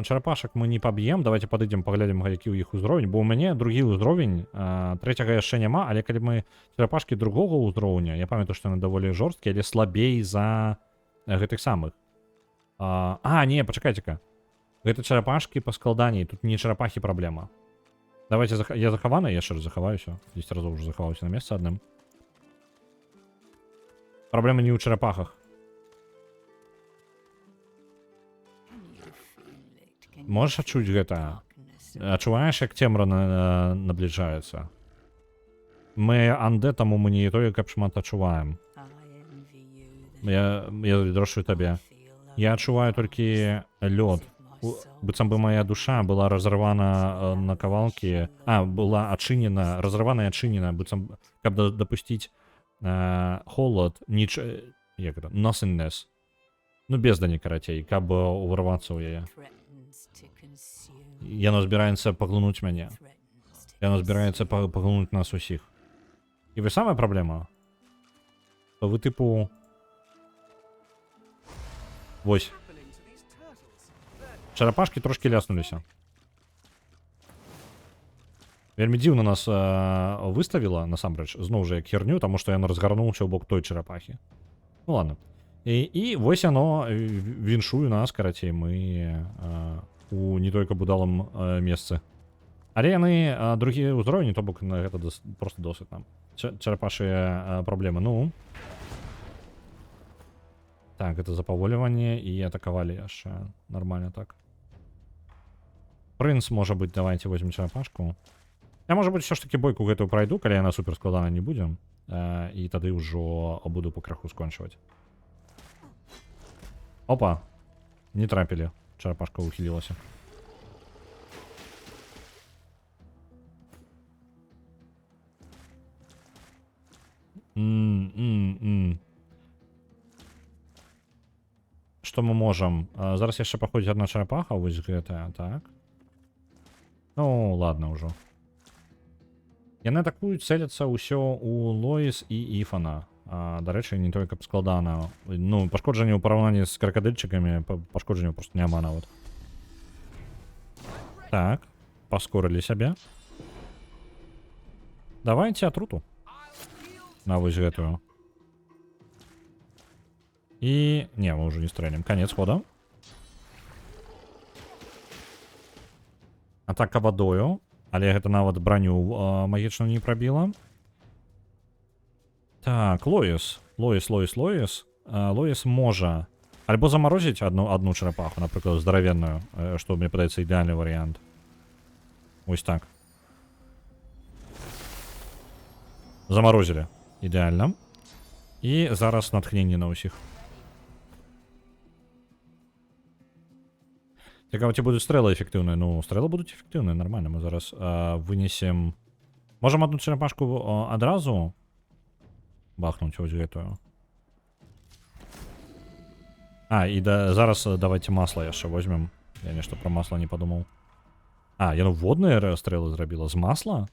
A: чарапашак мы не паб'ем. Давайте падыдзем, паглядзім, які ў іх узровень, бо ў мяне другі ўзровень, трэцяга яшчэ няма, але калі мы чарапашкі другога ўзроўня, я памятаю, што яны даволі жорсткія, але слабей за гэтых самых. Не, пачакайце-ка. Гэта чарапашкі па складанні, тут не чарапахі праблема. Давайте, я захаваны, я яшчэ раз захаваюся. 10 разоў уже захаваўся на месца адным. Праблема не ў чарапахах. Можешь адчуць гэта? Адчуваеш, як цемра набліжаецца? Мы андэ, таму мы не тое, каб шмат адчуваем. Я дрошую табе. Я адчуваю толькі лёд. Быццам бы моя душа была разорвана на кавалкі. Была адчынена, разорвана і адчынена, быццам, каб дапусціць холод, як гэта, nothingness. Ну, бездані, карацей, каб уварвацца ў яе. Яно збіраецца паглынуць мяне. Яно збіраецца паглынуць нас усіх. І вы самая праблема? То вы тыпу... Вось. Чарапашкі трошки ляснуліся. Вельмі дзіўна нас выставіла, насамрэч, зноў жа як херню, таму што яно разгарнуўся ў бок той чарапахі. Ну ладно. І вось яно віншуе нас, карацей, мы... у не только будалым месцы. Але яны другі ўзроўні, то бок на гэта просто досыць нам. Чарапашыя праблемы. Ну. Так, это запаволіванне і атакавалі яшчэ. Нормально так. Прынц, можа быць, давайте возьмем чарапашку. Я, можа быць, все ж таки бойку гэтую пройду, калі яна супер складана не будзе. І тады ўжо буду по краху скончваць. Опа. Не трапілі. Чарапашка ухілілася. Што мы можам? Зараз яшчэ паходзіць адна чарапаха, вось гэтая, так. Ну, ладно ўжо. Яны атакуюць, цэляцца ўсё у Лоіс і Іфана. Дарэчы, не тое, каб складана. Ну, пашкоджанне ў параўнанні з кракадыльчыкамі, пашкоджанне просто няма нават. Так, паскорылі сябе. Давайте атруту. На вось гэтую. І... Не, мы ўжо не стрэлім. Канец хода. Атака вадою. Але гэта нават броню магічную не прабіла. Так, Лоіс. Лоіс можа альбо замарозіць одну чарапаху, напрыклад, здаравенную, што мне падаецца ідэальны варыянт. Вось так. Замарозілі. Ідэальна. І зараз натхненне на ўсіх. Цікава, ці будуць стрэлы эфектыўныя? Ну, стрэлы будуць эфектыўныя, нормально. Мы зараз вынесем... Можам одну чарапашку адразу бахнуць вось гэтую. І зараз давайте масло яшчэ возьмем. Я нешта про масло не падумаў. Яно водныя стрэлы зрабіла з масла?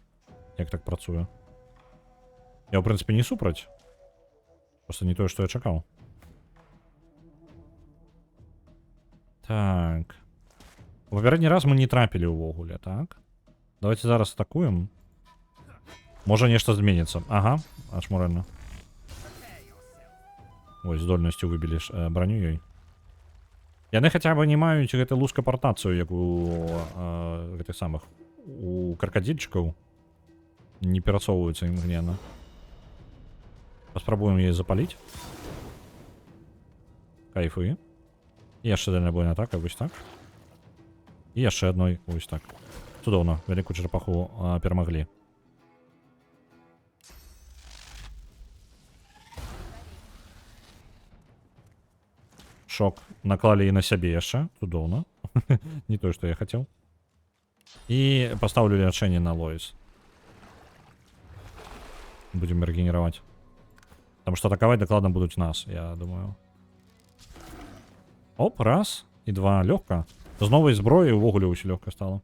A: Як так працуе? Я, ў прынцыпе, не супраць. Просто не тое, што я чакаў. Так. У папярэдні раз мы не трапілі ўвогуле, так? Давайте зараз атакуем. Можа нешта зменіцца. Ага, ачмуральна. Ой, здольнасцю выбілі броню ёй. Яны хаця бы не маюць гэты лускапартацыю, як у гэтых самых у кракадзільчыкаў. Не перасоўваюцца імгненна. Паспрабуем яе запаліць. Кайфы. І яшчэ дальнабойная атака, вось так. І яшчэ адной, вось так. Цудоўна, вялікую чарапаху перамаглі. Шок наклалі і на сябе яшчэ. Цудоўна. Не тое, што я хацеў. І пастаўлю лячэнне на Лоіс. Будем регенеровать. Потому что атаковать докладно будут нас, я думаю. Оп, раз и два. Легко. З нової зброї увогуле усі легко стало.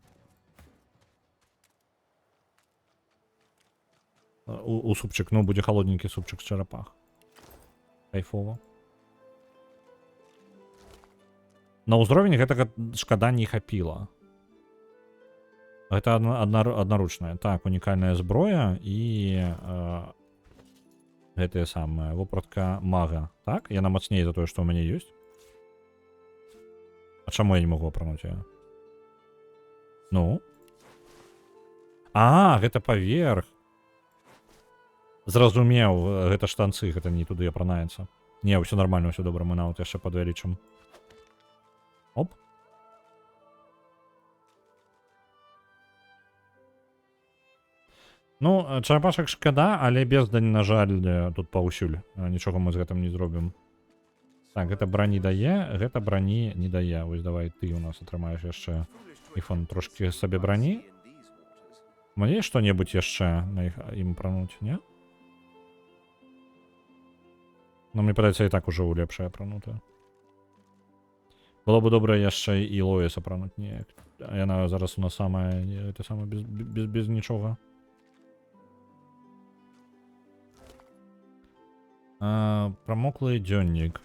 A: У супчик, ну, буде холодненький супчик з черепах. Кайфово. На ўзровень гэтага шкада не хапіла. Гэта аднаручная. Так, унікальная зброя і гэтая самая вопратка мага. Так? Яна мацней за тое, што ў мяне ёсць. А чаму я не магу апрануць яе? Ну? А, гэта паверх. Зразумеў, гэта штанцы, гэта не туды апранаецца. Не, ўсё нормально, ўсё добра, мы нават яшчэ падвялічым. Оп. Ну, чарапашак шкада, але бездань, на жаль, тут паўсюль. Нічога мы з гэтым не зробім. Так, гэта брані дае, гэта брані не дае. Вось давай ты у нас атрымаеш яшчэ іфон трошки сабе брані. Мне што-небудзь яшчэ на ім апрануць, не? Ну, мне падаецца, і так ужо ў лепшае апранута. Было бы добра яшчэ і Лоіс апрануць неяк. Яна зараз у нас самая, это самая без нічога. Прамоклы дзённік.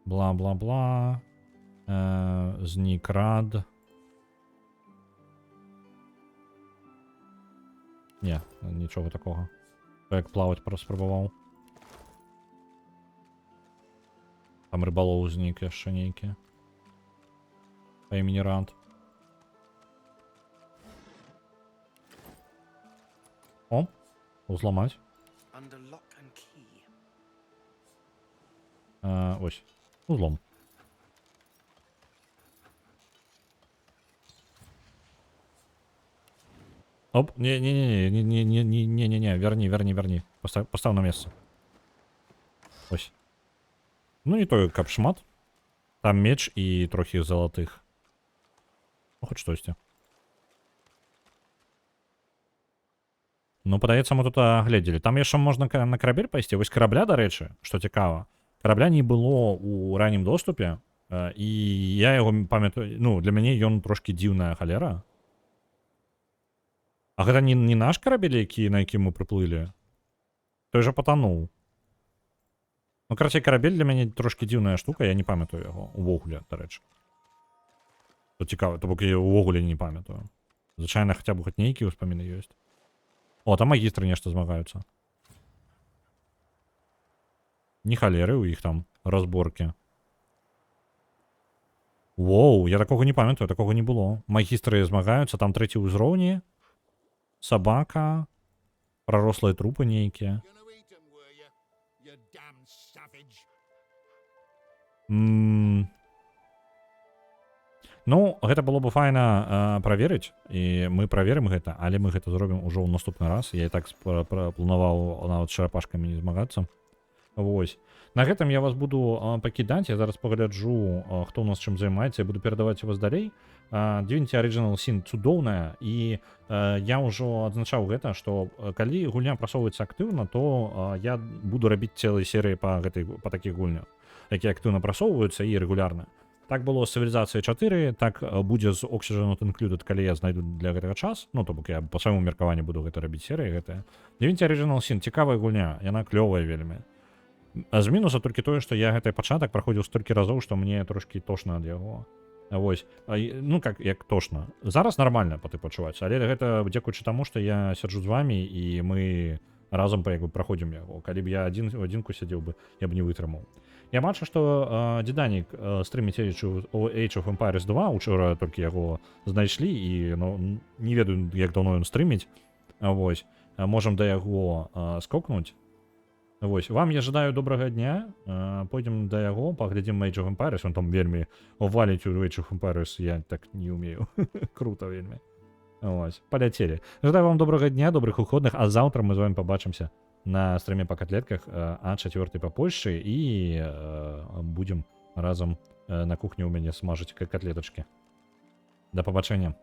A: Бла-бла-бла. Знік рад. Не, нічога такога. Як плаваць спрабаваў. Там рыбалоў знік яшчэ нейкі. Па імені Ранд. О, узламаць. Ось, узлом. Оп, не-не-не, верни. Постав на место. Ось. Ну, не той, каб шмат. Там меч і трохи золотых. Ну, хоч штосьці. Ну, падаецца, мы тут гледзелі. Там яшчэ можна на карабель пайсці. Вось карабля, дарэчы, што цікава. Карабля не было ў раннім доступе. І я яго памятаю... Ну, для мяне ён трошки дзіўная халера. А гэта не наш карабель, на які мы прыплылі? Той жа патануў. Ну, карацей, карабель для мяне трошки дзіўная штука, я не памятаю яго. Увогуле, дарэчы. То цікава, то бок я увогуле не памятаю. Звычайна, хаця б хоць нейкі ўспаміны ёсць. О, там магістры нешта змагаюцца. Не халеры, у іх там разборкі. Воу, я такога не памятаю, такога не было. Магістры змагаюцца, там трэці ўзроўні. Собака. Прарослыя трупы нейкія. Ну, гэта было бы файна праверыць, і мы праверым гэта, але мы гэта зробім ужо ў наступны раз. Я і так планаваў нават з чарапашкамі не змагацца. Вось. На гэтым я вас буду пакідаць, я зараз пагляджу, хто у нас чым займаецца, я буду перадаваць вас далей. Divinity Original Sin цудоўная, і я ўжо адзначаў гэта, што калі гульня прасоўваецца актыўна, то я буду рабіць цэлыя серыі па такіх гульнях, якія актыўна прасоўваюцца і рэгулярна. Так было з Цывілізацыяй 4, так будзе з Oxygen Not Included, калі я знайду для гэтага час. Ну, то бок я па свайму меркаванні буду гэта рабіць серыі гэтыя. Divinity Original Sin цікавая гульня, яна клёвая вельмі. З мінуса толькі тое, што я гэты пачатак праходзіў столькі разоў, што мне трошкі тошна ад яго. Вось. Ну, як тошна. Зараз нармальна пачувацца, але гэта дзякуючы таму, што я сяджу з вамі, і мы разам праходзім яго. Калі б я адзінку сядзеў бы, я б не вытрымаў. Я бачу, што Дзіданік стрыміць Age of Empires 2, учора толькі яго знайшлі, і не ведаю, як даўно ён стрыміць. Вось. Можам да яго скокнуць. Вось. Вам я жадаю добрага дня. Пойдзем да яго, паглядзім Age of Empires. Он там вельмі валіць у Age of Empires, я так не умею. Круто вельмі. Вось. Паляцелі. Жадаю вам добрага дня, добрых выходных, а заўтра мы з вами пабачымся на стриме по котлетках А4 по Польше, і будем разом на кухні у мяне смажыць котлеточки. До побачення.